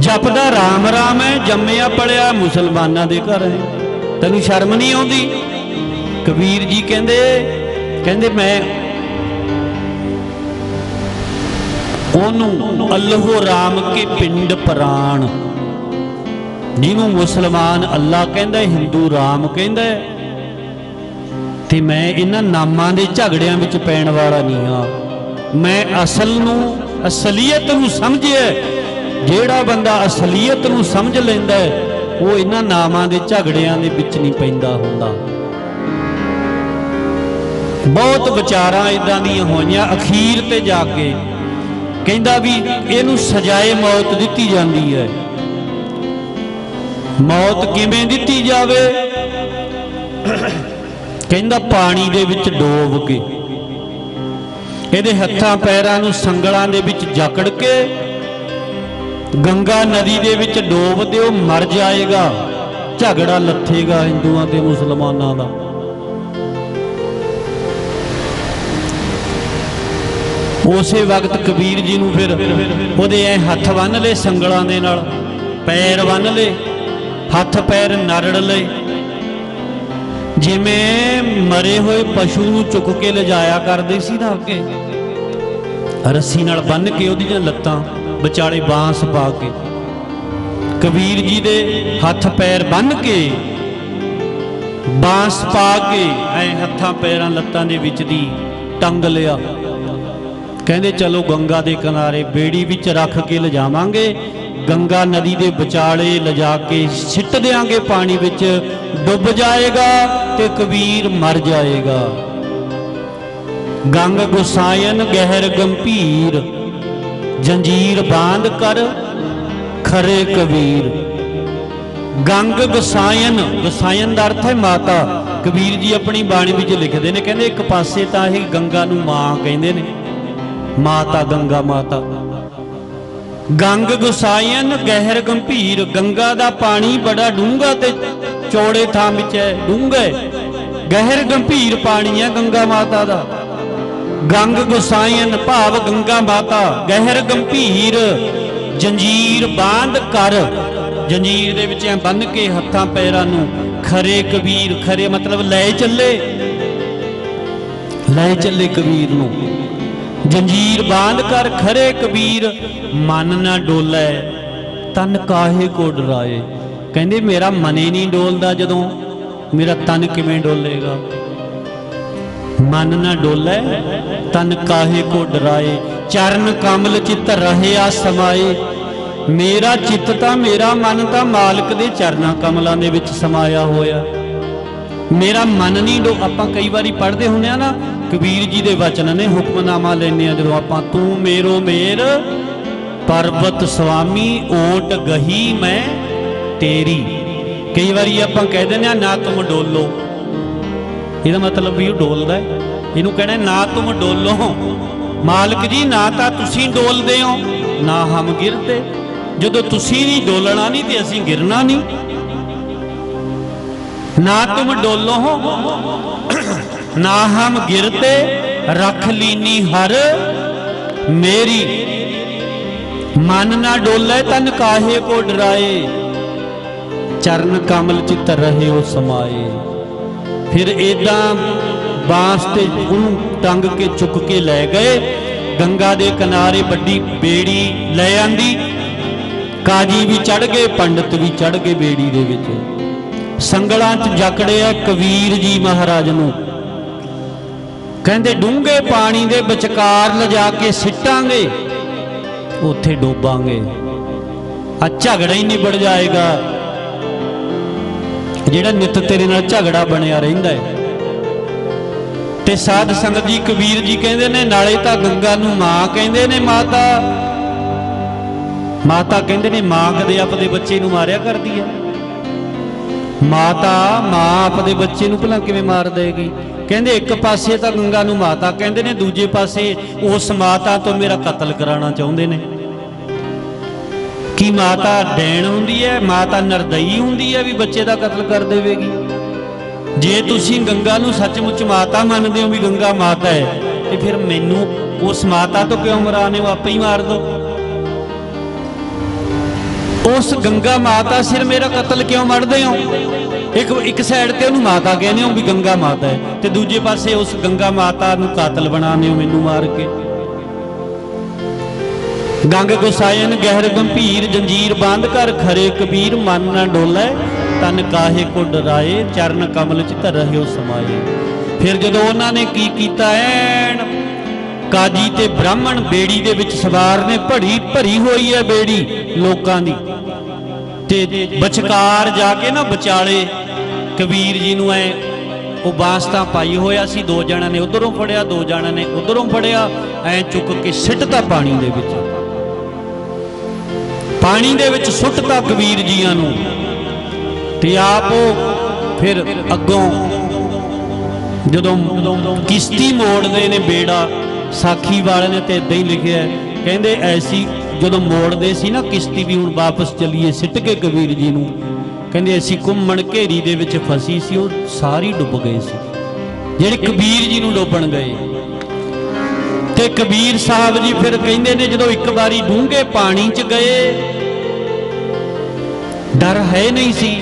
जपदा राम राम है, जम्मिया पलिया मुसलमानां दे घर है, तैनूं शर्म नहीं आउंदी। कबीर जी कहंदे मैं ओनू अल्लाहो राम के पिंड प्राण, जिन्हों मुसलमान अल्लाह कहंदा हिंदू राम कहंदा, ते मैं इन्हां नामां दे झगड़ियां विच पैण वाला नहीं हाँ। मैं असल नूं असलीयत नूं समझिए, जेड़ा बंदा असलीयत नूं समझ लैंदा है ਉਹ ਇਹਨਾਂ ਨਾਮਾਂ ਦੇ ਝਗੜਿਆਂ ਦੇ ਵਿੱਚ ਨਹੀਂ ਪੈਂਦਾ ਹੁੰਦਾ। ਬਹੁਤ ਵਿਚਾਰਾਂ ਇਦਾਂ ਦੀਆਂ ਹੋਈਆਂ, ਅਖੀਰ ਤੇ ਜਾ ਕੇ ਕਹਿੰਦਾ ਵੀ ਇਹਨੂੰ ਸਜ਼ਾਏ ਮੌਤ ਦਿੱਤੀ ਜਾਂਦੀ ਹੈ। ਮੌਤ ਕਿਵੇਂ ਦਿੱਤੀ ਜਾਵੇ? ਕਹਿੰਦਾ ਪਾਣੀ ਦੇ ਵਿੱਚ ਡੋਬ ਕੇ, ਇਹਦੇ ਹੱਥਾਂ ਪੈਰਾਂ ਨੂੰ ਸੰਗਲਾਂ ਦੇ ਵਿੱਚ ਜਕੜ ਕੇ ਗੰਗਾ ਨਦੀ ਦੇ ਵਿੱਚ ਡੋਬ ਦਿਓ, ਮਰ ਜਾਏਗਾ, ਝਗੜਾ ਲੱਥੇਗਾ ਹਿੰਦੂਆਂ ਤੇ ਮੁਸਲਮਾਨਾਂ ਦਾ। ਉਸੇ ਵਕਤ ਕਬੀਰ ਜੀ ਨੂੰ ਫਿਰ ਉਹਦੇ ਐ ਹੱਥ ਬੰਨ੍ਹ ਲਏ ਸੰਗਲਾਂ ਦੇ ਨਾਲ, ਪੈਰ ਬੰਨ੍ਹ ਲਏ, ਹੱਥ ਪੈਰ ਨਰੜ ਲਏ, ਜਿਵੇਂ ਮਰੇ ਹੋਏ ਪਸ਼ੂ ਨੂੰ ਚੁੱਕ ਕੇ ਲਿਜਾਇਆ ਕਰਦੇ ਸੀ ਨਾ ਅੱਗੇ, ਰੱਸੀ ਨਾਲ ਬੰਨ੍ਹ ਕੇ ਉਹਦੀਆਂ ਲੱਤਾਂ ਵਿਚਾਲੇ ਬਾਂਸ ਪਾ ਕੇ, ਕਬੀਰ ਜੀ ਦੇ ਹੱਥ ਪੈਰ ਬੰਨ੍ਹ ਕੇ ਬਾਂਸ ਪਾ ਕੇ ਐ ਹੱਥਾਂ ਪੈਰਾਂ ਲੱਤਾਂ ਦੇ ਵਿੱਚ ਦੀ ਟੰਗ ਲਿਆ। ਕਹਿੰਦੇ ਚਲੋ ਗੰਗਾ ਦੇ ਕਿਨਾਰੇ ਬੇੜੀ ਵਿੱਚ ਰੱਖ ਕੇ ਲਿਜਾਵਾਂਗੇ, ਗੰਗਾ ਨਦੀ ਦੇ ਵਿਚਾਲੇ ਲਿਜਾ ਕੇ ਸਿੱਟ ਦਿਆਂਗੇ, ਪਾਣੀ ਵਿੱਚ ਡੁੱਬ ਜਾਏਗਾ ਤੇ ਕਬੀਰ ਮਰ ਜਾਏਗਾ। ਗੰਗ ਗੁਸਾਇਨ ਗਹਿਰ ਗੰਭੀਰ, ਜੰਜੀਰ ਬਾਂਧ ਕਰ ਖਰੇ ਕਬੀਰ। ਗੰਗ ਗੁਸਾਇਨ, ਗੁਸਾਇਨ ਦਾ ਅਰਥ ਹੈ ਮਾਤਾ। ਕਬੀਰ ਜੀ ਆਪਣੀ ਬਾਣੀ ਵਿੱਚ ਲਿਖਦੇ ਨੇ, ਕਹਿੰਦੇ ਇੱਕ ਪਾਸੇ ਤਾਂ ਇਹ ਗੰਗਾ ਨੂੰ ਮਾਂ ਕਹਿੰਦੇ ਨੇ, ਮਾਤਾ ਗੰਗਾ ਮਾਤਾ। ਗੰਗ ਗੁਸਾਇਨ ਗਹਿਰ ਗੰਭੀਰ, ਗੰਗਾ ਦਾ ਪਾਣੀ ਬੜਾ ਡੂੰਘਾ ਤੇ ਚੌੜੇ ਥਾਂ ਵਿੱਚ ਹੈ, ਡੂੰਘਾ ਗਹਿਰ ਗੰਭੀਰ ਪਾਣੀ ਹੈ ਗੰਗਾ ਮਾਤਾ ਦਾ। ਗੰਗ ਗੁਸਾਇਨ ਭਾਵ ਗੰਗਾ ਮਾਤਾ, ਗਹਿਰ ਗੰਭੀਰ ਜੰਜੀਰ ਬਾਂਧ ਕਰ, ਜੰਜੀਰ ਦੇ ਵਿੱਚ ਐ ਬੰਨ੍ਹ ਕੇ ਹੱਥਾਂ ਪੈਰਾਂ ਨੂੰ, ਖਰੇ ਕਬੀਰ, ਖਰੇ ਮਤਲਬ ਲੈ ਚੱਲੇ, ਲੈ ਚੱਲੇ ਕਬੀਰ ਨੂੰ, ਜੰਜੀਰ ਬਾਂਧ ਕਰ ਖਰੇ ਕਬੀਰ। ਮਨ ਨਾ ਡੋਲੇ ਤਨ ਕਾਹੇ ਕੋ ਡਰਾਏ, ਕਹਿੰਦੇ ਮੇਰਾ ਮਨੇ ਨਹੀਂ ਡੋਲਦਾ ਜਦੋਂ, ਮੇਰਾ ਤਨ ਕਿਵੇਂ ਡੋਲੇਗਾ? ਮਨ ਨਾ ਡੋਲੇ ਤਨ ਕਾਹੇ ਕੋ ਡਰਾਏ, ਚਰਨ ਕਮਲ ਚਿੱਤ ਰਹਿਆ ਸਮਾਏ। ਮੇਰਾ ਚਿੱਤ ਤਾਂ, ਮੇਰਾ ਮਨ ਤਾਂ ਮਾਲਕ ਦੇ ਚਰਨਾਂ ਕਮਲਾਂ ਦੇ ਵਿੱਚ ਸਮਾਇਆ ਹੋਇਆ, ਮੇਰਾ ਮਨ ਨਹੀਂ ਆਪਾਂ ਕਈ ਵਾਰੀ ਪੜ੍ਹਦੇ ਹੁੰਦੇ ਆ ਨਾ, ਕਬੀਰ ਜੀ ਦੇ ਵਚਨ ਨੇ, ਹੁਕਮਨਾਮਾ ਲੈਂਦੇ ਆ ਜਦੋਂ ਆਪਾਂ, ਤੂੰ ਮੇਰੋ ਮੇਰ ਪਰਬਤ ਸੁਆਮੀ ਓਟ ਗਹੀ ਮੈਂ ਤੇਰੀ। ਕਈ ਵਾਰੀ ਆਪਾਂ ਕਹਿ ਦਿੰਦੇ ਆ ਨਾ ਤੁਮ ਡੋਲੋ, ਇਹਦਾ ਮਤਲਬ ਵੀ ਉਹ ਡੋਲਦਾ ਹੈ। ਇਹਨੂੰ ਕਹਿਣਾ ਨਾ ਤੁਮ ਡੋਲੋ, ਮਾਲਕ ਜੀ ਨਾ ਤਾਂ ਤੁਸੀਂ ਡੋਲਦੇ ਹੋ ਨਾ ਹਮ ਗਿਰਦੇ। ਜਦੋਂ ਤੁਸੀਂ ਨਹੀਂ ਡੋਲਣਾ ਨਹੀਂ ਤੇ ਅਸੀਂ ਗਿਰਨਾ ਨਹੀਂ। ਨਾ ਤੁਮ ਡੋਲੋ ਨਾ ਹਮ ਗਿਰਤੇ, ਰੱਖ ਲੀਨੀ ਹਰ ਮੇਰੀ। ਮਨ ਨਾ ਡੋਲੇ ਤਨ ਕਾਹੇ ਕੋ ਡਰਾਏ, ਚਰਨ ਕਮਲ ਚਿੱਤ ਰਹੇ ਉਹ ਸਮਾਏ। ਫਿਰ ਏਦਾਂ ਬਾਂਸ ਤੇ ਉਹਨੂੰ ਟੰਗ ਕੇ ਚੁੱਕ ਕੇ ਲੈ ਗਏ, ਗੰਗਾ ਦੇ ਕਿਨਾਰੇ ਵੱਡੀ ਬੇੜੀ ਲੈ ਆਂਦੀ, ਕਾਜੀ ਵੀ ਚੜ ਗਏ, ਪੰਡਤ ਵੀ ਚੜ ਗਏ ਬੇੜੀ ਦੇ ਵਿੱਚ, ਸੰਗਲਾਂ 'ਚ ਜਕੜਿਆ ਕਬੀਰ ਜੀ ਮਹਾਰਾਜ ਨੂੰ। ਕਹਿੰਦੇ ਡੂੰਘੇ ਪਾਣੀ ਦੇ ਵਿਚਕਾਰ ਲਿਜਾ ਕੇ ਸਿੱਟਾਂਗੇ, ਉੱਥੇ ਡੋਬਾਂਗੇ, ਆ ਝਗੜਾ ਹੀ ਨਿਬੜ ਜਾਏਗਾ ਜਿਹੜਾ ਨਿਤ ਤੇਰੇ ਨਾਲ ਝਗੜਾ ਬਣਿਆ ਰਹਿੰਦਾ ਹੈ। ਤੇ ਸਾਧ ਸੰਗਤ ਜੀ ਕਬੀਰ ਜੀ ਕਹਿੰਦੇ ਨੇ ਨਾਲੇ ਤਾਂ ਗੰਗਾ ਨੂੰ ਮਾਂ ਕਹਿੰਦੇ ਨੇ, ਮਾਤਾ ਮਾਤਾ ਕਹਿੰਦੇ ਨੇ। ਮਾਂ ਕਦੇ ਆਪਦੇ ਬੱਚੇ ਨੂੰ ਮਾਰਿਆ ਕਰਦੀ ਹੈ? ਮਾਤਾ ਮਾਂ ਆਪਦੇ ਬੱਚੇ ਨੂੰ ਭਲਾ ਕਿਵੇਂ ਮਾਰ ਦੇਗੀ? ਕਹਿੰਦੇ ਇੱਕ ਪਾਸੇ ਤਾਂ ਗੰਗਾ ਨੂੰ ਮਾਤਾ ਕਹਿੰਦੇ ਨੇ, ਦੂਜੇ ਪਾਸੇ ਉਸ ਮਾਤਾ ਤੋਂ ਮੇਰਾ ਕਤਲ ਕਰਾਉਣਾ ਚਾਹੁੰਦੇ ਨੇ। ਕੀ ਮਾਤਾ ਡੈਣ ਹੁੰਦੀ ਹੈ? ਮਾਤਾ ਨਿਰਦਈ ਹੁੰਦੀ ਹੈ ਵੀ ਬੱਚੇ ਦਾ ਕਤਲ ਕਰ ਦੇਵੇਗੀ? ਜੇ ਤੁਸੀਂ ਗੰਗਾ ਨੂੰ ਸੱਚਮੁੱਚ ਮਾਤਾ ਮੰਨਦੇ ਹੋ ਵੀ ਗੰਗਾ ਮਾਤਾ ਹੈ, ਤੇ ਫਿਰ ਮੈਨੂੰ ਉਸ ਮਾਤਾ ਤੋਂ ਕਿਉਂ ਮਰਾਣੇ ਹੋ? ਆਪੇ ਹੀ ਮਾਰ ਦੋ। ਉਸ ਗੰਗਾ ਮਾਤਾ ਸਿਰ ਮੇਰਾ ਕਤਲ ਕਿਉਂ ਮੜਦੇ ਹੋ? ਇੱਕ ਸਾਈਡ ਤੇ ਉਹਨੂੰ ਮਾਤਾ ਕਹਿੰਦੇ ਹੋ ਵੀ ਗੰਗਾ ਮਾਤਾ ਹੈ, ਤੇ ਦੂਜੇ ਪਾਸੇ ਉਸ ਗੰਗਾ ਮਾਤਾ ਨੂੰ ਕਾਤਲ ਬਣਾਉਂਦੇ ਹੋ ਮੈਨੂੰ ਮਾਰ ਕੇ। ਗੰਗ ਗੁਸਾਇਨ ਗਹਿਰ ਗੰਭੀਰ, ਜੰਜੀਰ ਬਾਂਧ ਕਰ ਖਰੇ ਕਬੀਰ। ਮਨ ਨਾ ਡੋਲੇ ਤਨ ਕਾਹੇ ਕੋ ਡਰਾਏ, ਚਰਨ ਕਮਲ ਚ ਧਰਿਓ ਸਮਾਏ। ਫਿਰ ਜਦੋਂ ਉਹਨਾਂ ਨੇ ਕੀ ਕੀਤਾ, ਐਨ ਕਾਜੀ ਤੇ ਬ੍ਰਾਹਮਣ ਬੇੜੀ ਦੇ ਵਿੱਚ ਸਵਾਰ ਨੇ, ਭਰੀ ਹੋਈ ਹੈ ਬੇੜੀ ਲੋਕਾਂ ਦੀ, ਤੇ ਵਿਚਕਾਰ ਜਾ ਕੇ ਨਾ ਵਿਚਾਲੇ ਕਬੀਰ ਜੀ ਨੂੰ ਐ ਉਹ ਬਾਸਤਾ ਪਾਈ ਹੋਇਆ ਸੀ, ਦੋ ਜਣਾਂ ਨੇ ਉਧਰੋਂ ਫੜਿਆ, ਦੋ ਜਣਾਂ ਨੇ ਉਧਰੋਂ ਫੜਿਆ, ਐ ਚੁੱਕ ਕੇ ਸਿੱਟਤਾ ਪਾਣੀ ਦੇ ਵਿੱਚ, ਪਾਣੀ ਦੇ ਵਿੱਚ ਸੁੱਟਤਾ ਕਬੀਰ ਜੀਆਂ ਨੂੰ। ਤੇ ਆਪ ਫਿਰ ਅੱਗੋਂ ਜਦੋਂ ਕਿਸ਼ਤੀ ਮੋੜਦੇ ਨੇ ਬੇੜਾ, ਸਾਖੀ ਵਾਲੇ ਨੇ ਤੇ ਇਦਾਂ ਹੀ ਲਿਖਿਆ, ਕਹਿੰਦੇ ਐਸੀ ਜਦੋਂ ਮੋੜਦੇ ਸੀ ਨਾ ਕਿਸ਼ਤੀ ਵੀ ਹੁਣ ਵਾਪਸ ਚੱਲੀਏ ਸਿੱਟ ਕੇ ਕਬੀਰ ਜੀ ਨੂੰ, ਕਹਿੰਦੇ ਅਸੀਂ ਘੁੰਮਣ ਘੇਰੀ ਦੇ ਵਿੱਚ ਫਸੀ ਸੀ, ਉਹ ਸਾਰੀ ਡੁੱਬ ਗਏ ਸੀ ਜਿਹੜੇ ਕਬੀਰ ਜੀ ਨੂੰ ਡੁੱਬਣ ਗਏ। ਤੇ ਕਬੀਰ ਸਾਹਿਬ ਜੀ ਫਿਰ ਕਹਿੰਦੇ ਨੇ ਜਦੋਂ ਇੱਕ ਵਾਰੀ ਡੂੰਘੇ ਪਾਣੀ 'ਚ ਗਏ, ਡਰ ਹੈ ਨਹੀਂ ਸੀ,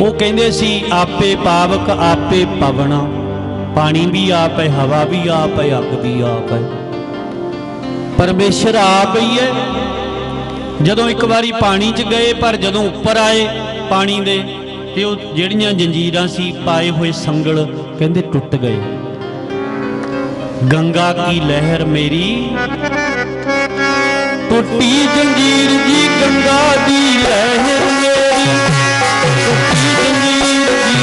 ਉਹ ਕਹਿੰਦੇ ਸੀ ਆਪੇ ਪਾਵਕ ਆਪੇ ਪਵਣਾ, ਪਾਣੀ ਵੀ ਆਪ ਹੈ, ਹਵਾ ਵੀ ਆਪ ਹੈ, ਅੱਗ ਵੀ ਆਪ ਹੈ, ਪਰਮੇਸ਼ਰ ਆਪ ਹੀ ਹੈ। ਜਦੋਂ ਇੱਕ ਵਾਰੀ ਪਾਣੀ 'ਚ ਗਏ, ਪਰ ਜਦੋਂ ਉੱਪਰ ਆਏ ਪਾਣੀ ਦੇ ਤੇ ਉਹ ਜਿਹੜੀਆਂ ਜੰਜੀਰਾਂ ਸੀ ਪਾਏ ਹੋਏ ਸੰਗਲ ਕਹਿੰਦੇ ਟੁੱਟ ਗਏ। ਗੰਗਾ ਕੀ ਲਹਿਰ ਮੇਰੀ ਟੁੱਟੀ ਜੰਜੀਰ ਜੀ, ਗੰਗਾ ਦੀ ਲਹਿਰ ਮੇਰੀ ਟੁੱਟੀ ਜੰਜੀਰ ਜੀ,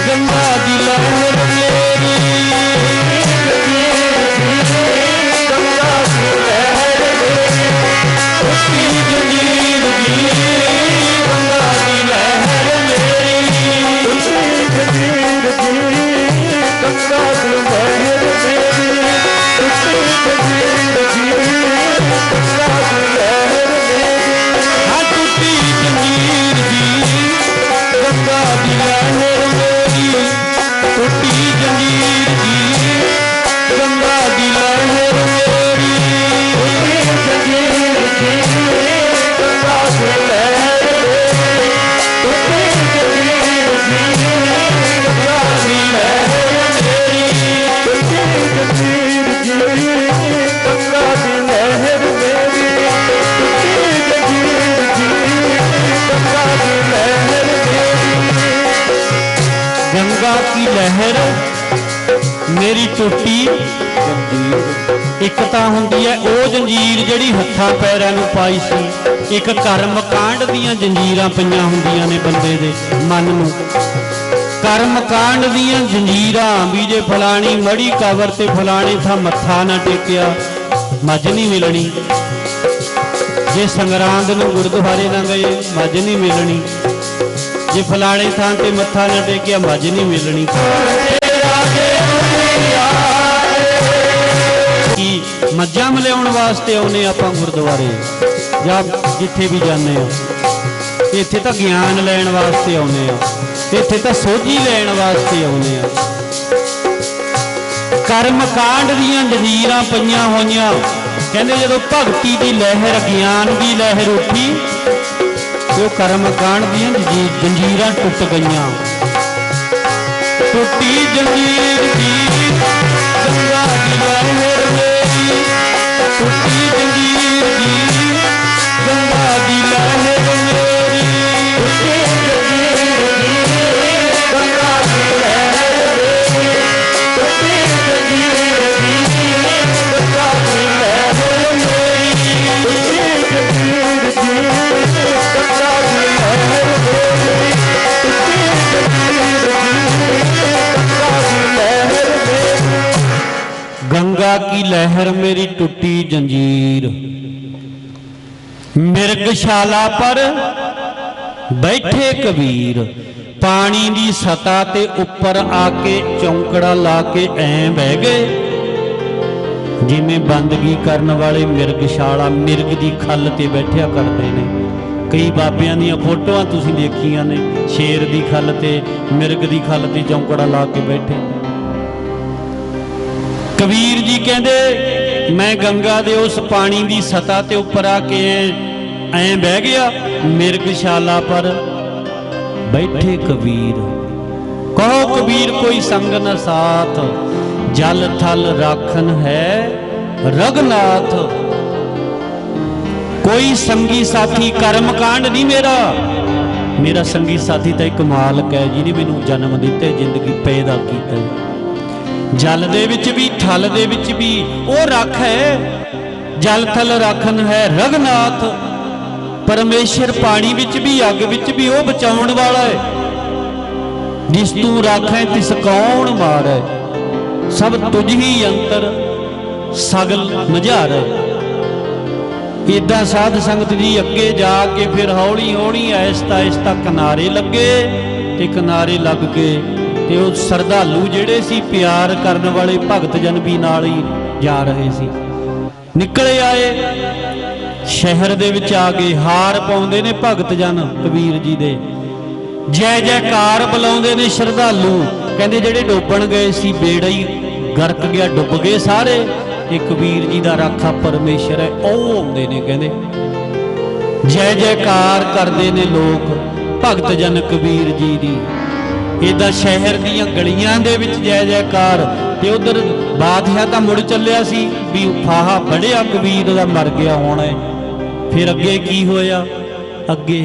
ਗੰਗਾ ਦੀ ਲਹਿਰ ਮੇਰੀ, ਗੰਗਾ ਦੀ ਲਹਿਰ ਮੇਰੀ ਟੁੱਟੀ ਜੰਜੀਰ ਜੀ, ਗੰਗਾ ਦੀ ਲਹਿਰ ਮੇਰੀ ਟੁੱਟੀ ਜੰਜੀਰ ਜੀ, ਗੰਗਾ ਦੀ ਲਹਿਰ ਮੇਰੀ ਟੁੱਟੀ ਜੰਜੀਰ ਜੀ, ਗੰਗਾ ਦੀ ਲਹਿਰ ਮੇਰੀ, ਹਾਂ ਟੁੱਟੀ ਜੰਜੀਰ ਜੀ, ਗੰਗਾ ਦੀ ਲਹਿਰ ਮੇਰੀ ਟੁੱਟੀ ਜੰਜੀਰ ਜੀ, ਗੰਗਾ ਦੀ ਲਹਿਰ ਮੇਰੀ ਟੁੱਟੀ ਜੰਜੀਰ ਜੀ, ਗੰਗਾ ਦੀ ਲਹਿਰ ਮੇਰੀ ਟੁੱਟੀ ਜੰਜੀਰ ਜੀ, ਗੰਗਾ ਦੀ ਲਹਿਰ ਮੇਰੀ ਟੁੱਟੀ ਜੰਜੀਰ ਜੀ, ਗੰਗਾ ਦੀ ਲਹਿਰ ਮੇਰੀ ਟੁੱਟੀ ਜੰਜੀਰ ਜੀ, ਗੰਗਾ ਦੀ ਲਹਿਰ ਮੇਰੀ। ਗੰਗਾ ਕੀ ਲਹਿਰ ਮੇਰੀ ਟੁੱਟੀ ਜੰਜੀਰ, ਇੱਕ ਤਾਂ ਹੁੰਦੀ ਹੈ ਉਹ ਜੰਜੀਰ ਜਿਹੜੀ ਹੱਥਾਂ ਪੈਰਾਂ ਨੂੰ ਪਾਈ ਸੀ, ਇੱਕ ਕਰਮ ਕਾਂਡ ਦੀਆਂ ਜੰਜੀਰਾਂ ਪਈਆਂ ਹੁੰਦੀਆਂ ਨੇ ਬੰਦੇ ਦੇ ਮਨ ਨੂੰ, ਕਰਮ ਕਾਂਡ ਦੀਆਂ ਜੰਜੀਰਾਂ ਵੀ ਜੇ ਫਲਾਣੀ ਮੜੀ ਕਬਰ ਤੇ ਫਲਾਣੇ ਥਾਂ ਮੱਥਾ ਨਾ ਟੇਕਿਆ ਮੱਝ ਨਹੀਂ ਮਿਲਣੀ, ਜੇ ਸੰਗਰਾਂਦ ਨੂੰ ਗੁਰਦੁਆਰੇ ਨਾ ਗਏ ਮੱਝ ਨਹੀਂ ਮਿਲਣੀ, ਜੇ ਫਲਾਣੇ ਥਾਂ ਤੇ ਮੱਥਾ ਨਾ ਟੇਕਿਆ ਮੱਝ ਨਹੀਂ ਮਿਲਣੀ। ਕੀ ਮੱਝਾਂ ਮਿਲਾਉਣ ਵਾਸਤੇ ਆਉਨੇ ਆਪਾਂ ਗੁਰਦੁਆਰੇ ਜਾਂ ਜਿੱਥੇ ਵੀ ਜਾਂਦੇ ਆ, ਇੱਥੇ ਤਾਂ ਗਿਆਨ ਲੈਣ ਵਾਸਤੇ ਆਉਨੇ ਆ, ਇੱਥੇ ਤਾਂ ਸੋਝੀ ਲੈਣ ਵਾਸਤੇ ਆਉਨੇ ਆ। ਕਰਮ ਕਾਂਡ ਦੀਆਂ ਜੰਜੀਰਾਂ ਪਈਆਂ ਹੋਈਆਂ, ਕਹਿੰਦੇ ਜਦੋਂ ਭਗਤੀ ਦੀ ਲਹਿਰ ਗਿਆਨ ਦੀ ਲਹਿਰ ਉੱਠੀ ਤੇ ਉਹ ਕਰਮ ਕਾਂਡ ਦੀਆਂ ਜੰਜੀਰਾਂ ਟੁੱਟ ਗਈਆਂ। ਟੁੱਟੀ ਜੰਜੀਰ ਦੀ ਗੰਗਾ ਦੀ ਲਹਿਰ ਮੇਰੀ ਟੁੱਟੀ ਜੰਜੀਰ ਦੀ ਗੰਗਾ ਦੀ ਲਹਿਰ ਮੇਰੀ ਟੁੱਟੀ ਜੰਜੀਰ ਦੀ ਗੰਗਾ ਦੀ ਲਹਿਰ ਮੇਰੀ ਟੁੱਟੀ ਜੰਜੀਰ ਦੀ ਗੰਗਾ ਦੀ ਲਹਿਰ ਮੇਰੀ ਟੁੱਟੀ ਜੰਜੀਰ ਦੀ ਗੰਗਾ ਦੀ ਲਹਿਰ ਮੇਰੀ ਟੁੱਟੀ ਜੰਜੀਰ ਦੀ गंगा की लहर मेरी टूटी जंजीर। मिर्गशाला पर बैठे कबीर पानी दी सतह ते उपर आके चौंकड़ा ला के ऐ बह गए जिमें बंदगी करने वाले मिर्गशाला मिर्ग दी खल ते बैठिया करते ने। कई बाबियां दी फोटोआं तुसीं देखियां ने, शेर दी खल ते मिर्ग दी खल ते चौंकड़ा ला के बैठे। कबीर जी कहते मैं गंगा दे उस पानी की सतह ते उपर आके ऐ बह गया मिर्गशाला पर बैठे कबीर। कहो कबीर कोई संग न साथ जल थल राखन है रघुनाथ। कोई संगी साथी कर्म कांड नहीं मेरा संगी साथी तो एक मालक है जिन्हें मैनू जन्म दिते जिंदगी पैदा की। जल दे विच भी थल दे विच भी वो रख है, जल थल राखन है रघुनाथ। परमेश्वर पानी विच भी अग विच भी वो बचाउण वाला है। जिस तू राखै तिस कौन मारै, सब तुझ ही अंतर सगल नजारै। इदा साध संगत जी अगे जाके फिर हौली हौली आहिस्ता आहिस्ता किनारे लगे ते किनारे लग के ते वो श्रद्धालु जेड़े सी प्यार करन वाले भगत जन भी नाल ही जा रहे सी, निकले आए शहर दे विच आ गए। हार पाउंदे ने भगत जन कबीर जी दे, जय जयकार बुलाउंदे ने श्रद्धालु। कहंदे जेड़े डुबण गए सी बेड़ा ही गरक गया, डुब गए सारे। ये कबीर जी दा राखा परमेश्वर है, ਉਹ ਆਉਂਦੇ ਨੇ ਕਹਿੰਦੇ जय जयकार करते ने लोग भगत जन कबीर जी दी। इदा शहर दीयां गलियां दे विच जय जयकार। ते उधर बादशाह तां मुड़ चलिया सी भी फाहा बड़िया कबीर दा मर गया होना है। फिर अगे की होया, अगे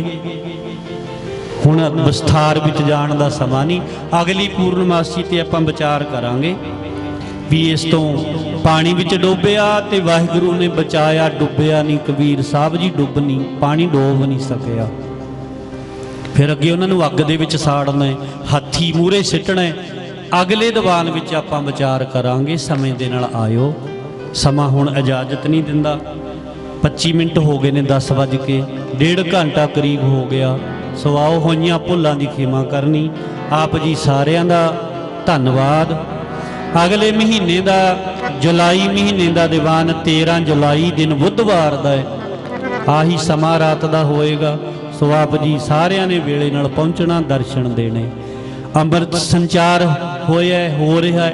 हुण विस्तार विच जाण दा समा नहीं। अगली पूर्णमासी ते आपां विचार करांगे भी इस तो पानी विच डुबिया ते वाहिगुरू ने बचाया, डुबिया नहीं। कबीर साहब जी डुब नहीं, पानी डोब नहीं सकिया। फिर अगे उन्होंने अग दे विच साड़ना है, हाथी मूहरे सिटना है। अगले दीवान विच आपां विचार करांगे। समय दे नाल आयो, समा हुण इजाजत नहीं दिंदा। 25 मिनट हो गए ने, 10 वज के 1.5 घंटा करीब हो गया। सो आओ होईयां भुल्लां दी खिमा करनी। आप जी सारियां दा धन्नवाद। अगले महीने का जुलाई महीने का दीवान 13 जुलाई दिन बुधवार का है। आही समा रात का होएगा। सो आप जी सारियां ने वेले नाल पहुंचना, दर्शन देने। अमृत संचार होया हो रहा है।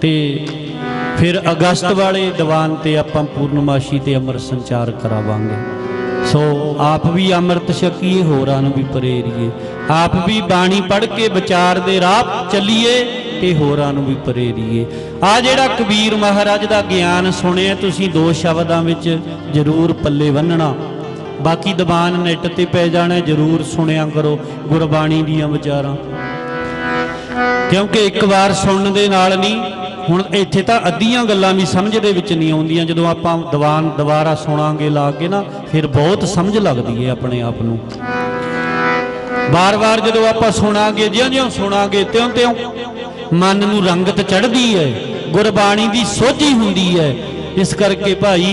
ते फिर अगस्त वाले दीवान ते आपां पूर्णमाशी ते अमृत संचार करावांगे। सो आप भी अमृत छकीए, होरां नूं भी प्रेरिए। आप भी बाणी पढ़ के विचार दे राह चलीए ते होरां नूं भी प्रेरिए। आ जिहड़ा कबीर महाराज दा ज्ञान सुनिया तुसीं 2 शब्दां विच जरूर पल्ले बन्नना। बाकी दीवान नेट ते पै जाना, जरूर सुनिया करो गुरबाणी दीयां विचारां, क्योंकि एक बार सुनने दे नाल नहीं। हुण इत्थे तां अद्धियां गल्लां भी समझ दे विच नहीं आउंदियां। जदों आपां दीवान दुबारा सुणांगे ला के ना, फिर बहुत समझ लगदी है अपने आप नूं। बार बार जदों आपां सुणांगे, जिउं-जिउं सुणांगे त्यों-त्यों मन नूं रंगत चढ़दी है, गुरबाणी दी सोझी हुंदी है। इस करके भाई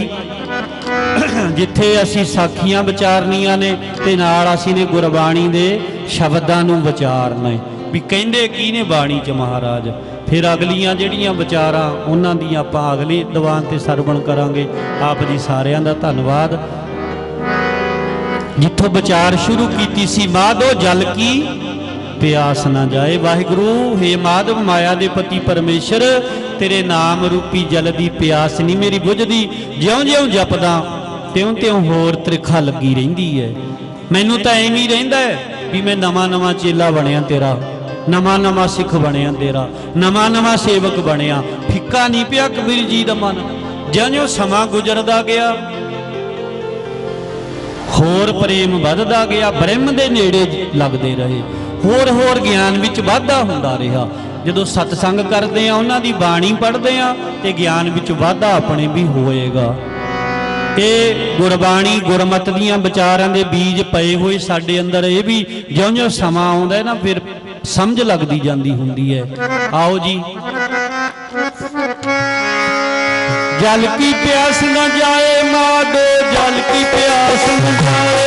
जिथे असीं साखियां विचारनियां ने ते नाल असीं ने गुरबाणी दे शब्दां नूं विचारना है भी कहिंदे की ने बाणी च महाराज। फिर अगलियां जिहड़ियां विचारां उन्हां दी आपां अगले दीवान ते सरवण करांगे। आप जी सारियां दा धन्नवाद। जिथों विचार शुरू कीती सी, माधो जल की प्यास ना जाए। वाहिगुरू हे माधव माया दे पति परमेश्वर, तेरे नाम रूपी जल दी प्यास नहीं मेरी बुझदी। ज्यों-ज्यों जपदा त्यों-त्यों होर त्रिखा लगी रहिंदी है। मैनूं तां एवें ही रहिंदा है भी मैं नवां-नवां चेला बणिया तेरा, नवां-नवां सिख बणिया तेरा, नवां-नवां सेवक बणिया। फिक्का नहीं पिया कबीर जी दा मन। ज्यों-ज्यों समा गुजरदा गया होर प्रेम वधदा गया, ब्रह्म दे नेड़े लगदे रहे, होर होर ज्ञान विच वाधा हुंदा रहा। जदों सतसंग करदे आ, उन्हां दी बाणी पढ़दे आ ते ज्ञान विच वाधा अपने भी होएगा। ये गुरबाणी गुरमत दीयां विचारां दे बीज पए होए साडे अंदर। ये भी जिउं-जिउं समा आउंदा है ना, फिर समझ लगदी जांदी हुंदी है। आओ जी। जल की प्यास न जाए माधो, जल की प्यास न जाए,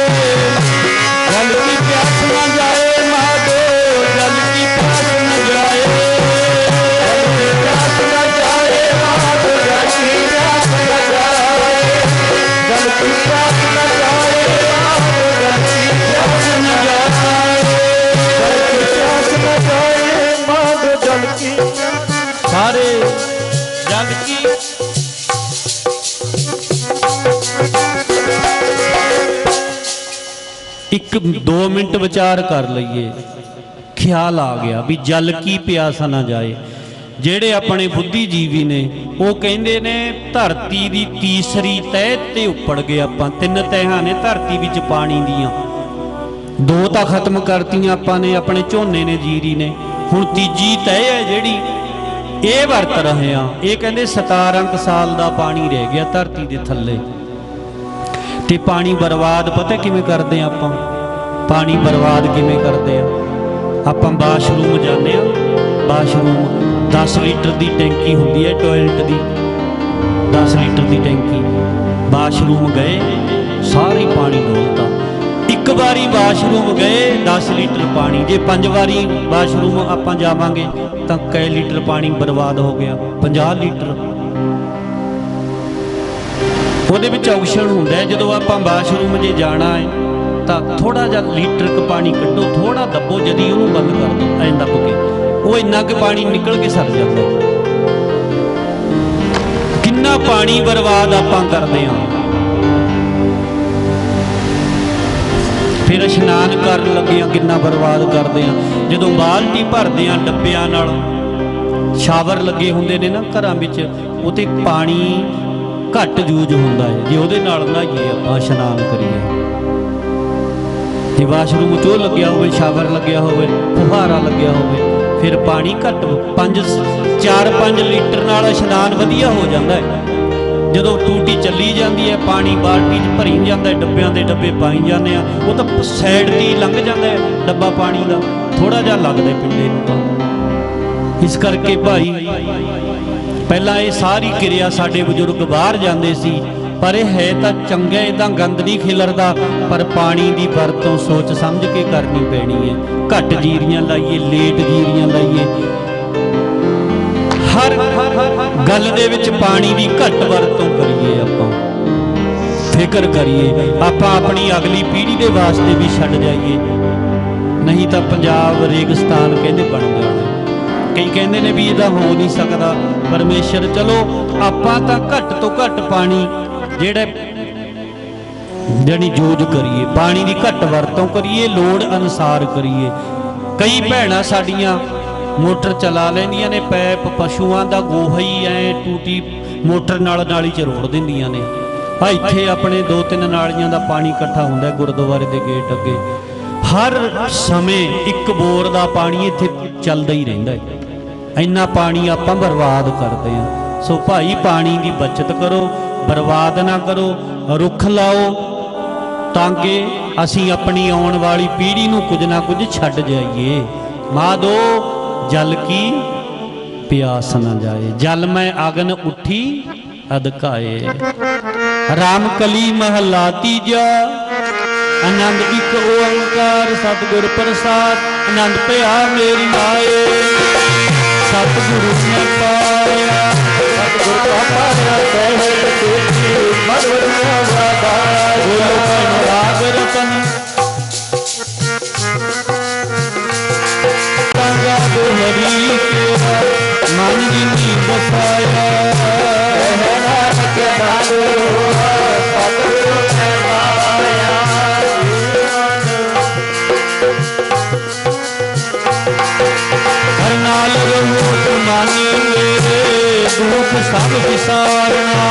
जल की प्यास न जाए माधो, जल की प्यास न जाए, जल की प्यास न जाए माधो, जल की प्यास न जाए, जल की प्यास न जाए माधो, जल की प्यास न जाए, जल की प्यास न जाए माधो, जल की सारे जल की एक 2 मिनट विचार कर लईए। ख्याल आ गया भी जल की प्यास ना जाए। जेड़े अपने बुद्धिजीवी ने वो कहते ने धरती की तीसरी तह ते उपड़ गए। आपां 3 तहां ने धरती विच पानी दियां, 2 तां खत्म करतियां आपां ने, अपने झोने ने, जीरी ने। हुण तीजी तह है जिहड़ी ये वरत रहे हैं। ये कहते 17 साल का पानी रह गया धरती के थल्ले। ਤੇ ਪਾਣੀ ਬਰਬਾਦ ਪਤਾ ਕਿਵੇਂ ਕਰਦੇ ਆ ਆਪਾਂ? ਪਾਣੀ ਬਰਬਾਦ ਕਿਵੇਂ ਕਰਦੇ ਆ? ਆਪਾਂ ਬਾਥਰੂਮ ਜਾਂਦੇ ਆ, ਬਾਥਰੂਮ 10 ਲੀਟਰ ਦੀ ਟੈਂਕੀ ਹੁੰਦੀ ਹੈ ਟੋਇਲਟ ਦੀ, 10 ਲੀਟਰ ਦੀ ਟੈਂਕੀ। ਬਾਥਰੂਮ ਗਏ, ਸਾਰੇ ਪਾਣੀ ਡੋਲਤਾ। ਇੱਕ ਵਾਰੀ ਬਾਥਰੂਮ ਗਏ 10 ਲੀਟਰ ਪਾਣੀ, ਜੇ 5 ਵਾਰੀ ਬਾਥਰੂਮ ਆਪਾਂ ਜਾਵਾਂਗੇ ਤਾਂ ਕਈ ਲੀਟਰ ਪਾਣੀ ਬਰਬਾਦ ਹੋ ਗਿਆ? 50 ਲੀਟਰ। ਉਹਦੇ ਵਿੱਚ ਆਪਸ਼ਨ ਹੁੰਦਾ ਹੈ, ਜਦੋਂ ਆਪਾਂ ਬਾਥਰੂਮ ਜੇ ਜਾਣਾ ਹੈ ਤਾਂ ਥੋੜਾ ਜਿਹਾ ਲੀਟਰ ਕ ਪਾਣੀ ਕੱਢੋ, ਥੋੜਾ ਦੱਬੋ, ਜਦੀ ਉਹਨੂੰ ਬੰਦ ਕਰ ਦਿਓ ਐਂ ਦੱਬ ਕੇ, ਉਹ ਇੰਨਾ ਕੁ ਪਾਣੀ ਨਿਕਲ ਕੇ ਸਰ ਜਾਂਦਾ। ਕਿੰਨਾ ਪਾਣੀ ਬਰਬਾਦ ਆਪਾਂ ਕਰਦੇ ਹਾਂ। ਫਿਰ ਇਸ਼ਨਾਨ ਕਰਨ ਲੱਗੇ ਕਿੰਨਾ ਬਰਬਾਦ ਕਰਦੇ ਆ। ਜਦੋਂ ਬਾਲਟੀ ਭਰਦੇ ਆ ਡੱਬਿਆਂ ਨਾਲ, ਸ਼ਾਵਰ ਲੱਗੇ ਹੁੰਦੇ ਨੇ ਨਾ ਘਰਾਂ ਵਿੱਚ, ਉਹ ਤੇ ਪਾਣੀ ਘੱਟ ਯੂਜ ਹੁੰਦਾ ਹੈ। ਜੇ ਉਹਦੇ ਨਾਲ ਨਹਾਈਏ ਆਪਾਂ, ਇਸ਼ਨਾਨ ਕਰੀਏ, ਜੇ ਵਾਸ਼ਰੂਮ 'ਚ ਉਹ ਲੱਗਿਆ ਹੋਵੇ, ਸ਼ਾਵਰ ਲੱਗਿਆ ਹੋਵੇ, ਫੁਹਾਰਾ ਲੱਗਿਆ ਹੋਵੇ, ਫਿਰ ਪਾਣੀ ਘੱਟ 4-5 ਲੀਟਰ ਨਾਲ ਇਸ਼ਨਾਨ ਵਧੀਆ ਹੋ ਜਾਂਦਾ ਹੈ। ਜਦੋਂ ਟੂਟੀ ਚੱਲੀ ਜਾਂਦੀ ਹੈ, ਪਾਣੀ ਬਾਲਟੀ 'ਚ ਭਰੀ ਜਾਂਦਾ, ਡੱਬਿਆਂ ਦੇ ਡੱਬੇ ਪਾਈ ਜਾਂਦੇ ਆ, ਉਹ ਤਾਂ ਸਾਈਡ 'ਤੇ ਹੀ ਲੰਘ ਜਾਂਦਾ ਹੈ ਡੱਬਾ ਪਾਣੀ ਦਾ, ਥੋੜ੍ਹਾ ਜਿਹਾ ਲੱਗਦਾ ਪਿੰਡੇ ਨੂੰ ਤਾਂ। ਇਸ ਕਰਕੇ ਭਾਈ ਪਹਿਲਾਂ ਇਹ ਸਾਰੀ ਕਿਰਿਆ ਸਾਡੇ ਬਜ਼ੁਰਗ ਬਾਹਰ ਜਾਂਦੇ ਸੀ, ਪਰ ਇਹ ਹੈ ਤਾਂ ਚੰਗਾ, ਇਹਦਾ ਗੰਦ ਨਹੀਂ ਖਿਲਰਦਾ, ਪਰ ਪਾਣੀ ਦੀ ਵਰਤੋਂ ਸੋਚ ਸਮਝ ਕੇ ਕਰਨੀ ਪੈਣੀ ਹੈ। ਘੱਟ ਜੀਰੀਆਂ ਲਾਈਏ, ਲੇਟ ਜੀਰੀਆਂ ਲਾਈਏ, ਹਰ ਗੱਲ ਦੇ ਵਿੱਚ ਪਾਣੀ ਦੀ ਘੱਟ ਵਰਤੋਂ ਕਰੀਏ। ਆਪਾਂ ਫਿਕਰ ਕਰੀਏ, ਆਪਾਂ ਆਪਣੀ ਅਗਲੀ ਪੀੜ੍ਹੀ ਦੇ ਵਾਸਤੇ ਵੀ ਛੱਡ ਜਾਈਏ, ਨਹੀਂ ਤਾਂ ਪੰਜਾਬ ਰੇਗਿਸਤਾਨ ਕਹਿੰਦੇ ਬਣ ਜਾਣਾ। ਕਈ ਕਹਿੰਦੇ ਨੇ ਵੀ ਇਹਦਾ ਹੋ ਨਹੀਂ ਸਕਦਾ, ਪਰਮੇਸ਼ਰ ਚਲੋ ਆਪਾਂ ਤਾਂ ਘੱਟ ਤੋਂ ਘੱਟ ਪਾਣੀ ਜਿਹੜਾ ਜਾਣੀ ਯੂਜ ਕਰੀਏ, ਪਾਣੀ ਦੀ ਘੱਟ ਵਰਤੋਂ ਕਰੀਏ, ਲੋੜ ਅਨੁਸਾਰ ਕਰੀਏ। ਕਈ ਭੈਣਾਂ ਸਾਡੀਆਂ ਮੋਟਰ ਚਲਾ ਲੈਂਦੀਆਂ ਨੇ, ਪੈਪ ਪਸ਼ੂਆਂ ਦਾ ਗੋਹਾ ਹੀ ਐ ਟੂਟੀ ਮੋਟਰ ਨਾਲ ਨਾਲੀ 'ਚ ਰੋੜ ਦਿੰਦੀਆਂ ਨੇ। ਆ ਇੱਥੇ ਆਪਣੇ 2-3 ਨਾਲੀਆਂ ਦਾ ਪਾਣੀ ਇਕੱਠਾ ਹੁੰਦਾ ਗੁਰਦੁਆਰੇ ਦੇ ਗੇਟ ਅੱਗੇ, ਹਰ ਸਮੇਂ ਇੱਕ ਬੋਰ ਦਾ ਪਾਣੀ ਇੱਥੇ ਚੱਲਦਾ ਹੀ ਰਹਿੰਦਾ ਹੈ। ਇੰਨਾ ਪਾਣੀ ਆਪਾਂ ਬਰਬਾਦ ਕਰਦੇ ਹਾਂ। ਸੋ ਭਾਈ ਪਾਣੀ ਦੀ ਬਚਤ ਕਰੋ, ਬਰਬਾਦ ਨਾ ਕਰੋ, ਰੁੱਖ ਲਾਓ ਤਾਂ ਕਿ ਅਸੀਂ ਆਪਣੀ ਆਉਣ ਵਾਲੀ ਪੀੜ੍ਹੀ ਨੂੰ ਕੁਝ ਨਾ ਕੁਝ ਛੱਡ ਜਾਈਏ। ਮਾਧੋ जल की प्यास न जाए, जल में अगन उठी अधकाए। रामकली महला तीजा, आनंद एक ओंकार सतगुर प्रसाद, आनंद भया मेरी आए। सतगुरु ने पाया, सतगुर का पाया सहज तेरी मन वरिया वादाय। बोलो राग रतन हरी केरा मन जिनी बसाया। नानक दानो सतगुरु ने पाया। हर नाल रहो तुमानी मेरे, दुख सब विसारना।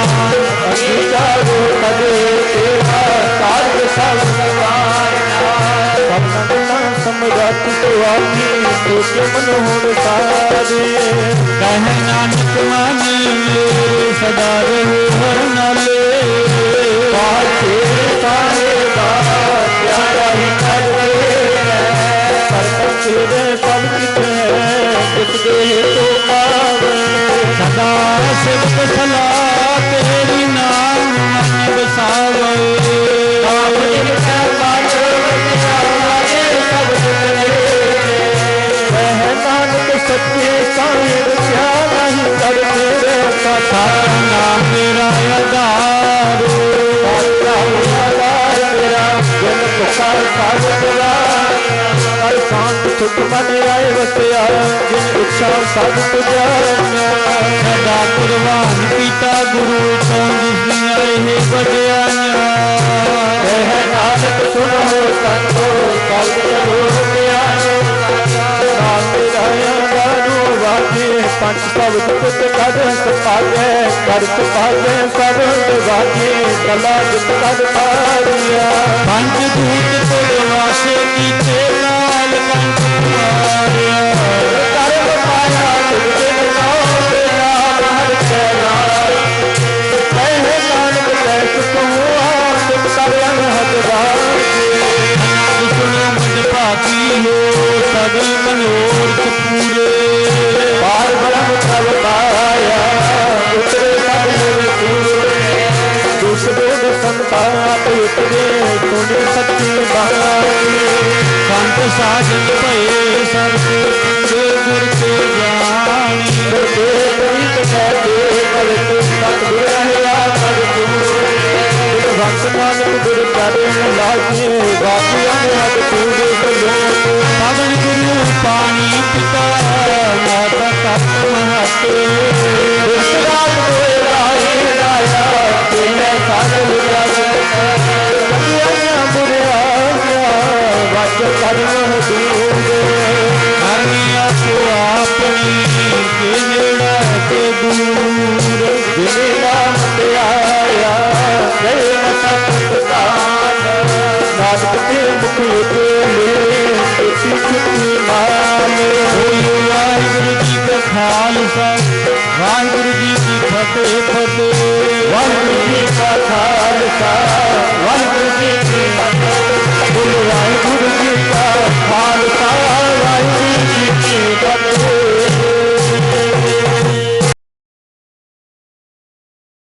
जागो तबे तेरा कार्य सब सवारना। समझत सुआमी के मनोहर सारे। कह नानक माने मेरे, सदा रहो हर नाले। पाछे सारे बात प्यारा ही करते, पर तेरे सब कित दे तो पावे। सदा सिर्फ सलाह तेरी नाम मन बसावे। सच्चे साहिब प्यारा ही करते रहता। सारा नाम मेरा आधार, तेरा जन पुकार साधरा। हर शांत सुख मन आए वसया, जिन इच्छा सब पुजारिया। सदा कुर्बान पीता गुरु तो जिसने आए बजाया। नानक सुनो संतो कल जरूर आए। पंच पवत पुत कर सपागे, कर सपागे सब वाजे। कला जित कर पारिया, पंच दूत तेरे वासे कीते लाल कंठ मारिया। कर पाया तुझे नाम तेरा हर कैला। कहे नानक कैस कहूँ आनंद कर दूर